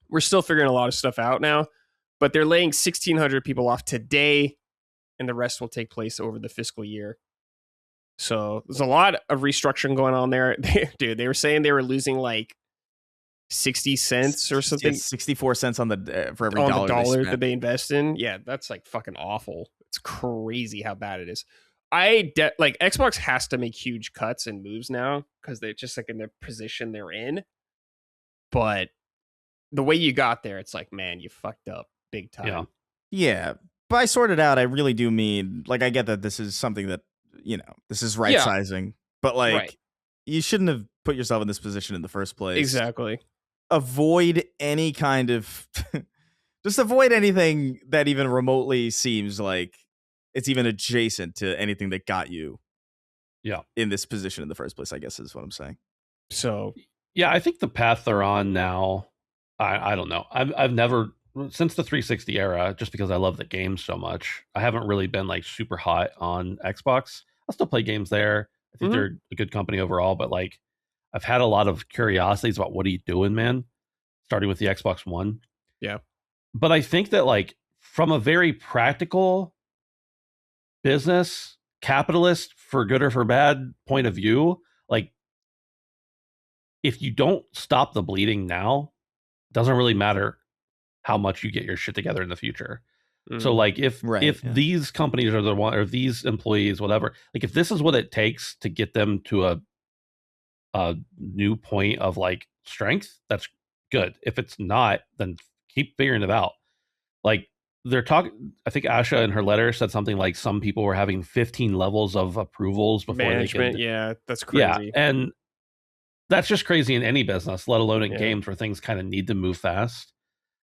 We're still figuring a lot of stuff out now, but they're laying 1,600 people off today, and the rest will take place over the fiscal year. So there's a lot of restructuring going on there. Dude, they were saying they were losing like 60 cents or something. 64 cents for every dollar that they invest in. Yeah, that's like fucking awful. It's crazy how bad it is. Like Xbox has to make huge cuts and moves now because they're just like in the position they're in. But the way you got there, it's like, man, you fucked up big time. Yeah. By sorted out, I really do mean, like, I get that this is something that, this is right sizing, but like, you shouldn't have put yourself in this position in the first place. Exactly. Avoid any kind of, just avoid anything that even remotely seems like it's even adjacent to anything that got you in this position in the first place, I guess is what I'm saying. So, yeah, I think the path they're on now, I don't know. I've never, since the 360 era, just because I love the game so much, I haven't really been like super hot on Xbox. I'll still play games there. I think they're a good company overall, but like I've had a lot of curiosities about what are you doing, man? Starting with the Xbox One. Yeah. But I think that like from a very practical business, capitalist, for good or for bad point of view, like if you don't stop the bleeding now, it doesn't really matter how much you get your shit together in the future. So like if these companies are the one, or these employees, whatever, like if this is what it takes to get them to a new point of like strength, that's good. If it's not, then keep figuring it out. Like they're talking. I think Asha in her letter said something like some people were having 15 levels of approvals before management. they could. Yeah, that's crazy. Yeah, and that's just crazy in any business, let alone in games where things kind of need to move fast.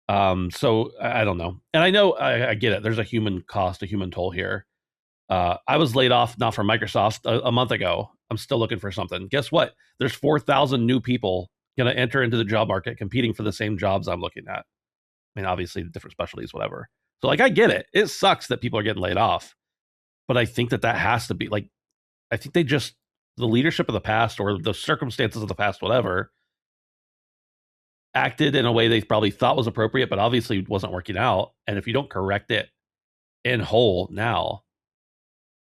So I don't know, and I know I get it. There's a human cost, a human toll here. I was laid off not from Microsoft a month ago. I'm still looking for something. Guess what? There's 4,000 new people going to enter into the job market competing for the same jobs I'm looking at. I mean, obviously, different specialties, whatever. So, like, I get it. It sucks that people are getting laid off. But I think that has to be, like, I think the leadership of the past or the circumstances of the past, whatever, acted in a way they probably thought was appropriate, but obviously wasn't working out. And if you don't correct it in whole now,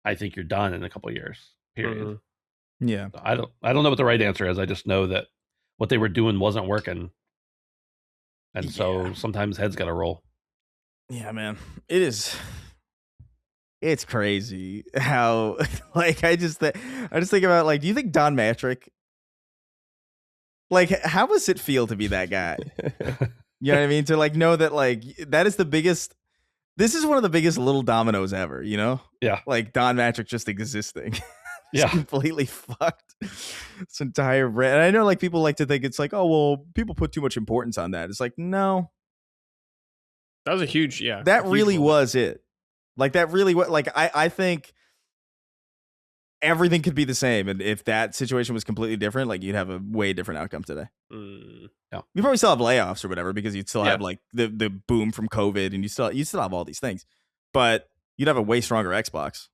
I think you're done in a couple of years, period. Mm-hmm. Yeah. I don't know what the right answer is. I just know that what they were doing wasn't working. And so sometimes heads got to roll. Yeah, man. It's crazy how, like, I just think about, like, do you think Don Matrick, like, how does it feel to be that guy? You know what I mean? To, like, know that, like, this is one of the biggest little dominoes ever, you know? Yeah. Like, Don Matrick just existing. Yeah. Completely fucked this entire brand. And I know, like, people like to think it's like, oh, well, people put too much importance on that. It's like, no. That was a huge, that really was it. Like, that really was, like, I think everything could be the same. And if that situation was completely different, like, you'd have a way different outcome today. Yeah. You probably still have layoffs or whatever, because you'd still have, like, the boom from COVID, and you still have all these things. But you'd have a way stronger Xbox.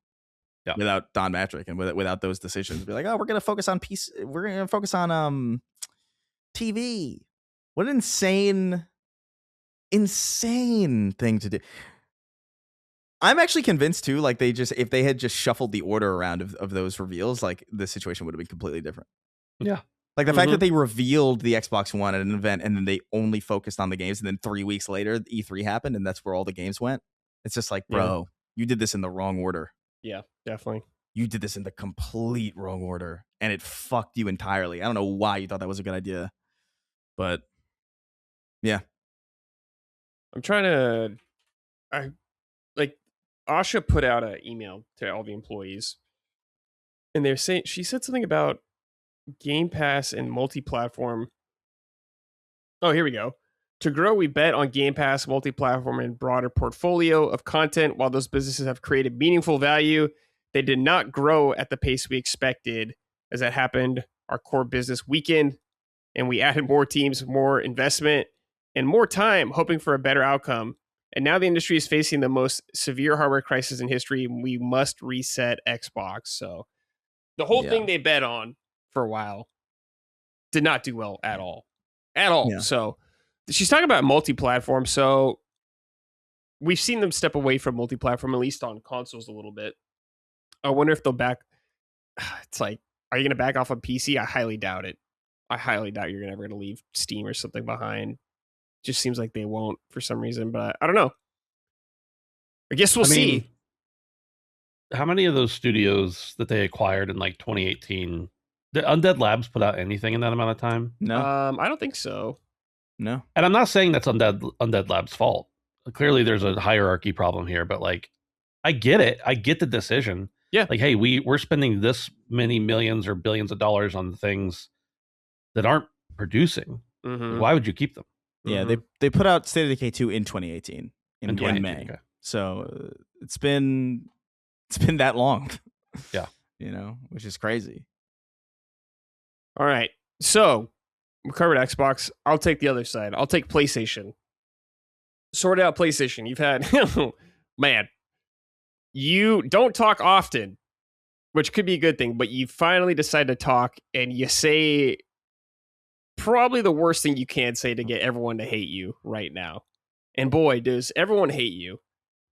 Yeah. Without Don Matrick and without those decisions. Be like, oh, we're gonna focus on we're gonna focus on TV. What an insane thing to do. I'm actually convinced too, like, if they had just shuffled the order around of those reveals, like, the situation would have been completely different. Yeah. Like, the fact that they revealed the Xbox One at an event and then they only focused on the games, and then 3 weeks later E3 happened and that's where all the games went. It's just like, bro, you did this in the wrong order. Yeah, definitely. You did this in the complete wrong order, and it fucked you entirely. I don't know why you thought that was a good idea, but yeah. I'm trying to, Asha put out an email to all the employees, and they're saying, she said something about Game Pass and multi-platform. Oh, here we go. To grow, we bet on Game Pass, multi-platform, and broader portfolio of content. While those businesses have created meaningful value, they did not grow at the pace we expected. As that happened, our core business weakened, and we added more teams, more investment, and more time, hoping for a better outcome. And now the industry is facing the most severe hardware crisis in history. We must reset Xbox. So the whole thing they bet on for a while did not do well at all. At all. Yeah. So she's talking about multi-platform. So we've seen them step away from multi-platform, at least on consoles a little bit. I wonder if they'll back. It's like, are you going to back off on PC? I highly doubt it. I highly doubt you're ever going to leave Steam or something behind. Just seems like they won't for some reason, but I don't know. I guess we'll see. How many of those studios that they acquired in like 2018, did Undead Labs put out anything in that amount of time? No. I don't think so. No. And I'm not saying that's Undead Labs' fault. Clearly there's a hierarchy problem here, but like, I get it. I get the decision. Yeah. Like, hey, we're spending this many millions or billions of dollars on things that aren't producing. Mm-hmm. Why would you keep them? Yeah, they put out State of Decay 2 in 2018 in May. Okay. So it's been that long. Yeah. You know, which is crazy. All right. So we covered Xbox. I'll take the other side. I'll take PlayStation. Sort out PlayStation. You've had man, you don't talk often, which could be a good thing, but you finally decide to talk and you say probably the worst thing you can say to get everyone to hate you right now. And boy, does everyone hate you.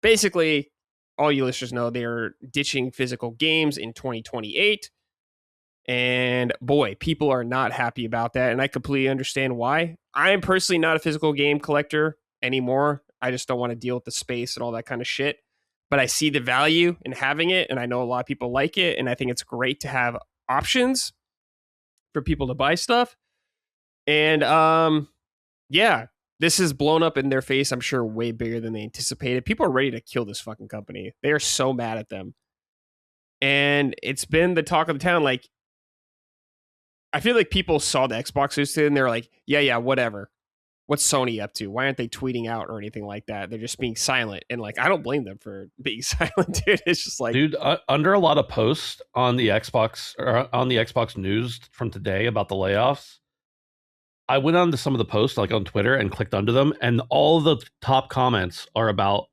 Basically, all you listeners know they're ditching physical games in 2028. And boy, people are not happy about that. And I completely understand why. I am personally not a physical game collector anymore. I just don't want to deal with the space and all that kind of shit. But I see the value in having it. And I know a lot of people like it. And I think it's great to have options for people to buy stuff. And yeah, this is blown up in their face, I'm sure, way bigger than they anticipated. People are ready to kill this fucking company. They are so mad at them. And it's been the talk of the town. Like, I feel like people saw the Xbox news and they're like, yeah, whatever. What's Sony up to? Why aren't they tweeting out or anything like that? They're just being silent. And like, I don't blame them for being silent, dude. It's just like, dude, under a lot of posts on the Xbox or on the Xbox news from today about the layoffs, I went on to some of the posts like on Twitter and clicked under them, and all the top comments are about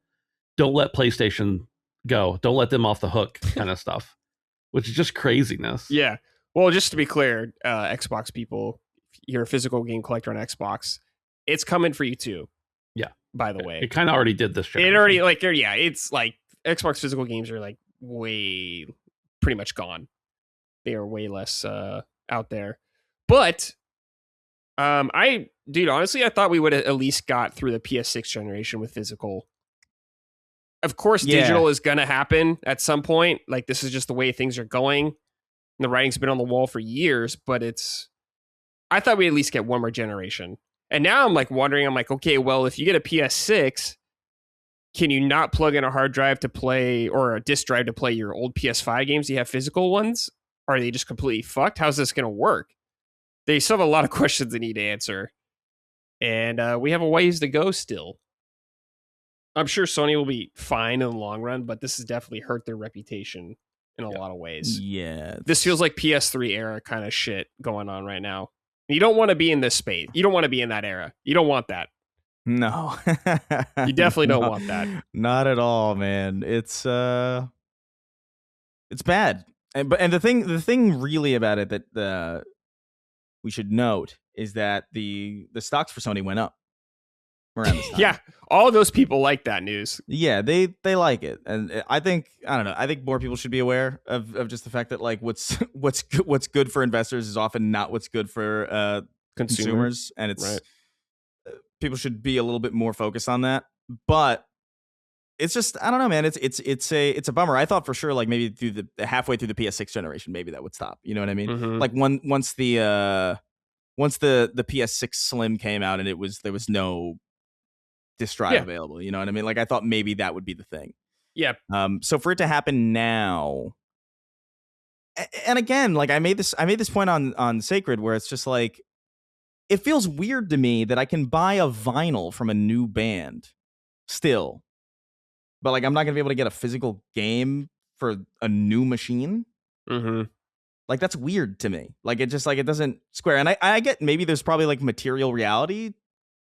don't let PlayStation go, don't let them off the hook kind of stuff, which is just craziness. Yeah. Well, just to be clear, Xbox people, you're a physical game collector on Xbox. It's coming for you too. Yeah. By the way, it kind of already did this. It already it's like Xbox physical games are like way pretty much gone. They are way less out there. But honestly, I thought we would have at least got through the PS6 generation with physical. Of course, digital is gonna happen at some point. Like, this is just the way things are going. And the writing's been on the wall for years, but I thought we'd at least get one more generation. And now I'm like wondering, I'm like, okay, well, if you get a PS6, can you not plug in a hard drive to play or a disk drive to play your old PS5 games? Do you have physical ones? Are they just completely fucked? How's this going to work? They still have a lot of questions they need to answer. And we have a ways to go still. I'm sure Sony will be fine in the long run, but this has definitely hurt their reputation in a lot of ways. Yeah. This feels like PS3 era kind of shit going on right now. You don't want to be in this space. You don't want to be in that era. You don't want that. No. You definitely don't want that. Not at all, man. It's bad. And the thing really about it that we should note is that the stocks for Sony went up around this time. Yeah, all those people like that news. Yeah, they like it, and I don't know. I think more people should be aware of just the fact that like what's good for investors is often not what's good for consumers, and it's right. People should be a little bit more focused on that. But it's just, I don't know, man. It's a bummer. I thought for sure like maybe through the halfway through the PS6 generation, maybe that would stop. You know what I mean? Mm-hmm. Like once the PS6 Slim came out and there was no disk drive available. You know what I mean? Like I thought maybe that would be the thing. Yeah. So for it to happen now, and again, like I made this point on Sacred where it's just like, it feels weird to me that I can buy a vinyl from a new band still, but like I'm not gonna be able to get a physical game for a new machine. Mm-hmm. Like that's weird to me. Like it just like it doesn't square. And I get maybe there's probably like material reality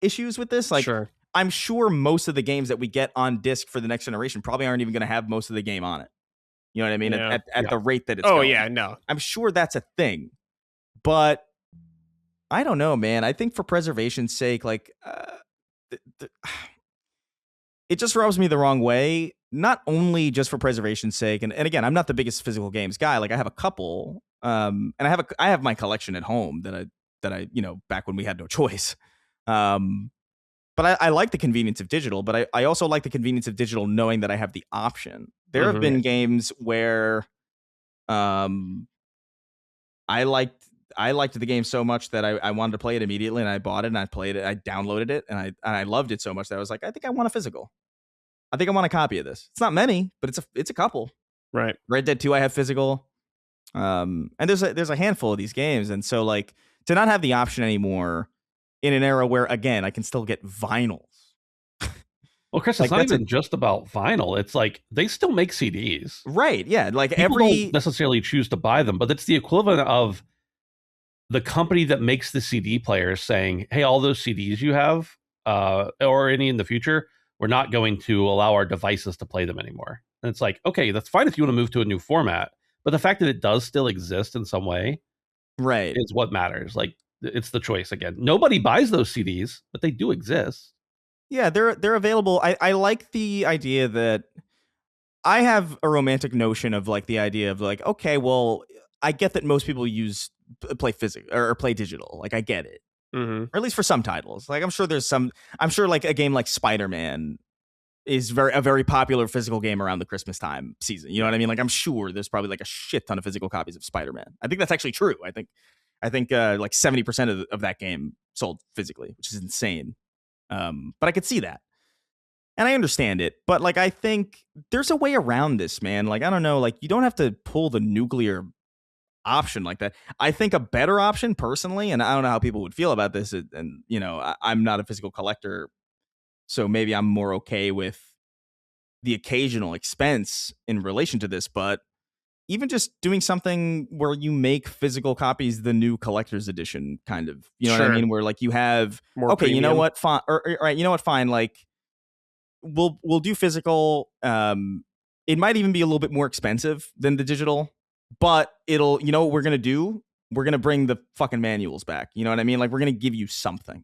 issues with this. Like sure. I'm sure most of the games that we get on disc for the next generation probably aren't even going to have most of the game on it. You know what I mean? Yeah. At the rate that it's going. going. Yeah, no. I'm sure that's a thing. But I don't know, man. I think for preservation's sake, like it just rubs me the wrong way. Not only just for preservation's sake, and again, I'm not the biggest physical games guy. Like I have a couple, and I have my collection at home that I back when we had no choice. But I like the convenience of digital, but I also like the convenience of digital knowing that I have the option. There have been games where I liked the game so much that I wanted to play it immediately, and I bought it and I played it. I downloaded it and I loved it so much that I was like, I think I want a physical. I think I want a copy of this. It's not many, but it's a couple. Right. Red Dead 2 I have physical. And there's a handful of these games, and so like to not have the option anymore in an era where again I can still get vinyls. Well, Chris, it's not even just about vinyl. It's like they still make CDs. Right. Yeah. Like people don't necessarily choose to buy them, but it's the equivalent of the company that makes the CD players saying, hey, all those CDs you have, or any in the future, we're not going to allow our devices to play them anymore. And it's like, okay, that's fine if you want to move to a new format, but the fact that it does still exist in some way, right, is what matters. Like it's the choice again. Nobody buys those CDs, but they do exist. Yeah, they're available. I like the idea that I have a romantic notion of like the idea of like, okay, well, I get that most people play physical or play digital. Like I get it. Mm-hmm. Or at least for some titles. Like I'm sure like a game like Spider-Man is a very popular physical game around the Christmas time season. You know what I mean? Like I'm sure there's probably like a shit ton of physical copies of Spider-Man. I think that's actually true. I think like 70% of that game sold physically, which is insane. But I could see that. And I understand it. But like, I think there's a way around this, man. Like, I don't know. Like, you don't have to pull the nuclear option like that. I think a better option personally, and I don't know how people would feel about this. And, you know, I'm not a physical collector, so maybe I'm more okay with the occasional expense in relation to this. But even just doing something where you make physical copies the new collector's edition, kind of, you know what I mean? Where like you have, more okay, premium. You know what, fine, or right, you know what, fine, like we'll do physical. It might even be a little bit more expensive than the digital, but it'll, you know what we're gonna do? We're gonna bring the fucking manuals back. You know what I mean? Like we're gonna give you something.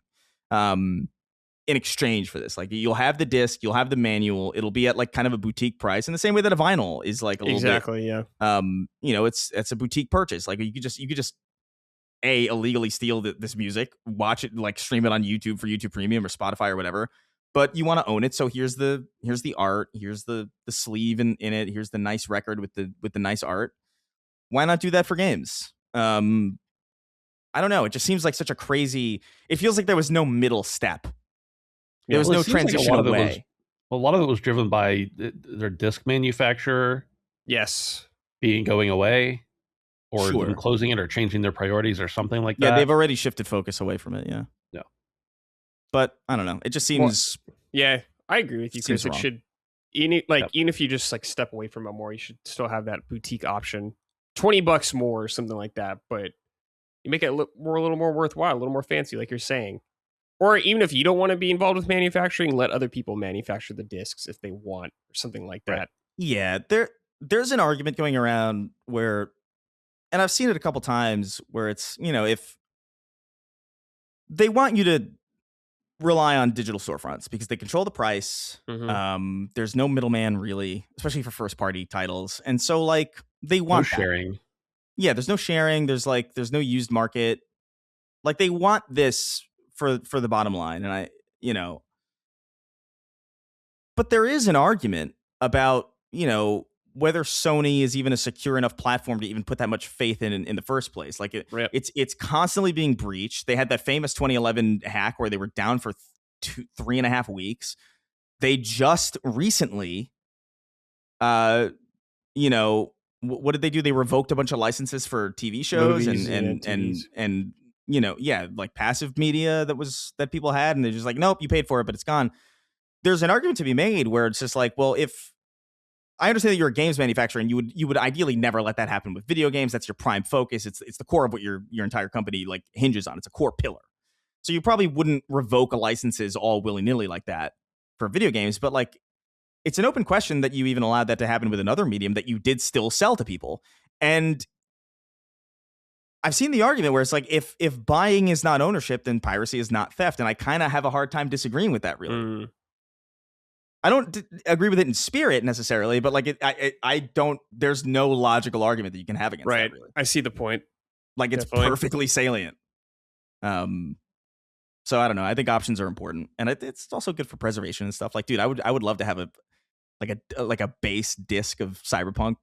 In exchange for this, like you'll have the disc, you'll have the manual, it'll be at like kind of a boutique price in the same way that a vinyl is like a little bit, yeah. You know, it's a boutique purchase. Like you could just illegally steal this music, watch it, like stream it on YouTube for YouTube Premium or Spotify or whatever, but you want to own it. So here's the art, here's the sleeve in it, here's the nice record with the nice art. Why not do that for games? I don't know, it just seems like such a crazy, it feels like there was no middle step. There was no transition away. A lot of it was driven by their disc manufacturer. Yes. Going away, or them closing it, or changing their priorities, or something like that. Yeah, they've already shifted focus away from it. Yeah. Yeah. But I don't know. It just seems. Well, yeah, I agree with you, Chris. It should, even if you just like step away from it more, you should still have that boutique option. $20 more or something like that, but you make it a little more worthwhile, a little more fancy, like you're saying. Or even if you don't want to be involved with manufacturing, let other people manufacture the discs if they want, or something like that. Right. Yeah, there's an argument going around where, and I've seen it a couple times, where it's, you know, if they want you to rely on digital storefronts because they control the price, there's no middleman really, especially for first party titles, and so like they want sharing. Yeah, there's no sharing. There's no used market. Like they want this for the bottom line, and but there is an argument about, you know, whether Sony is even a secure enough platform to even put that much faith in the first place. Like it's constantly being breached. They had that famous 2011 hack where they were down for 3.5 weeks. They just recently, you know, what did they do? They revoked a bunch of licenses for TV shows and you know, yeah, like passive media that people had, and they're just like, nope, you paid for it, but it's gone. There's an argument to be made where it's just like, well, if I understand that you're a games manufacturer and you would ideally never let that happen with video games. That's your prime focus. It's the core of what your entire company like hinges on. It's a core pillar. So you probably wouldn't revoke a licenses all willy-nilly like that for video games, but like it's an open question that you even allowed that to happen with another medium that you did still sell to people. And I've seen the argument where it's like, if buying is not ownership, then piracy is not theft. And I kind of have a hard time disagreeing with that, really. I don't agree with it in spirit necessarily, but like I don't, there's no logical argument that you can have against that, really. I see the point. Like it's perfectly salient. So I don't know. I think options are important, and it's also good for preservation and stuff. Like, dude, I would love to have a base disc of Cyberpunk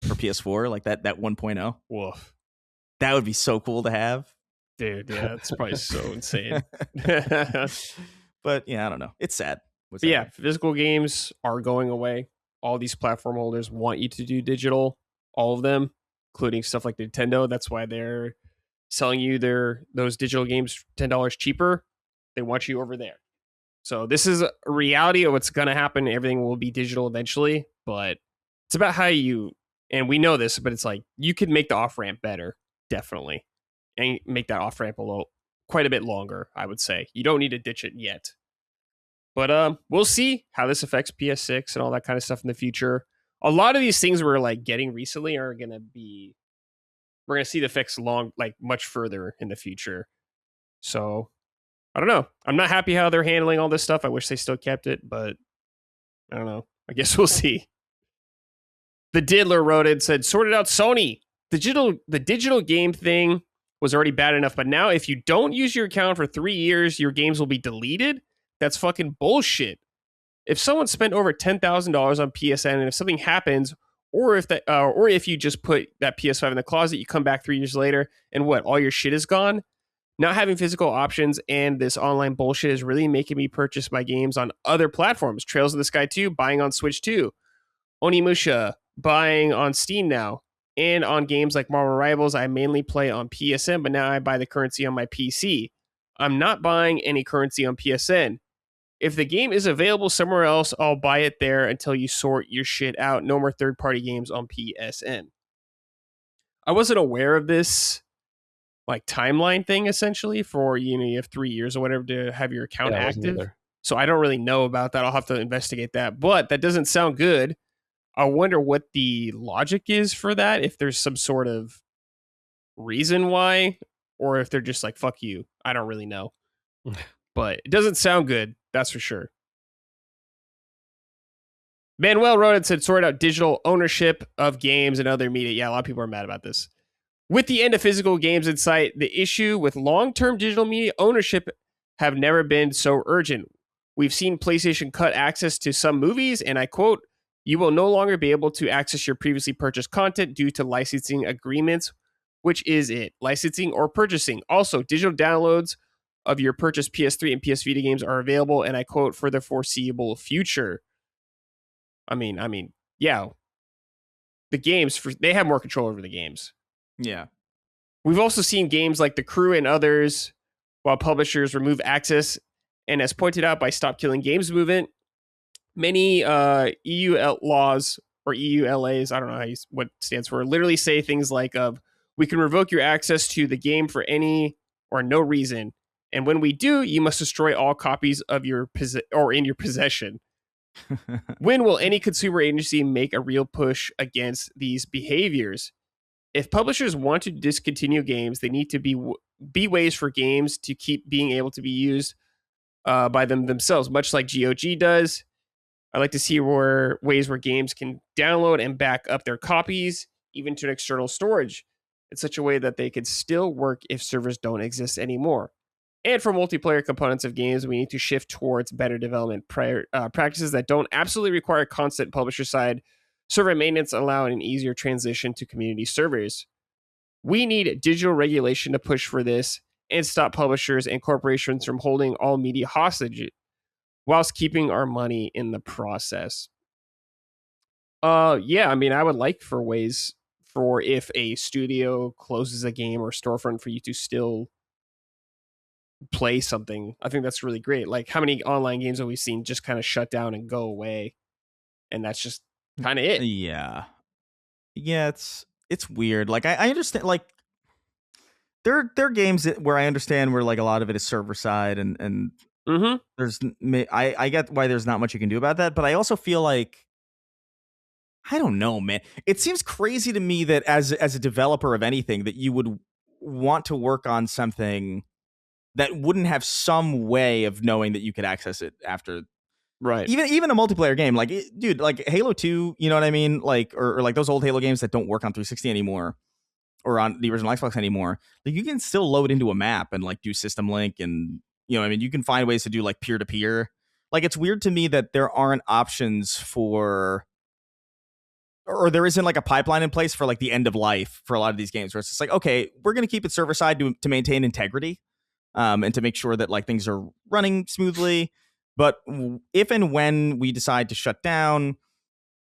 for PS4, like that 1.0. Woof. That would be so cool to have. Dude, yeah, that's probably so insane. But yeah, I don't know. It's sad. Yeah, physical games are going away. All these platform holders want you to do digital, all of them, including stuff like Nintendo. That's why they're selling you those digital games $10 cheaper. They want you over there. So this is a reality of what's going to happen. Everything will be digital eventually, but it's about how you, and we know this, but it's like you could make the off-ramp better, definitely, and make that off-ramp quite a bit longer, I would say. You don't need to ditch it yet. But we'll see how this affects PS6 and all that kind of stuff in the future. A lot of these things we're like getting recently are going to be, we're going to see the effects much further in the future. So I don't know. I'm not happy how they're handling all this stuff. I wish they still kept it, but I don't know. I guess we'll see. The Diddler wrote it and said, sorted out Sony. The digital game thing was already bad enough, but now if you don't use your account for 3 years, your games will be deleted. That's fucking bullshit. If someone spent over $10,000 on PSN, and if something happens, or if you just put that PS5 in the closet, you come back 3 years later, and what? All your shit is gone. Not having physical options and this online bullshit is really making me purchase my games on other platforms. Trails of the Sky 2, buying on Switch 2. Onimusha, buying on Steam now. And on games like Marvel Rivals, I mainly play on PSN, but now I buy the currency on my PC. I'm not buying any currency on PSN. If the game is available somewhere else, I'll buy it there until you sort your shit out. No more third-party games on PSN. I wasn't aware of this like timeline thing essentially for you have 3 years or whatever to have your account active. So I don't really know about that. I'll have to investigate that. But that doesn't sound good. I wonder what the logic is for that, if there's some sort of reason why, or if they're just like, fuck you. I don't really know. But it doesn't sound good, that's for sure. Manuel wrote and said, sort out digital ownership of games and other media. Yeah, a lot of people are mad about this. With the end of physical games in sight, the issue with long-term digital media ownership have never been so urgent. We've seen PlayStation cut access to some movies, and I quote, "You will no longer be able to access your previously purchased content due to licensing agreements." Which is it? Licensing or purchasing? Also, digital downloads of your purchased PS3 and PS Vita games are available, and I quote, "for the foreseeable future." I mean, yeah. The games, they have more control over the games. Yeah. We've also seen games like The Crew and others, while publishers remove access. And as pointed out by Stop Killing Games movement, many EU laws or EULAs, I don't know what stands for, literally say things like, we can revoke your access to the game for any or no reason. And when we do, you must destroy all copies of your in your possession. When will any consumer agency make a real push against these behaviors? If publishers want to discontinue games, they need to be ways for games to keep being able to be used by them themselves, much like GOG does. I like to see ways where games can download and back up their copies, even to an external storage, in such a way that they can still work if servers don't exist anymore. And for multiplayer components of games, we need to shift towards better development practices that don't absolutely require constant publisher-side server maintenance, allowing an easier transition to community servers. We need digital regulation to push for this and stop publishers and corporations from holding all media hostage whilst keeping our money in the process. Yeah, I mean, I would like for ways for if a studio closes a game or storefront for you to still play something. I think that's really great. Like, how many online games have we seen just kind of shut down and go away? And that's just kind of it. Yeah. Yeah, it's weird. Like, I understand, like, there are games where I understand where, like, a lot of it is server side and there's I get why there's not much you can do about that, but I also feel like, I don't know, man. It seems crazy to me that as a developer of anything, that you would want to work on something that wouldn't have some way of knowing that you could access it after. Right. Even a multiplayer game, like, dude, like Halo 2, you know what I mean? Like, or like those old Halo games that don't work on 360 anymore or on the original Xbox anymore. Like, you can still load into a map and like do system link, and you know what I mean? You can find ways to do like peer to peer. Like, it's weird to me that there aren't options for, or there isn't like a pipeline in place for like the end of life for a lot of these games, where it's just like, okay, we're going to keep it server side to maintain integrity, and to make sure that like things are running smoothly. But if and when we decide to shut down,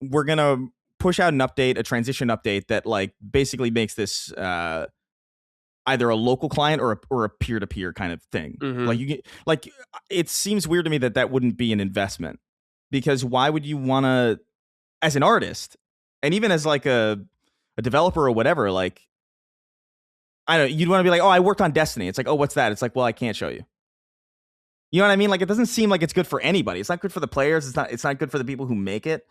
we're going to push out an update, a transition update that like basically makes this either a local client or a peer-to-peer kind of thing. Like, you get, like, it seems weird to me that wouldn't be an investment, because why would you want to, as an artist and even as like a developer or whatever, like, I don't know, you'd want to be like, oh, I worked on Destiny. It's like, oh, what's that? It's like, well, I can't show you. You know what I mean? Like, it doesn't seem like it's good for anybody. It's not good for the players. It's not good for the people who make it.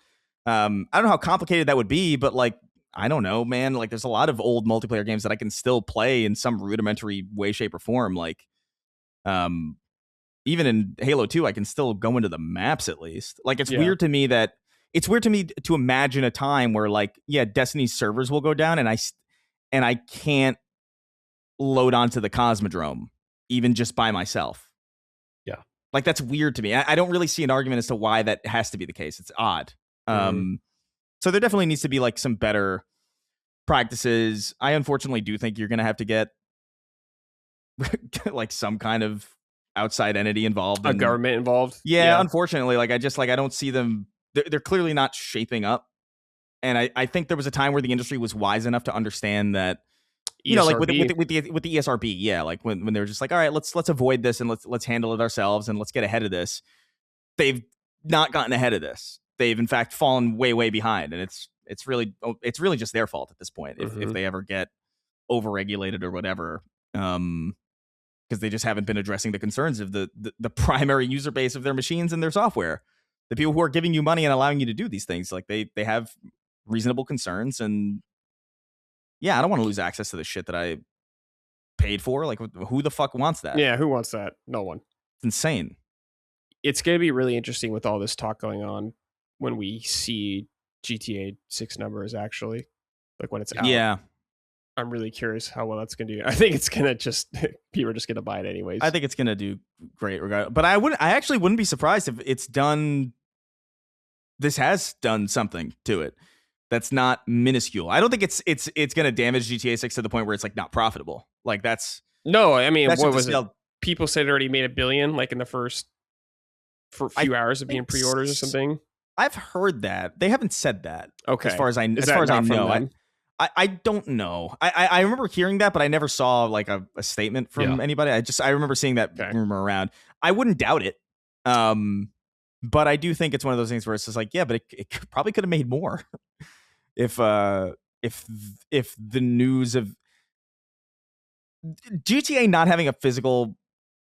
I don't know how complicated that would be, but like, I don't know, man. Like, there's a lot of old multiplayer games that I can still play in some rudimentary way, shape, or form. Like, even in Halo 2, I can still go into the maps at least. Like, it's weird to me to imagine a time where, like, yeah, Destiny's servers will go down and I can't load onto the Cosmodrome even just by myself. Yeah. Like, that's weird to me. I don't really see an argument as to why that has to be the case. It's odd. So there definitely needs to be like some better practices. I unfortunately do think you're going to have to get like some kind of outside entity involved, a government involved. Yeah, unfortunately, like I don't see them. They're clearly not shaping up. And I think there was a time where the industry was wise enough to understand that, you know, like with the ESRB, yeah, like when they were just like, all right, let's avoid this and let's handle it ourselves and let's get ahead of this. They've not gotten ahead of this. They've in fact fallen way behind, and it's really just their fault at this point if they ever get overregulated or whatever, because they just haven't been addressing the concerns of the primary user base of their machines and their software. The people who are giving you money and allowing you to do these things, like they have reasonable concerns, and yeah, I don't want to lose access to the shit that I paid for. Like, who the fuck wants that? Yeah, who wants that? No one. It's insane. It's going to be really interesting with all this talk going on when we see GTA 6 numbers actually, like when it's out. Yeah. I'm really curious how well that's going to do. I think it's going to just, people are just going to buy it anyways. I think it's going to do great regardless. But I actually wouldn't be surprised if this has done something to it that's not minuscule. I don't think it's going to damage GTA 6 to the point where it's like not profitable. Like that's no. I mean, what was it? People said it already made $1 billion, like in the first few hours of being pre-orders or something. I've heard that. They haven't said that. Okay, as far as I know, I don't know. I remember hearing that, but I never saw like a statement from anybody. I remember seeing that rumor around. I wouldn't doubt it. But I do think it's one of those things where it's just like, yeah, but it probably could have made more if the news of GTA not having a physical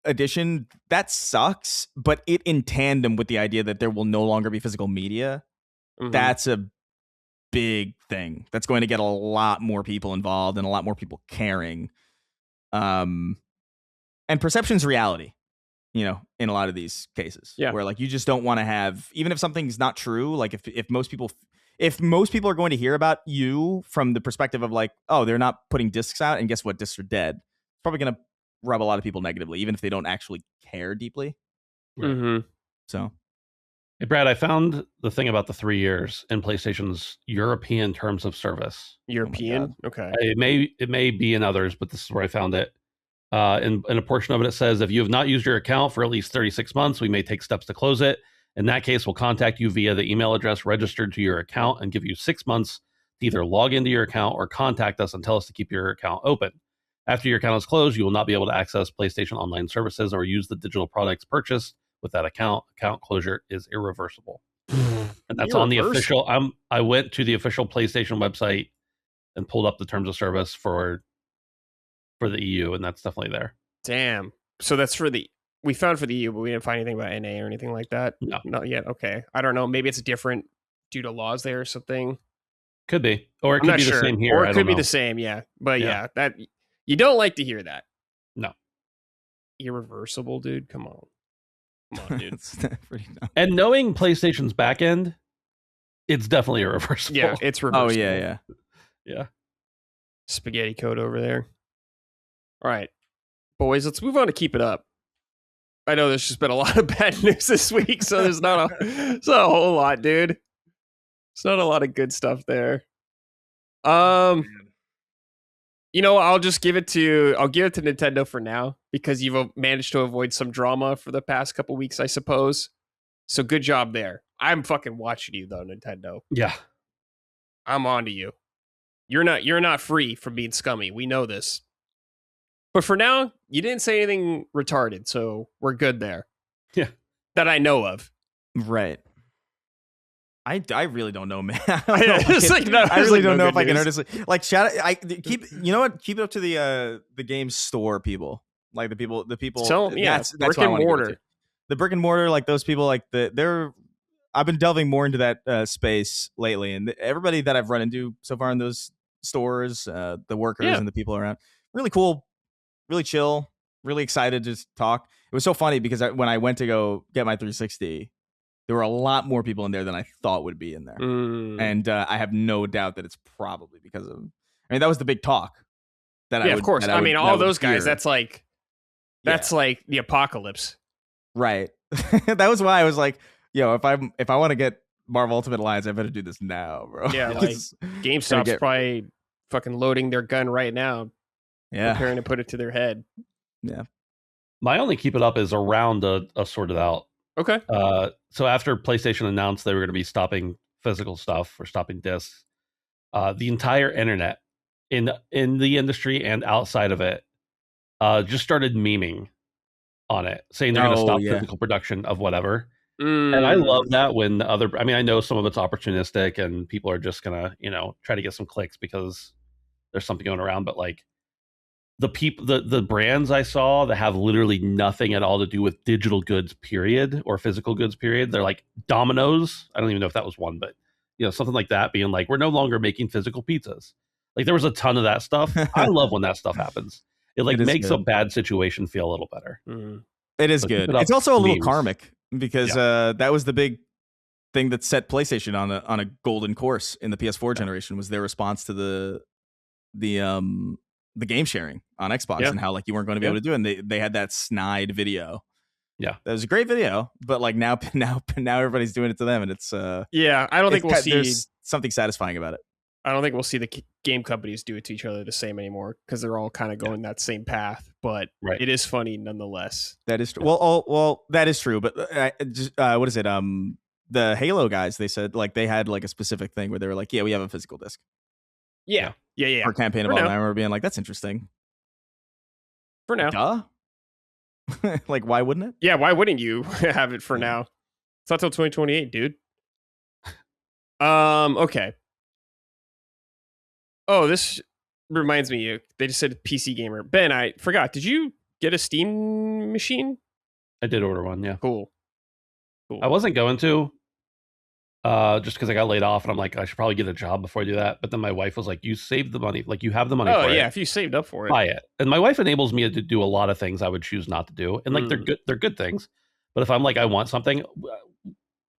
edition, that sucks, but it in tandem with the idea that there will no longer be physical media, that's a big thing that's going to get a lot more people involved and a lot more people caring. And perception's reality, you know, in a lot of these cases, where like you just don't want to have, even if something's not true, like if most people are going to hear about you from the perspective of like, oh, they're not putting discs out, and guess what, discs are dead, it's probably going to rub a lot of people negatively, even if they don't actually care deeply. So, hey Brad, I found the thing about the 3 years in PlayStation's European terms of service. European, okay. It may be in others, but this is where I found it. In a portion of it, it says, if you have not used your account for at least 36 months, we may take steps to close it. In that case, we'll contact you via the email address registered to your account and give you 6 months to either log into your account or contact us and tell us to keep your account open. After your account is closed, you will not be able to access PlayStation Online services or use the digital products purchased with that account. Account closure is irreversible. And that's on the official. I went to the official PlayStation website and pulled up the terms of service for the EU, and that's definitely there. Damn. So that's we found for the EU, but we didn't find anything about NA or anything like that. No, not yet. Okay, I don't know. Maybe it's different due to laws there or something. Could be, or it could be the same here. Or it could be the same. Yeah, but yeah, that you don't like to hear that. No, irreversible, dude. Come on, dude. And knowing PlayStation's back end, it's definitely irreversible. Yeah, it's reversible. Oh yeah. Spaghetti code over there. All right, boys, let's move on to Keep It Up. I know there's just been a lot of bad news this week, so there's not a whole lot, dude. It's not a lot of good stuff there. You know, I'll give it to Nintendo for now, because you've managed to avoid some drama for the past couple weeks, I suppose. So good job there. I'm fucking watching you though, Nintendo. Yeah. I'm on to you. You're not free from being scummy. We know this. But for now, you didn't say anything retarded, so we're good there. Yeah. That I know of. Right. I really don't know, man. I really don't know if I can honestly like shout. Keep it up to the game store people, like the people. So yeah, that's brick and mortar. The brick and mortar, like those people, like they're. I've been delving more into that space lately, and everybody that I've run into so far in those stores, the workers and the people around, really cool, really chill, really excited to talk. It was so funny because when I went to go get my 360. There were a lot more people in there than I thought would be in there. And I have no doubt that it's probably because of... I mean, that was the big talk. Of course. I mean, all those guys, that's like the apocalypse. Right. That was why I was like, yo, if I want to get Marvel Ultimate Alliance, I better do this now, bro. Yeah, like GameStop's probably fucking loading their gun right now. Yeah. Preparing to put it to their head. Yeah. My only keep it up is around a sorted out. Okay. So after PlayStation announced they were going to be stopping physical stuff or stopping discs, the entire internet in the industry and outside of it just started memeing on it, saying they're going to stop physical production of whatever. And I love that when I know some of it's opportunistic and people are just going to, try to get some clicks because there's something going around. But like the brands I saw that have literally nothing at all to do with digital goods, period, or physical goods, period. They're like Domino's. I don't even know if that was one, but something like that being like, we're no longer making physical pizzas. Like there was a ton of that stuff. I love when that stuff happens. It makes a bad situation feel a little better. It is good. It's also a little karmic because that was the big thing that set PlayStation on a golden course in the PS4 generation, was their response to the game sharing on Xbox and how like you weren't going to be able to do it. And they had that snide video. Yeah, that was a great video, but like now everybody's doing it to them, and it's I don't think we'll see. There's something satisfying about it. I don't think we'll see the game companies do it to each other the same anymore because they're all kind of going that same path. But it is funny nonetheless. That is true. Well, that is true. But what is it? The Halo guys, they said like they had like a specific thing where they were like, yeah, we have a physical disc. Yeah. For Campaign of All, and I remember being like, that's interesting. For now. Duh. Like, why wouldn't it? Yeah, why wouldn't you have it for now? It's not till 2028, dude. Okay. Oh, this reminds me. They just said PC gamer. Ben, I forgot. Did you get a Steam machine? I did order one, yeah. Cool. I wasn't going to, just because I got laid off, and I'm like, I should probably get a job before I do that. But then my wife was like, you saved the money. Like, you have the money for it. Oh, yeah, if you saved up for it. Buy it. And my wife enables me to do a lot of things I would choose not to do. And, like, they're good things. But if I'm like, I want something,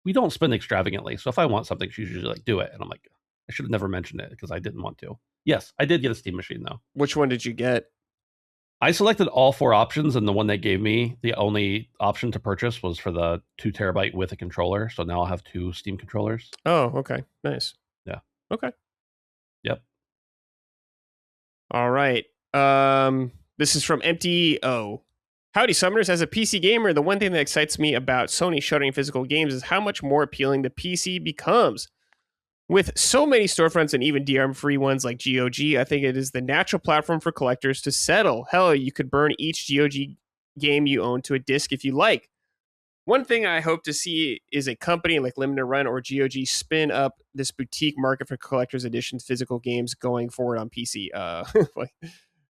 we don't spend extravagantly. So if I want something, she's usually like, do it. And I'm like, I should have never mentioned it because I didn't want to. Yes, I did get a Steam machine, though. Which one did you get? I selected all 4 options, and the one they gave me, the only option to purchase was for the 2 terabyte with a controller. So now I'll have 2 Steam controllers. Oh, okay. Nice. Yeah. Okay. Yep. All right. This is from Empty O. Howdy, Summoners. As a PC gamer, the one thing that excites me about Sony shuttering physical games is how much more appealing the PC becomes. With so many storefronts and even DRM-free ones like GOG, I think it is the natural platform for collectors to settle. Hell, you could burn each GOG game you own to a disc if you like. One thing I hope to see is a company like Limited Run or GOG spin up this boutique market for collector's editions physical games going forward on PC. Like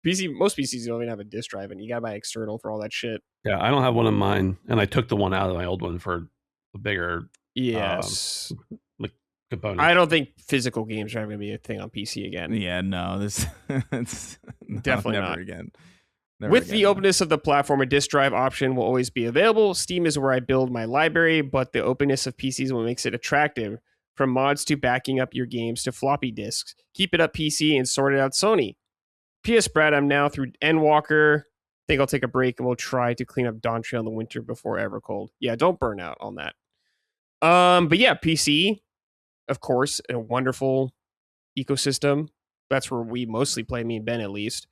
most PCs don't even have a disc drive, and you gotta buy external for all that shit. Yeah, I don't have one in mine, and I took the one out of my old one for a bigger component. I don't think physical games are going to be a thing on PC again. Yeah, no, it's definitely never not again. With the openness of the platform, a disk drive option will always be available. Steam is where I build my library, but the openness of PCs will makes it attractive. From mods to backing up your games to floppy disks. Keep it up, PC, and sort it out, Sony. P.S. Brad, I'm now through Endwalker. Think I'll take a break and we'll try to clean up Dawn Trail in the winter before Evercold. Yeah, don't burn out on that. But yeah, PC, of course, a wonderful ecosystem. That's where we mostly play, me and Ben at least.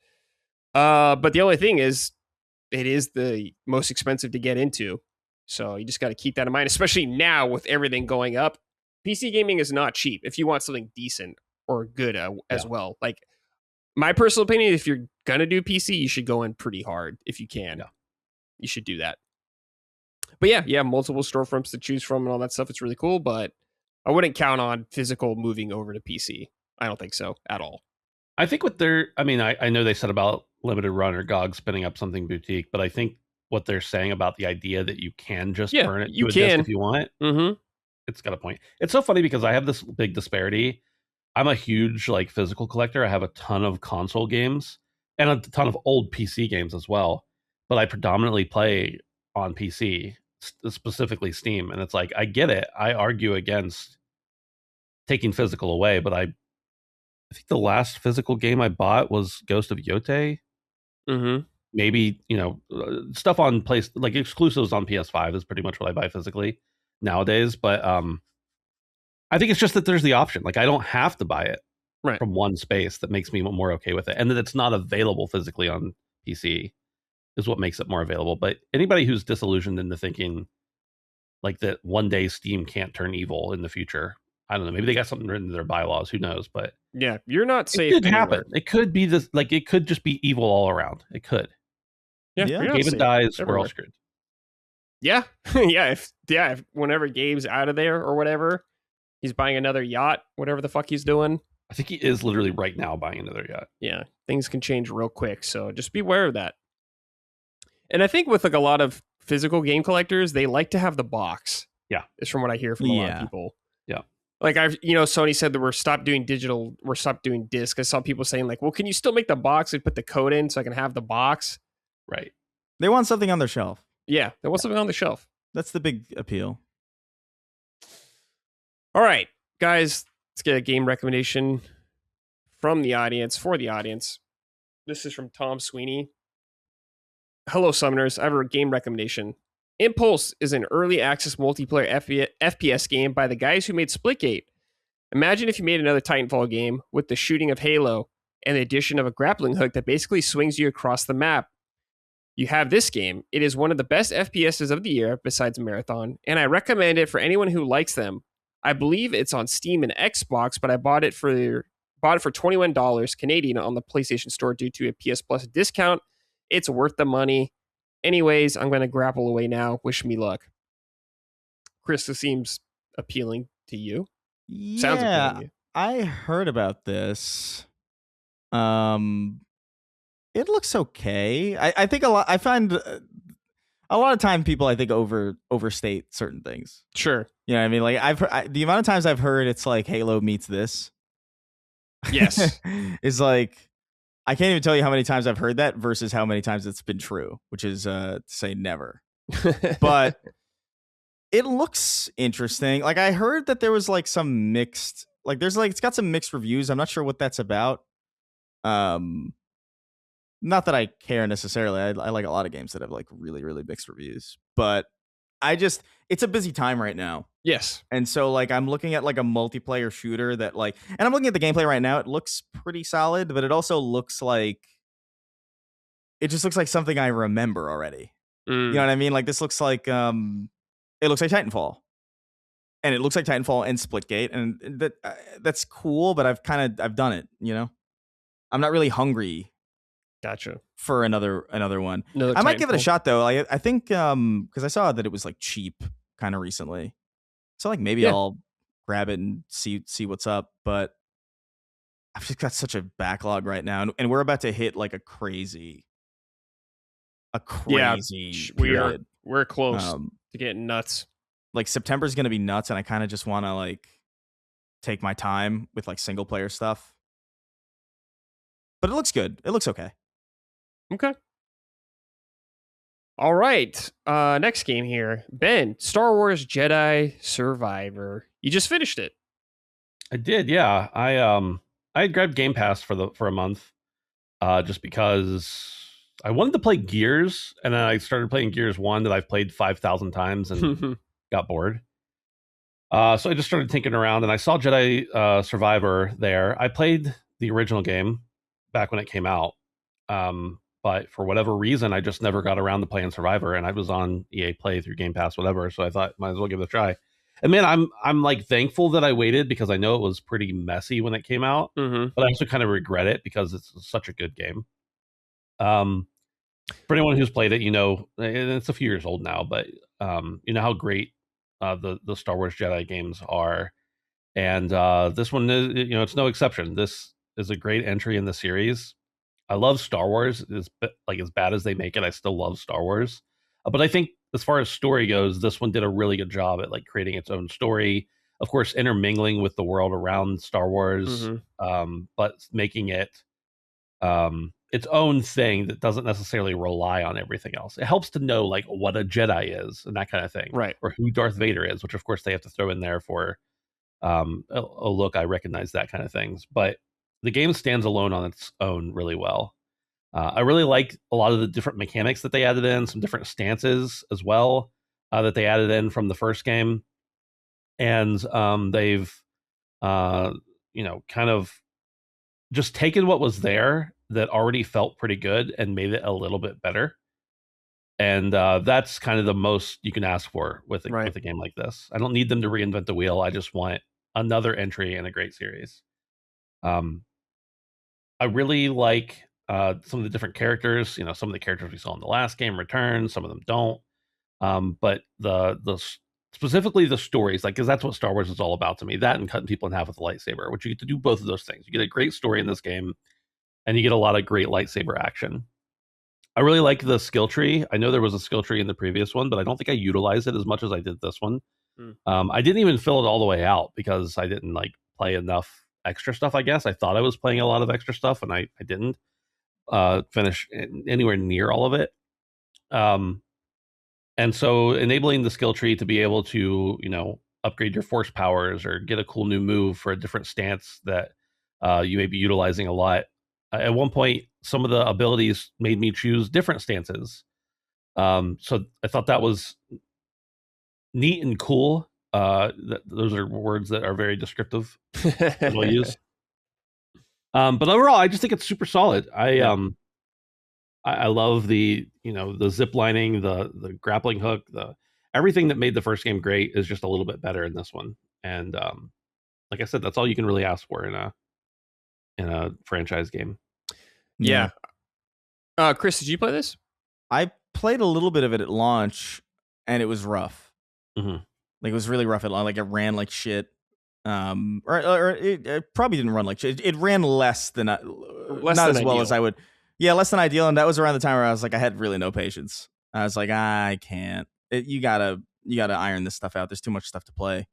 But the only thing is, it is the most expensive to get into. So you just got to keep that in mind, especially now with everything going up. PC gaming is not cheap if you want something decent or good as well. Like, my personal opinion, if you're going to do PC, you should go in pretty hard if you can. Yeah. You should do that. But yeah, multiple storefronts to choose from and all that stuff. It's really cool, but I wouldn't count on physical moving over to PC. I don't think so at all. I think I know they said about Limited Run or GOG spinning up something boutique, but I think what they're saying about the idea that you can just burn it to a disc if you want, it's got a point. It's so funny because I have this big disparity. I'm a huge physical collector. I have a ton of console games and a ton of old PC games as well, but I predominantly play on PC, specifically Steam. And it's like, I get it. I argue against taking physical away, but I think the last physical game I bought was Ghost of Yotei. Maybe, stuff on exclusives on PS5 is pretty much what I buy physically nowadays. But I think it's just that there's the option. I don't have to buy it from one space that makes me more okay with it. And that it's not available physically on PC. is what makes it more available. But anybody who's disillusioned into thinking like that one day Steam can't turn evil in the future, I don't know. Maybe they got something written in their bylaws. Who knows? But yeah, you're not safe. It could happen. It could be this. Like it could just be evil all around. It could. Yeah. Gaben dies, we're all screwed. Yeah, if whenever Gabe's out of there or whatever, he's buying another yacht, whatever the fuck he's doing. I think he is literally right now buying another yacht. Yeah, things can change real quick, so just be aware of that. And I think with like a lot of physical game collectors, they like to have the box. Yeah, is from what I hear from a lot of people. Yeah, like Sony said that we're stopped doing disc. I saw people saying like, well, can you still make the box and put the code in so I can have the box? Right. They want something on their shelf. Yeah, they want something on the shelf. That's the big appeal. All right, guys, let's get a game recommendation from the audience, for the audience. This is from Tom Sweeney. Hello, Summoners. I have a game recommendation. Impulse is an early access multiplayer FPS game by the guys who made Splitgate. Imagine if you made another Titanfall game with the shooting of Halo and the addition of a grappling hook that basically swings you across the map. You have this game. It is one of the best FPSs of the year besides Marathon, and I recommend it for anyone who likes them. I believe it's on Steam and Xbox, but I bought it for $21 Canadian on the PlayStation Store due to a PS Plus discount. It's worth the money. Anyways, I'm going to grapple away now. Wish me luck. Chris, this seems appealing to you. Yeah, sounds appealing to you. I heard about this. It looks okay. I think I find a lot of time people I think overstate certain things. Sure. You know what I mean? Like I've heard, the amount of times I've heard it's like Halo meets this. Yes. It's like I can't even tell you how many times I've heard that versus how many times it's been true, which is to say never. But it looks interesting. Like I heard that there was like some mixed, like there's like it's got some mixed reviews. I'm not sure what that's about. Not that I care necessarily. I like a lot of games that have like really, really mixed reviews, but it's a busy time right now. Yes. And so like I'm looking at like a multiplayer shooter that like, and I'm looking at the gameplay right now. It looks pretty solid, but it also looks like, it just looks like something I remember already. You know what I mean? Like this looks like, it looks like Titanfall. And it looks like Titanfall and Splitgate, and that's cool, but I've done it, you know? I'm not really hungry. Gotcha. For another one. I might give it a shot though. I think because I saw that it was like cheap kind of recently, so like maybe I'll grab it and see what's up. But I've just got such a backlog right now, and we're about to hit like a crazy period. We're close to getting nuts. Like September's gonna be nuts, and I kind of just want to like take my time with like single player stuff. But it looks good. It looks okay. Okay. All right. Next game here. Ben, Star Wars Jedi Survivor. You just finished it. I did, yeah. I had grabbed Game Pass for a month, just because I wanted to play Gears, and then I started playing Gears 1 that I've played 5,000 times and got bored. So I just started tinkering around, and I saw Jedi Survivor there. I played the original game back when it came out. But for whatever reason, I just never got around to playing Survivor, and I was on EA Play through Game Pass, whatever. So I thought, might as well give it a try. And man, I'm like thankful that I waited, because I know it was pretty messy when it came out, but I also kind of regret it because it's such a good game. For anyone who's played it, you know, and it's a few years old now, but you know how great the Star Wars Jedi games are, and this one is, you know, it's no exception. This is a great entry in the series. I love Star Wars. It's like as bad as they make it, I still love Star Wars. But I think as far as story goes, this one did a really good job at like creating its own story. Of course, intermingling with the world around Star Wars, but making it its own thing that doesn't necessarily rely on everything else. It helps to know like what a Jedi is and that kind of thing, right? Or who Darth Vader is, which of course they have to throw in there for look, I recognize that kind of things, but the game stands alone on its own really well. I really like a lot of the different mechanics that they added in, some different stances as well that they added in from the first game. And they've, you know, kind of just taken what was there that already felt pretty good and made it a little bit better. And that's kind of the most you can ask for with a game like this. I don't need them to reinvent the wheel. I just want another entry in a great series. I really like some of the different characters. You know, some of the characters we saw in the last game return. Some of them don't. But the specifically the stories, like, because that's what Star Wars is all about to me. That and cutting people in half with a lightsaber, which you get to do both of those things. You get a great story in this game, and you get a lot of great lightsaber action. I really like the skill tree. I know there was a skill tree in the previous one, but I don't think I utilized it as much as I did this one. I didn't even fill it all the way out because I didn't like play enough extra stuff, I guess. I thought I was playing a lot of extra stuff, and I didn't finish anywhere near all of it. And so enabling the skill tree to be able to, you know, upgrade your force powers or get a cool new move for a different stance that you may be utilizing a lot. At one point, some of the abilities made me choose different stances. So I thought that was neat and cool. Those are words that are very descriptive that we'll use. But overall, I just think it's super solid. I love the, you know, the zip lining, the grappling hook, everything that made the first game great is just a little bit better in this one. And like I said, that's all you can really ask for in a franchise game. Yeah. Chris, did you play this? I played a little bit of it at launch, and it was rough. Mm-hmm. Like, it was really rough at launch. Like, it ran like shit. Or it probably didn't run like shit. It ran less than not as well as I would. Yeah, less than ideal. And that was around the time where I was like, I had really no patience. I was like, I can't. You gotta iron this stuff out. There's too much stuff to play.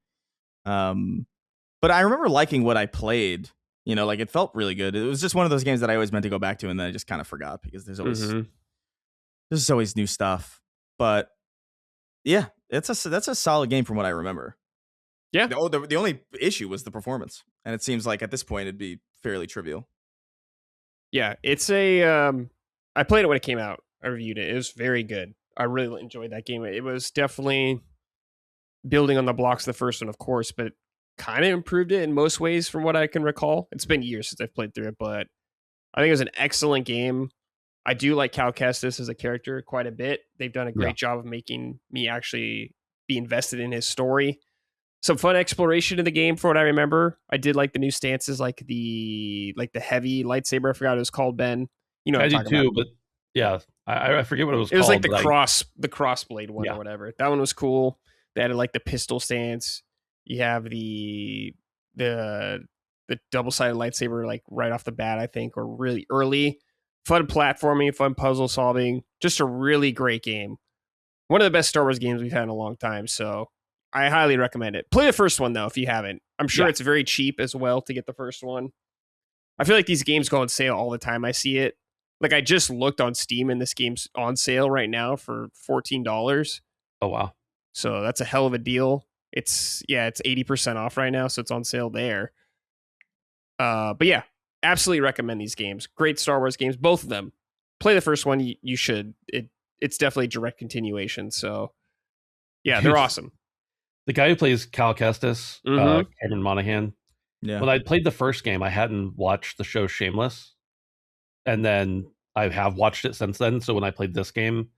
But I remember liking what I played. You know, like, it felt really good. It was just one of those games that I always meant to go back to, and then I just kind of forgot because there's always new stuff. But yeah, that's a solid game from what I remember. Yeah. The only issue was the performance, and it seems like at this point it'd be fairly trivial. Yeah, it's a. I played it when it came out. I reviewed it. It was very good. I really enjoyed that game. It was definitely building on the blocks of the first one, of course, but kind of improved it in most ways from what I can recall. It's been years since I've played through it, but I think it was an excellent game. I do like Cal Kestis as a character quite a bit. They've done a great job of making me actually be invested in his story. Some fun exploration in the game, for what I remember. I did like the new stances, like the heavy lightsaber. I forgot what it was called, Ben. You know, I did too, but yeah, I forget what it was. It was called, like the crossblade one or whatever. That one was cool. They added like the pistol stance. You have the double-sided lightsaber like right off the bat, I think, or really early. Fun platforming, fun puzzle solving. Just a really great game. One of the best Star Wars games we've had in a long time. So I highly recommend it. Play the first one, though, if you haven't. I'm sure it's very cheap as well to get the first one. I feel like these games go on sale all the time. I see it. Like, I just looked on Steam, and this game's on sale right now for $14. Oh, wow. So that's a hell of a deal. It's 80% off right now, so it's on sale there. But yeah, absolutely recommend these games. Great Star Wars games, both of them. Play the first one, you should. It's definitely a direct continuation. So yeah, they're awesome. The guy who plays Cal Kestis, Cameron Monaghan. Yeah. When I played the first game, I hadn't watched the show Shameless, and then I have watched it since then. So when I played this game,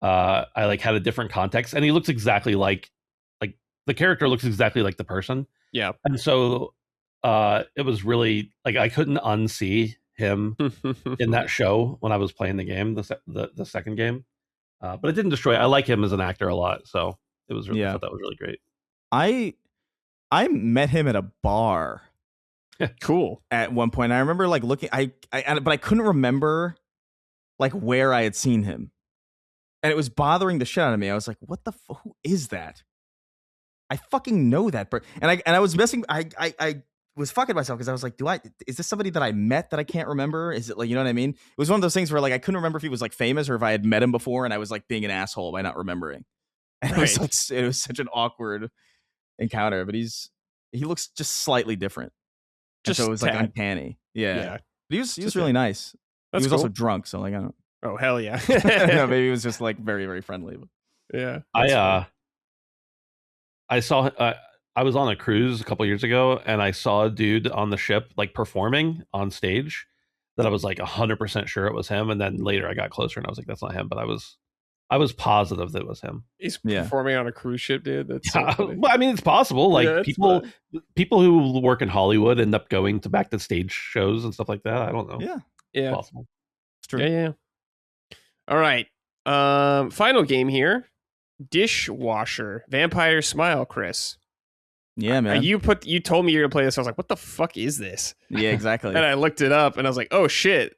I like had a different context, and he looks exactly like the character looks exactly like the person. Yeah, and so it was really like I couldn't unsee him in that show when I was playing the game, the second game. But it didn't destroy it. I like him as an actor a lot, so it was really I thought that was really great. I met him at a bar. Cool. At one point, I remember like looking. But I couldn't remember like where I had seen him, and it was bothering the shit out of me. I was like, "What the? Who is that? I fucking know that." And I was messing. I was fucking myself because I was like, is this somebody that I met that I can't remember? Is it like, you know what I mean? It was one of those things where like I couldn't remember if he was like famous or if I had met him before, and I was like being an asshole by not remembering. And it was such an awkward encounter. But he looks just slightly different. So it was like uncanny. Yeah. But he was really nice. He was also drunk, so like I don't. Oh hell yeah! No, maybe he was just like very, very friendly. But. Yeah. I saw. I was on a cruise a couple years ago, and I saw a dude on the ship like performing on stage. That I was like 100% sure it was him, and then later I got closer and I was like, that's not him. But I was I was positive that it was him. He's performing on a cruise ship, dude. That's so funny. Well, I mean, it's possible. Like people who work in Hollywood end up going to back to stage shows and stuff like that. I don't know. Yeah, it's possible. It's true. Yeah. All right. Final game here. Dishwasher. Vampire Smile, Chris. Yeah, man. You told me you were gonna play this. I was like, what the fuck is this? Yeah, exactly. And I looked it up and I was like, oh shit.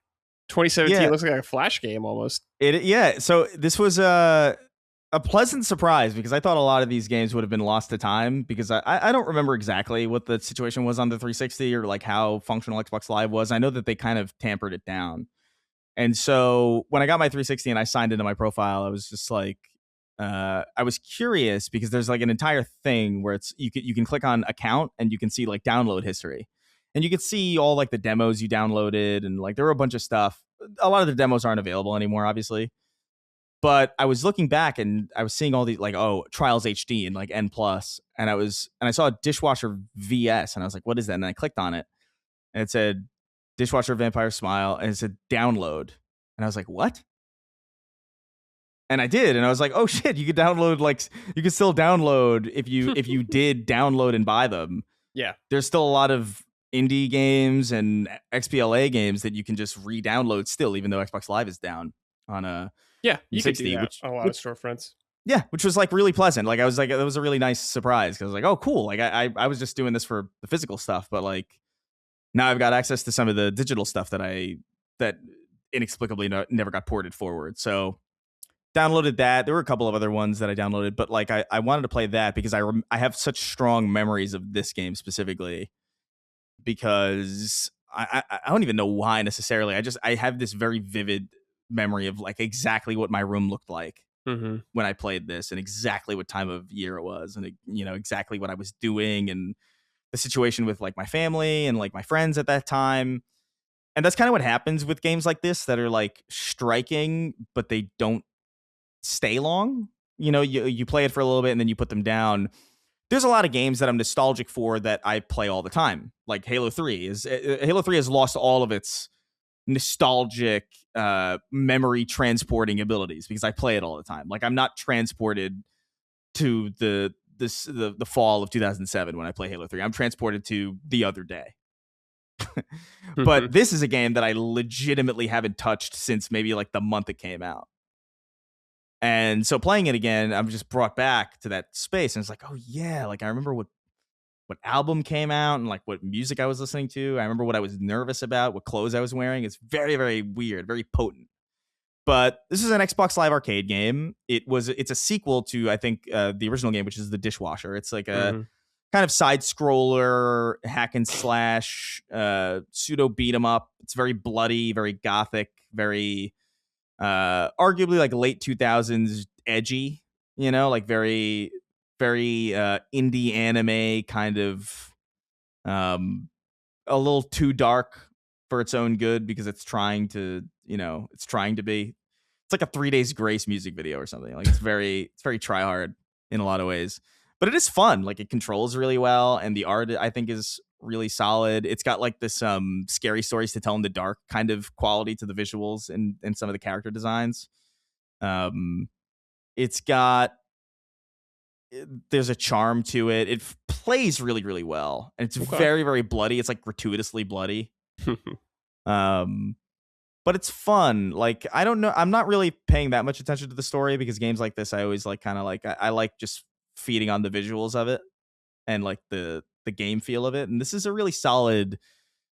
2017 looks like a Flash game almost. So this was a pleasant surprise because I thought a lot of these games would have been lost to time because I don't remember exactly what the situation was on the 360 or like how functional Xbox Live was. I know that they kind of tampered it down. And so when I got my 360 and I signed into my profile, I was just like, I was curious because there's like an entire thing where it's you can click on account and you can see like download history. And you could see all like the demos you downloaded and like there were a bunch of stuff. A lot of the demos aren't available anymore, obviously. But I was looking back and I was seeing all these like, Trials HD and like N+. And I saw a Dishwasher VS and I was like, what is that? And I clicked on it and it said Dishwasher Vampire Smile and it said download. And I was like, what? And I did, and I was like, "Oh shit! You could download you could still download if you did download and buy them. Yeah, there's still a lot of indie games and XBLA games that you can just re-download still, even though Xbox Live is down on a you 60, could do that. A lot of storefronts. Yeah, which was like really pleasant. Like I was like, it was a really nice surprise because I was like, oh cool. Like I was just doing this for the physical stuff, but like now I've got access to some of the digital stuff that inexplicably never got ported forward. So. Downloaded that. There were a couple of other ones that I downloaded, but like I wanted to play that because I have such strong memories of this game specifically because I don't even know why necessarily. I have this very vivid memory of like exactly what my room looked like when I played this and exactly what time of year it was and exactly what I was doing and the situation with like my family and like my friends at that time. And that's kind of what happens with games like this that are like striking, but they don't stay long. You play it for a little bit and then you put them down. There's a lot of games that I'm nostalgic for that I play all the time. Like Halo 3 has lost all of its nostalgic memory transporting abilities because I play it all the time. Like I'm not transported to the fall of 2007 when I play Halo 3. I'm transported to the other day. But this is a game that I legitimately haven't touched since maybe like the month it came out. And so playing it again, I'm just brought back to that space. And it's like, oh, yeah, like I remember what album came out and like what music I was listening to. I remember what I was nervous about, what clothes I was wearing. It's very, very weird, very potent. But this is an Xbox Live Arcade game. It's a sequel to, I think, the original game, which is The Dishwasher. It's like a kind of side scroller, hack and slash, pseudo beat 'em up. It's very bloody, very gothic, very... arguably like late 2000s edgy, like very very indie anime kind of a little too dark for its own good because it's trying to be. It's like a 3 Days Grace music video or something. Like it's very try hard in a lot of ways, but it is fun. Like it controls really well and the art I think is really solid. It's got like this scary stories to tell in the dark kind of quality to the visuals and some of the character designs. There's a charm to it. It plays really, really well. And it's very, very bloody. It's like gratuitously bloody. But it's fun. Like, I don't know. I'm not really paying that much attention to the story because games like this, I always like kind of like, I like just feeding on the visuals of it and like the game feel of it. And this is a really solid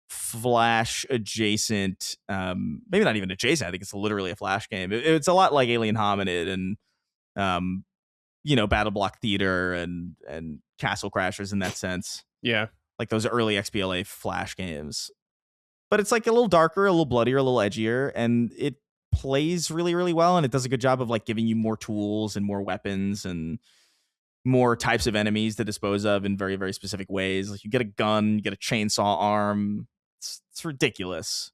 Flash adjacent, maybe not even adjacent. I think it's literally a Flash game. It's a lot like Alien Hominid and, Battle Block Theater and Castle Crashers in that sense. Yeah. Like those early XBLA Flash games. But it's like a little darker, a little bloodier, a little edgier, and it plays really, really well. And it does a good job of like giving you more tools and more weapons and more types of enemies to dispose of in very, very specific ways. Like you get a gun, you get a chainsaw arm. It's ridiculous.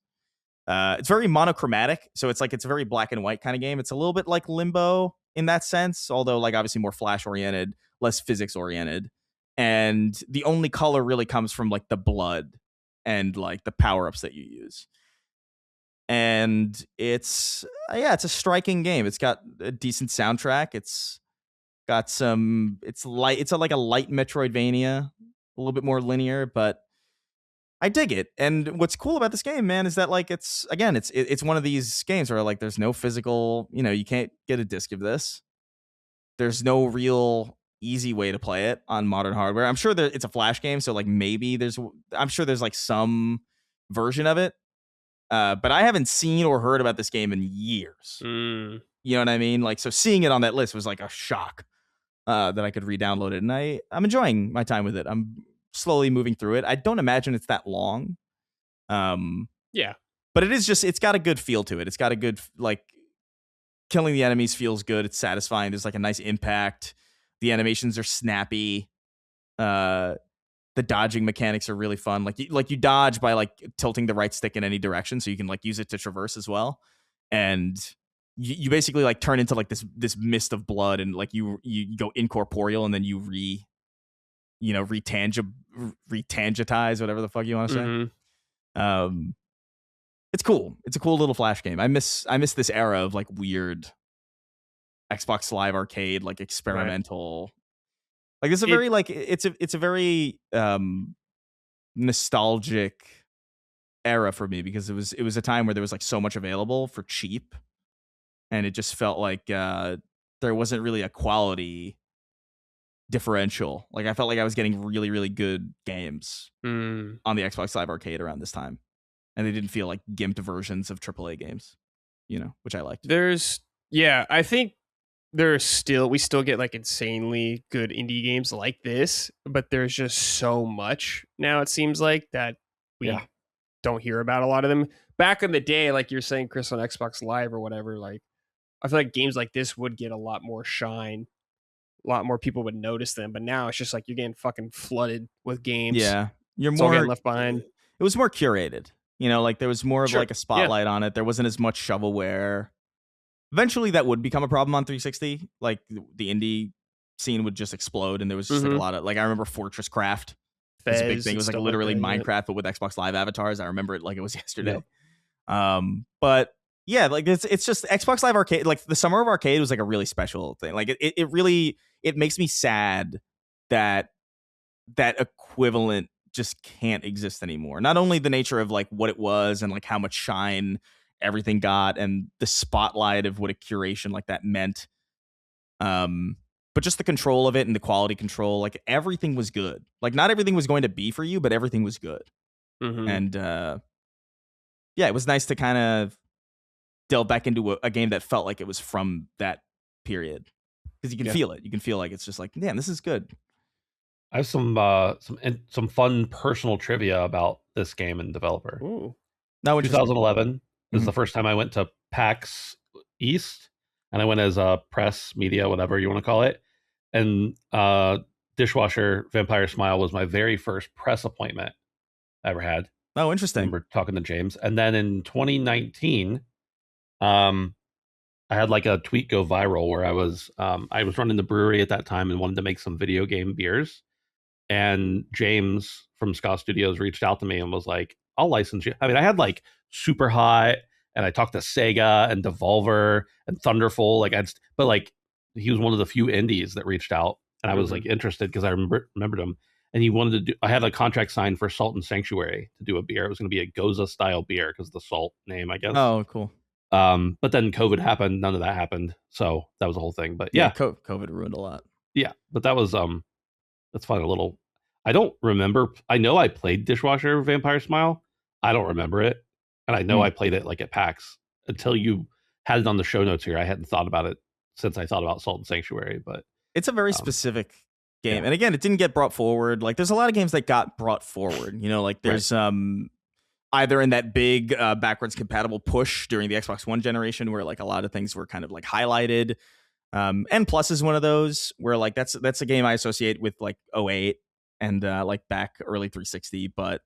It's very monochromatic. So it's a very black and white kind of game. It's a little bit like Limbo in that sense, although like obviously more Flash oriented, less physics oriented. And the only color really comes from like the blood and like the power-ups that you use. and it's a striking game. It's got a decent soundtrack. It's got some. It's light. It's like a light Metroidvania, a little bit more linear, but I dig it. And what's cool about this game, man, is that like it's one of these games where like there's no physical. You can't get a disc of this. There's no real easy way to play it on modern hardware. I'm sure that it's a flash game, so like maybe I'm sure there's like some version of it. But I haven't seen or heard about this game in years. You know what I mean? Like, so seeing it on that list was like a shock that I could re-download it. And I'm enjoying my time with it. I'm slowly moving through it. I don't imagine it's that long. Yeah. But it's got a good feel to it. It's got a good, like, killing the enemies feels good. It's satisfying. There's like a nice impact. The animations are snappy. The dodging mechanics are really fun. Like you dodge by like tilting the right stick in any direction, so you can like use it to traverse as well. And you basically like turn into like this mist of blood, and like you go incorporeal, and then you retangentize, whatever the fuck you want to say. Mm-hmm. It's cool. It's a cool little flash game. I miss this era of like weird Xbox Live Arcade, like experimental. Right. Like it's a very like it's a very nostalgic era for me, because it was a time where there was like so much available for cheap, and it just felt like there wasn't really a quality differential. Like I felt like I was getting really, really good games on the Xbox Live Arcade around this time, and they didn't feel like gimped versions of AAA games, which I liked. I think we still get like insanely good indie games like this, but there's just so much now, it seems like, that we don't hear about a lot of them. Back in the day, like you're saying, Chris, on Xbox Live or whatever, like I feel like games like this would get a lot more shine. A lot more people would notice them, but now it's just like you're getting fucking flooded with games. Yeah, it's more getting left behind. It was more curated, like there was more of like a spotlight on it. There wasn't as much shovelware. Eventually, that would become a problem on 360. Like the indie scene would just explode, and there was just like a lot of like I remember Fortress Craft. It's a big thing. It was like literally Minecraft, but with Xbox Live avatars. I remember it like it was yesterday. Yeah. But yeah, like it's just Xbox Live Arcade. Like the Summer of Arcade was like a really special thing. Like it really makes me sad that equivalent just can't exist anymore. Not only the nature of like what it was and like how much shine everything got and the spotlight of what a curation like that meant, but just the control of it and the quality control, like everything was good. Like not everything was going to be for you, but everything was good. And it was nice to kind of delve back into a game that felt like it was from that period, because you can feel it. You can feel like it's just like, damn, this is good. I have some fun personal trivia about this game and developer. Ooh. No, 2011 is the first time I went to PAX East, and I went as a press, media, whatever you want to call it. And Dishwasher Vampire Smile was my very first press appointment I ever had. Oh, interesting. I remember talking to James. And then in 2019, I had like a tweet go viral where I was running the brewery at that time and wanted to make some video game beers. And James from Ska Studios reached out to me and was like, I'll license you. I mean, I had like Super Hot, and I talked to Sega and Devolver and Thunderful. But like he was one of the few indies that reached out, and I was like interested because I remembered him. And he wanted to do. I had a contract signed for Salt and Sanctuary to do a beer. It was going to be a Goza style beer because the Salt name, I guess. Oh, cool. But then COVID happened. None of that happened, so that was the whole thing. But yeah, COVID ruined a lot. Yeah, but that was that's fine. I don't remember. I know I played Dishwasher Vampire Smile. I don't remember it. And I know I played it like at PAX until you had it on the show notes here. I hadn't thought about it since I thought about Salt and Sanctuary, but it's a very specific game. Yeah. And again, it didn't get brought forward. Like there's a lot of games that got brought forward, like there's either in that big backwards compatible push during the Xbox One generation where like a lot of things were kind of like highlighted. N Plus is one of those where like that's a game I associate with like 08 and like back early 360, but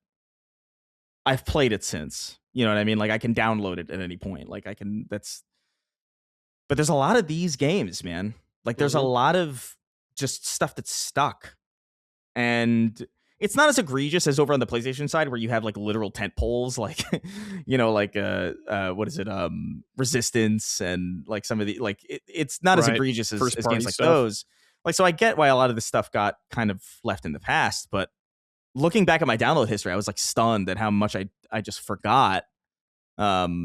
I've played it since. You know what I mean? Like I can download it at any point. Like but there's a lot of these games, man. Like there's a lot of just stuff that's stuck. And it's not as egregious as over on the PlayStation side where you have like literal tent poles, like like what is it, Resistance, and like some of the like it's not as egregious as games like stuff. Those. Like, so I get why a lot of this stuff got kind of left in the past, but looking back at my download history, I was like stunned at how much I just forgot that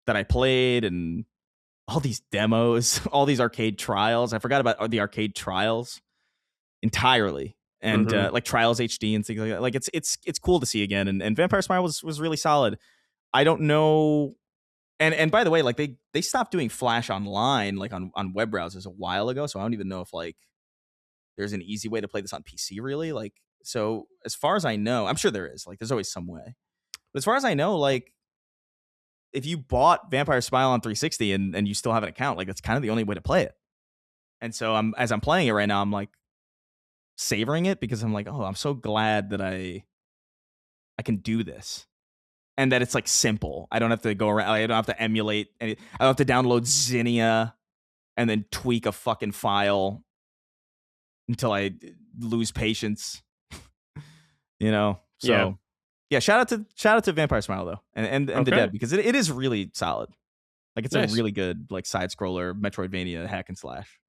I played, and all these demos, all these arcade trials. I forgot about the arcade trials entirely. And like Trials HD and things like that. Like it's cool to see again. And Vampire Smile was really solid. I don't know. And by the way, like they stopped doing Flash Online like on web browsers a while ago. So I don't even know if like there's an easy way to play this on PC really. Like, so as far as I know, I'm sure there is. Like, there's always some way. But as far as I know, like if you bought Vampire Smile on 360 and you still have an account, like that's kind of the only way to play it. And so as I'm playing it right now, I'm like savoring it because I'm like, oh, I'm so glad that I can do this, and that it's like simple. I don't have to go around. I don't have to emulate any. I don't have to download Zinnia and then tweak a fucking file until I lose patience. So yeah. Shout out to Vampire Smile though, and the Dead, because it is really solid. Like it's a really good like side scroller Metroidvania hack and slash.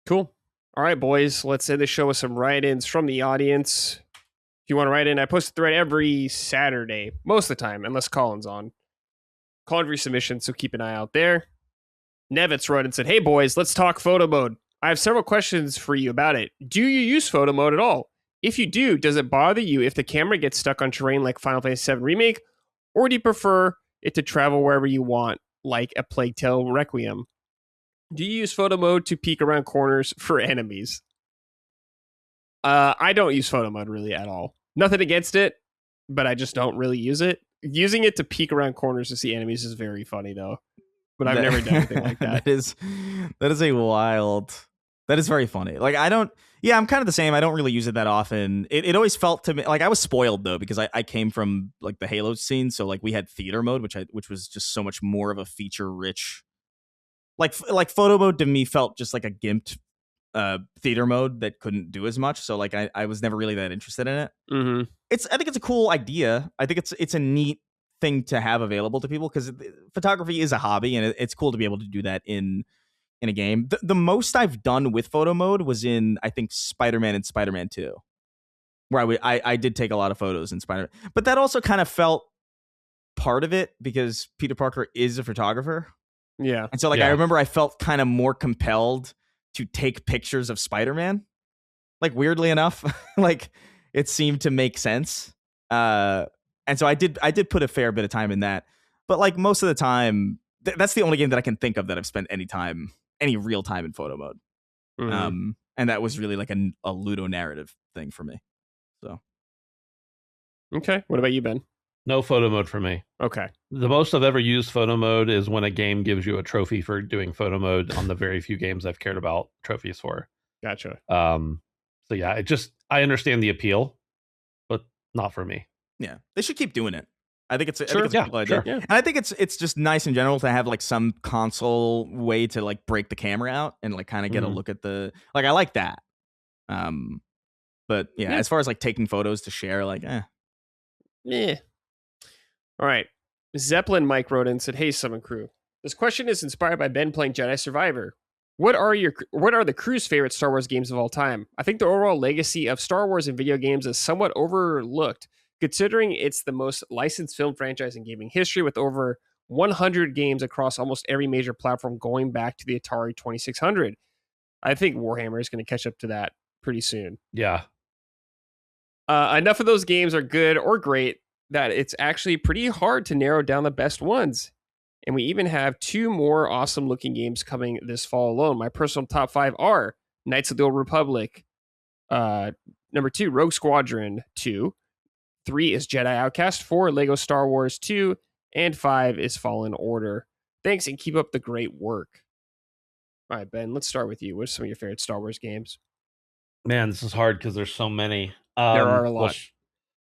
Cool. All right, boys, let's end the show with some write-ins from the audience. If you want to write in, I post a thread every Saturday, most of the time, unless Colin's on. Colin resubmission, so keep an eye out there. Nevitz wrote and said, hey, boys, let's talk photo mode. I have several questions for you about it. Do you use photo mode at all? If you do, does it bother you if the camera gets stuck on terrain like Final Fantasy VII Remake, or do you prefer it to travel wherever you want, like a Plague Tale Requiem? Do you use photo mode to peek around corners for enemies? I don't use photo mode really at all. Nothing against it, but I just don't really use it. Using it to peek around corners to see enemies is very funny though. But I've never done anything like that. That is a wild. That is very funny. Like I'm kind of the same. I don't really use it that often. It always felt to me like I was spoiled though, because I came from like the Halo scene, so like we had theater mode, which was just so much more of a feature rich. Like photo mode to me felt just like a gimped theater mode that couldn't do as much. So like I was never really that interested in it. Mm-hmm. I think it's a cool idea. I think it's a neat thing to have available to people, because photography is a hobby, and it's cool to be able to do that in a game. The most I've done with photo mode was in, I think, Spider-Man and Spider-Man 2, where I did take a lot of photos in Spider-Man. But that also kind of felt part of it because Peter Parker is a photographer. Yeah. And so I remember I felt kind of more compelled to take pictures of Spider-Man. Like, weirdly enough, like it seemed to make sense. And so I did put a fair bit of time in that. But like most of the time, that's the only game that I can think of that I've spent any real time in photo mode. Mm-hmm. And that was really like a Ludo narrative thing for me. So. Okay. What about you, Ben? No photo mode for me. Okay. The most I've ever used photo mode is when a game gives you a trophy for doing photo mode on the very few games I've cared about trophies for. Gotcha. So yeah, I understand the appeal, but not for me. Yeah. They should keep doing it. I think it's a cool idea. Sure. Yeah. And I think it's just nice in general to have like some console way to like break the camera out and like kind of get a look at I like that. But yeah, as far as like taking photos to share, like Yeah. All right. Zeppelin Mike wrote in and said, hey, Summon Crew. This question is inspired by Ben playing Jedi Survivor. What are the crew's favorite Star Wars games of all time? I think the overall legacy of Star Wars in video games is somewhat overlooked, considering it's the most licensed film franchise in gaming history, with over 100 games across almost every major platform going back to the Atari 2600. I think Warhammer is going to catch up to that pretty soon. Yeah. Enough of those games are good or great that it's actually pretty hard to narrow down the best ones. And we even have 2 more awesome looking games coming this fall alone. My personal top 5 are Knights of the Old Republic, number 2, Rogue Squadron 2, 3 is Jedi Outcast, 4, Lego Star Wars 2, and 5 is Fallen Order. Thanks, and keep up the great work. All right, Ben, let's start with you. What are some of your favorite Star Wars games? Man, this is hard because there's so many. There are a lot. Well,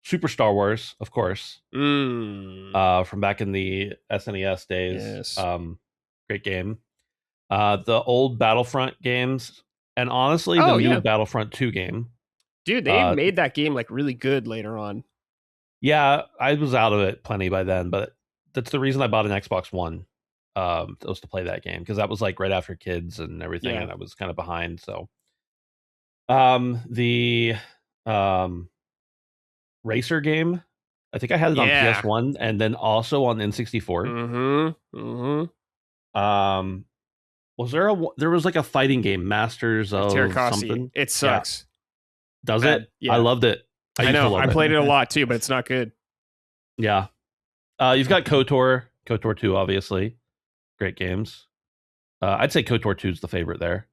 Super Star Wars, of course. From back in the SNES days. Yes. Great game. The old Battlefront games, and honestly, the new Battlefront 2 game. Dude, they made that game like really good later on. Yeah, I was out of it plenty by then, but that's the reason I bought an Xbox One. Was to play that game because that was like right after kids and everything, and I was kind of behind. So, the racer game, I think I had it on PS1 and then also on N64. Was there was like a fighting game, Masters of something? It sucks. Yeah. Does it? Yeah. I loved it. I know. I played it a lot too, but it's not good. Yeah. You've got KOTOR 2, obviously. Great games. I'd say KOTOR 2 is the favorite there.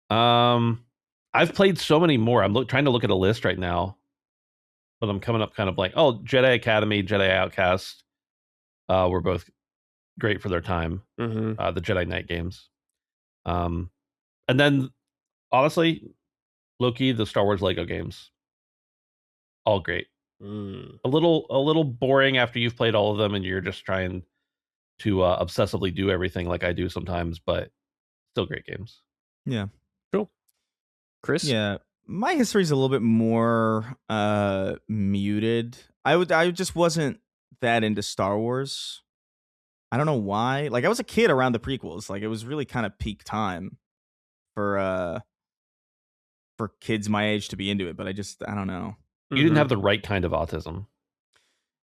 I've played so many more. I'm trying to look at a list right now, but I'm coming up kind of like, Jedi Academy, Jedi Outcast were both great for their time. The Jedi Knight games. And then, honestly, Loki, the Star Wars Lego games. All great. A little boring after you've played all of them and you're just trying to obsessively do everything like I do sometimes, but still great games. Yeah. Cool. Chris? Yeah. My history is a little bit more muted. I just wasn't that into Star Wars. I don't know why. Like, I was a kid around the prequels. Like, it was really kind of peak time for kids my age to be into it, but I don't know. You didn't have the right kind of autism.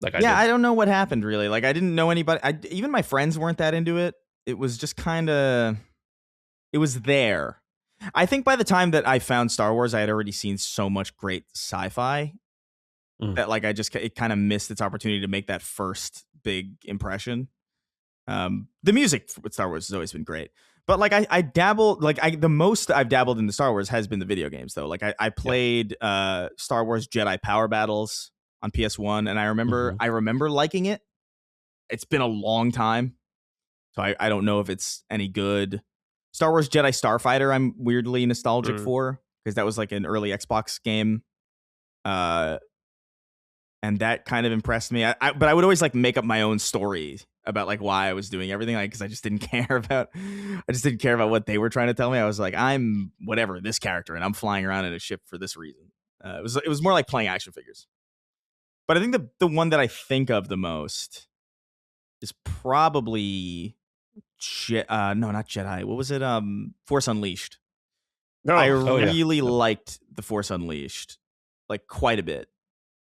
Like I did. I don't know what happened really. Like, I didn't know anybody. Even my friends weren't that into it. It was just kind of, it was there. I think by the time that I found Star Wars, I had already seen so much great sci-fi that like it kind of missed its opportunity to make that first big impression. The music with Star Wars has always been great. But like I dabbled, the most I've dabbled into Star Wars has been the video games though. Like I played Star Wars Jedi Power Battles on PS1, and I remember liking it. It's been a long time, so I don't know if it's any good. Star Wars Jedi Starfighter, I'm weirdly nostalgic for because that was like an early Xbox game, and that kind of impressed me. But I would always like make up my own story about like why I was doing everything, like because I just didn't care about what they were trying to tell me. I was like, I'm whatever this character, and I'm flying around in a ship for this reason. It was more like playing action figures. But I think the one that I think of the most is probably no, not Jedi. What was it? Force Unleashed. I really liked the Force Unleashed, like quite a bit.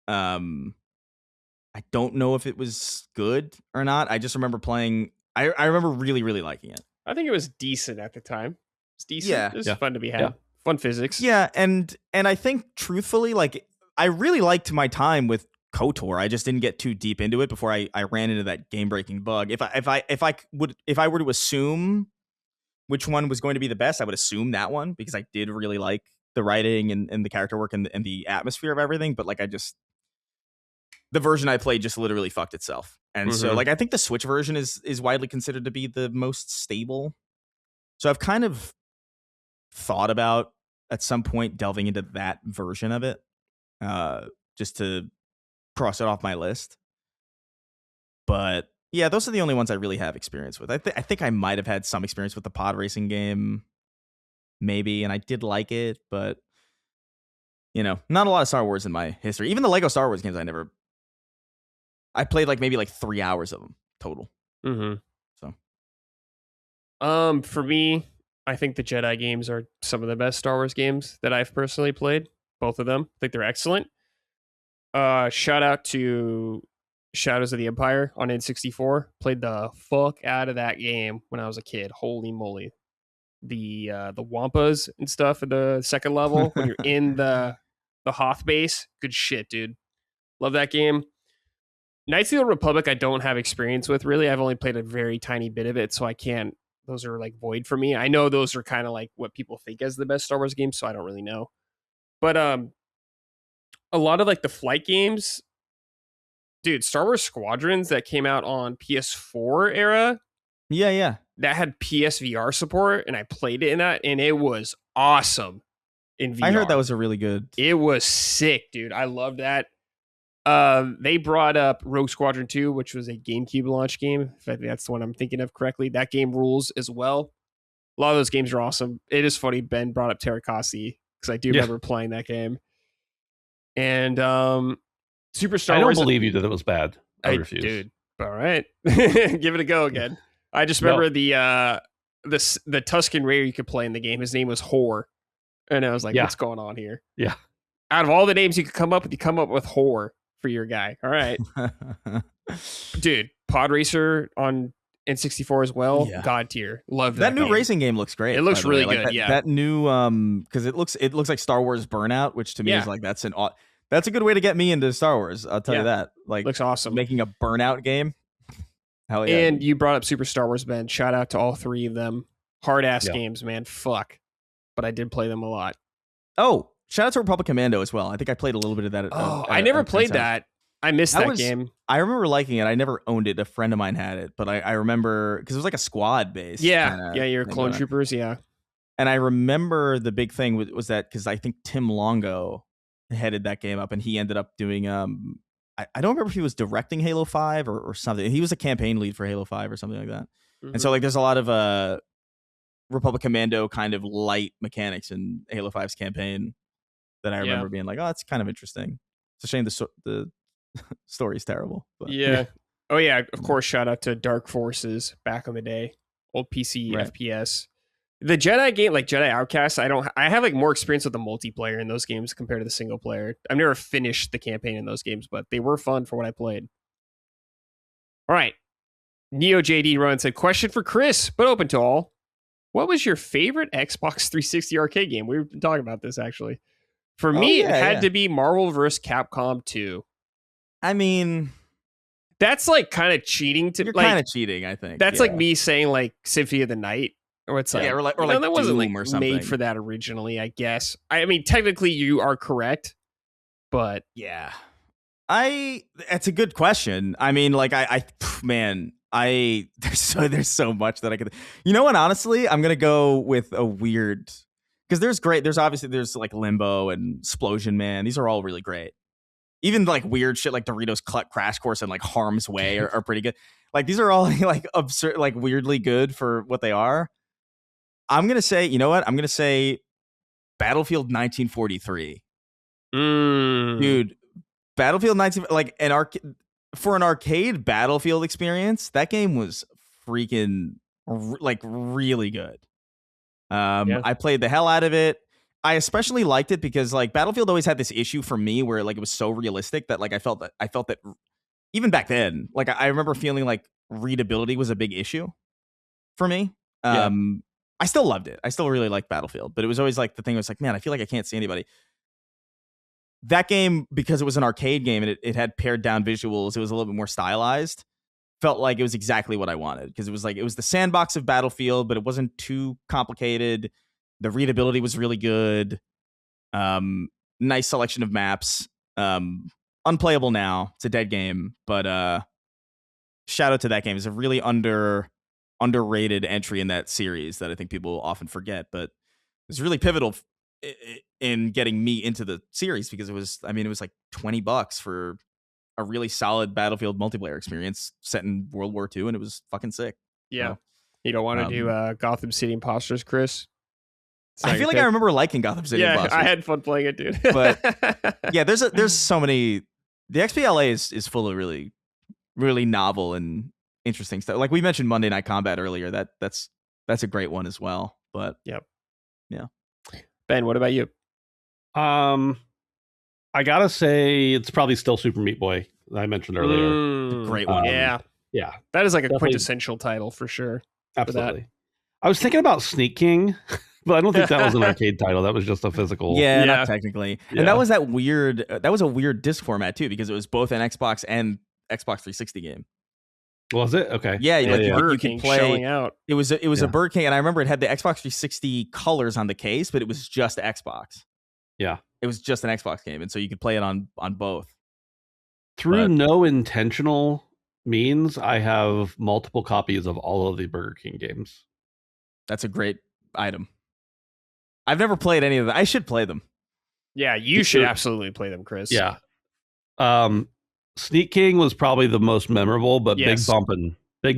I don't know if it was good or not. I just remember playing. I remember really, really liking it. I think it was decent at the time. It's decent. Yeah. It was fun to be had. Yeah. Fun physics. Yeah, and I think truthfully, like I really liked my time with KOTOR. I just didn't get too deep into it before I ran into that game breaking bug. If I were to assume which one was going to be the best, I would assume that one because I did really like the writing and the character work and the atmosphere of everything. But like the version I played just literally fucked itself. And so like I think the Switch version is widely considered to be the most stable. So I've kind of thought about at some point delving into that version of it just to cross it off my list. But yeah, those are the only ones I really have experience with. I think I might have had some experience with the pod racing game maybe, and I did like it, but not a lot of Star Wars in my history. Even the Lego Star Wars games I played like maybe like 3 hours of them total. So, for me, I think the Jedi games are some of the best Star Wars games that I've personally played. Both of them, I think they're excellent. Shout out to Shadows of the Empire on N64. Played the fuck out of that game when I was a kid. Holy moly, the Wampas and stuff at the second level when you're in the Hoth base. Good shit, dude. Love that game. Knights of the Republic I don't have experience with, really. I've only played a very tiny bit of it, so I can't. Those are like void for me. I know those are kind of like what people think as the best Star Wars games, so I don't really know. But a lot of like the flight games, dude, Star Wars Squadrons that came out on PS4 era. Yeah. That had PSVR support, and I played it in that, and it was awesome in VR. I heard that was a really good. It was sick, dude. I love that. They brought up Rogue Squadron 2, which was a GameCube launch game. If that's the one I'm thinking of correctly. That game rules as well. A lot of those games are awesome. It is funny Ben brought up Terrakasi because I do remember playing that game. And Super Star Wars. I don't Wars. believe you that it was bad. I refuse. Dude, all right, give it a go again. I just remember the Tusken Raider you could play in the game. His name was Whore, and I was like, what's going on here? Yeah. Out of all the names you could come up with, you come up with Whore for your guy. All right, dude. Pod Racer on N64 as well. Yeah. God tier. Love that. That new racing game looks great. It looks really good. That new because it looks like Star Wars Burnout, which to me is like that's a good way to get me into Star Wars. I'll tell you that. Like, looks awesome. Making a Burnout game. Hell yeah. And you brought up Super Star Wars, Ben. Shout out to all three of them. Hard ass games, man. Fuck. But I did play them a lot. Oh, shout out to Republic Commando as well. I think I played a little bit of that. I never played that. I missed that game. I remember liking it. I never owned it. A friend of mine had it, but I remember because it was like a squad based. Yeah, you're clone troopers. Yeah, and I remember the big thing was that because I think Tim Longo headed that game up, and he ended up doing. I don't remember if he was directing Halo 5 or something. He was a campaign lead for Halo 5 or something like that. Mm-hmm. And so like there's a lot of Republic Commando kind of light mechanics in Halo 5's campaign that I remember being like, oh, that's kind of interesting. It's a shame the story's terrible. But. Yeah. Oh yeah. Of course. Shout out to Dark Forces back in the day, old PC FPS. The Jedi game, like Jedi Outcast, I have like more experience with the multiplayer in those games compared to the single player. I've never finished the campaign in those games, but they were fun for what I played. All right. Neo JD Run said, question for Chris, but open to all. What was your favorite Xbox 360 arcade game? We've been talking about this actually. For me, it had to be Marvel vs. Capcom 2. I mean, that's like kind of cheating to you're kind of cheating, I think. That's like me saying like Symphony of the Night. Or it's like, or that wasn't like or something. made for that originally, I guess. I mean, technically you are correct, but yeah, that's a good question. I mean, like there's so much that I could, what, honestly, I'm going to go with a weird, because there's like Limbo and Splosion Man. These are all really great. Even like weird shit like Doritos Crash Course and like Harm's Way are pretty good. Like these are all like absurd, like weirdly good for what they are. I'm going to say, I'm going to say Battlefield 1943. Dude, Battlefield 19, like for an arcade Battlefield experience, that game was freaking like really good. I played the hell out of it. I especially liked it because like Battlefield always had this issue for me where like it was so realistic that like I felt that even back then, like I remember feeling like readability was a big issue for me. I still loved it. I still really liked Battlefield, but it was always like the thing was like, man, I feel like I can't see anybody. That game, because it was an arcade game and it had pared down visuals, it was a little bit more stylized, felt like it was exactly what I wanted because it was the sandbox of Battlefield, but it wasn't too complicated. The readability was really good. Nice selection of maps. Unplayable now. It's a dead game, but shout out to that game. It's a really underrated entry in that series that I think people often forget, but it's really pivotal in getting me into the series because it was like $20 for a really solid Battlefield multiplayer experience set in World War II, and it was fucking sick. Yeah. So, you don't want to do Gotham City Imposters, Chris? I feel like I remember liking Gotham City Imposters. I had fun playing it, dude. But yeah, there's so many. The XBLA is full of really, really novel and interesting stuff. Like we mentioned Monday Night Combat earlier. That's a great one as well. But yeah. Ben, what about you? I gotta say it's probably still Super Meat Boy that I mentioned earlier. Great one. Yeah. That is like a definitely quintessential title for sure. Absolutely. I was thinking about Sneak King, but I don't think that was an arcade title. That was just a physical. Yeah, not technically. Yeah. And that was a weird disc format too, because it was both an Xbox and Xbox 360 game. Was it? Okay. Yeah, you can play. Showing out. It was a Burger King, and I remember it had the Xbox 360 colors on the case, but it was just Xbox. Yeah. It was just an Xbox game, and so you could play it on both. Through no intentional means, I have multiple copies of all of the Burger King games. That's a great item. I've never played any of them. I should play them. Yeah, you should absolutely play them, Chris. Yeah. Sneak King was probably the most memorable, but Big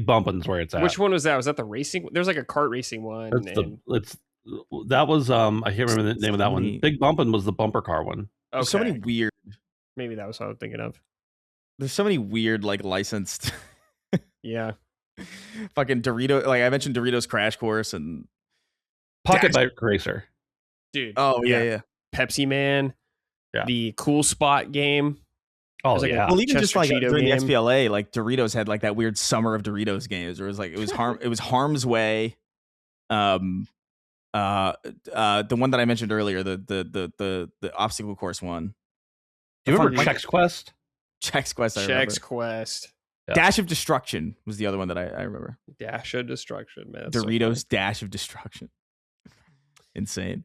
Bumpin's where it's at. Which one was that? Was that the racing? There's like a kart racing one. That was I can't remember the name of that one. Big Bumpin' was the bumper car one. There's so many weird. Maybe that was what I was thinking of. There's so many weird, like, licensed. Yeah. Fucking Dorito. Like, I mentioned Doritos Crash Course and Pocket Bike Racer. Dude. Oh, yeah. Pepsi Man. Yeah. The Cool Spot game. Oh, like yeah. Well, even just like during the SPLA, like Doritos had like that weird summer of Doritos games where it was like, it was Harm's Way. The one that I mentioned earlier, the obstacle course one. Do you remember Chex Quest? Chex Quest. Chex Quest. Yeah. Dash of Destruction was the other one that I remember. Dash of Destruction, man. Doritos Dash of Destruction. Insane.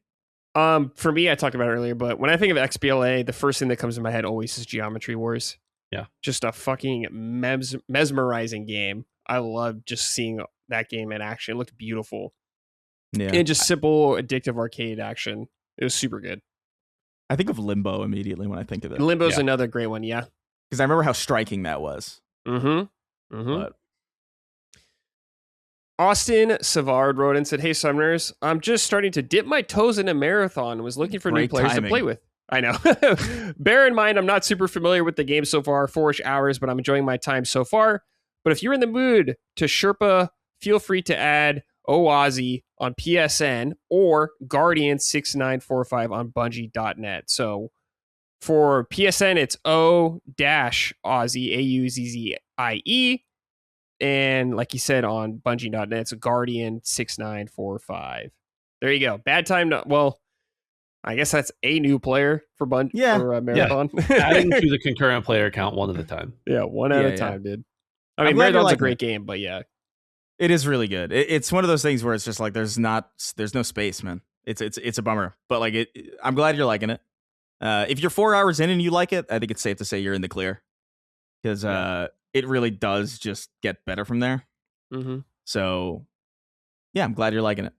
For me, I talked about it earlier, but when I think of XBLA, the first thing that comes to my head always is Geometry Wars. Yeah. Just a fucking mesmerizing game. I love just seeing that game in action. It looked beautiful. Yeah. And just simple, addictive arcade action. It was super good. I think of Limbo immediately when I think of it. Limbo's another great one, yeah. Because I remember how striking that was. Mm-hmm. But Austin Savard wrote and said, "Hey, Summoners, I'm just starting to dip my toes in a marathon and was looking for new players to play with. I know. Bear in mind, I'm not super familiar with the game so far, 4-ish hours, but I'm enjoying my time so far. But if you're in the mood to Sherpa, feel free to add Oazi on PSN or Guardian6945 on Bungie.net. So for PSN, it's O-Aussie, Auzzie. And like you said, on Bungie.net, it's Guardian6945. There you go. Bad time. Well, I guess that's a new player for for Marathon. Yeah. Adding to the concurrent player count one at a time. Yeah, one at a time, dude. I mean, Marathon's a great game, but yeah. It is really good. It's one of those things where it's just like there's no space, man. It's a bummer. But like I'm glad you're liking it. If you're 4 hours in and you like it, I think it's safe to say you're in the clear. Because it really does just get better from there. Mm-hmm. So, yeah, I'm glad you're liking it.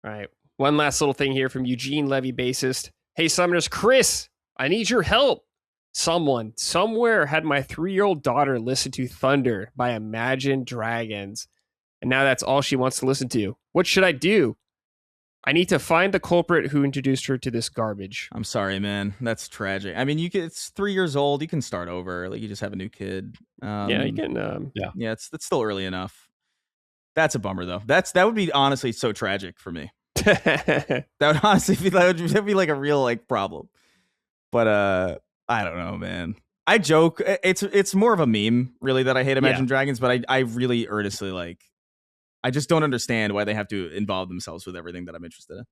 All right. One last little thing here from Eugene Levy, bassist. Hey, Summoners, Chris, I need your help. Someone, somewhere had my 3-year-old daughter listen to Thunder by Imagine Dragons. And now that's all she wants to listen to. What should I do? I need to find the culprit who introduced her to this garbage. I'm sorry, man. That's tragic. I mean, it's 3 years old. You can start over. Like, you just have a new kid. Yeah, you can. Yeah, it's still early enough. That's a bummer, though. That would be honestly so tragic for me. That would honestly be like a real like problem. But I don't know, man. I joke. It's more of a meme, really, that I hate Imagine Dragons. But I really earnestly like. I just don't understand why they have to involve themselves with everything that I'm interested in.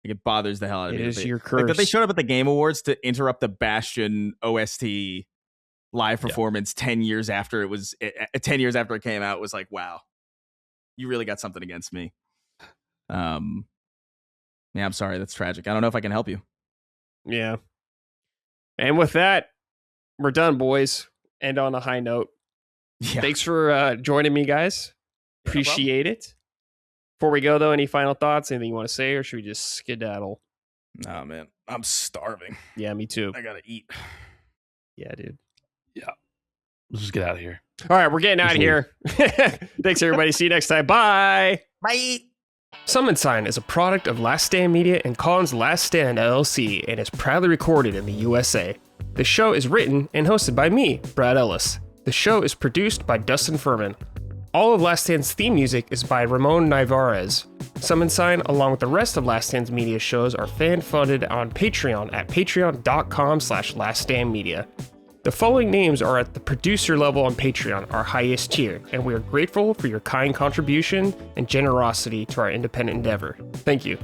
Like, it bothers the hell out of me. It is your curse. Like that they showed up at the Game Awards to interrupt the Bastion OST live performance 10 years after it came out. Was like, wow, you really got something against me. Yeah, I'm sorry. That's tragic. I don't know if I can help you. Yeah. And with that, we're done, boys. End on a high note. Yeah. Thanks for joining me, guys. Appreciate it. Before we go, though, any final thoughts? Anything you want to say, or should we just skedaddle? Nah, man. I'm starving. Yeah, me too. I gotta eat. Yeah, dude. Yeah. Let's just get out of here. All right, we're getting out of here. Thanks, everybody. See you next time. Bye. Bye. Summon Sign is a product of Last Stand Media and Collins Last Stand LLC and is proudly recorded in the USA. The show is written and hosted by me, Brad Ellis. The show is produced by Dustin Furman. All of Last Stand's theme music is by Ramon Nivarez. Summon Sign, along with the rest of Last Stand's media shows, are fan-funded on Patreon at patreon.com/laststandmedia. The following names are at the producer level on Patreon, our highest tier, and we are grateful for your kind contribution and generosity to our independent endeavor. Thank you.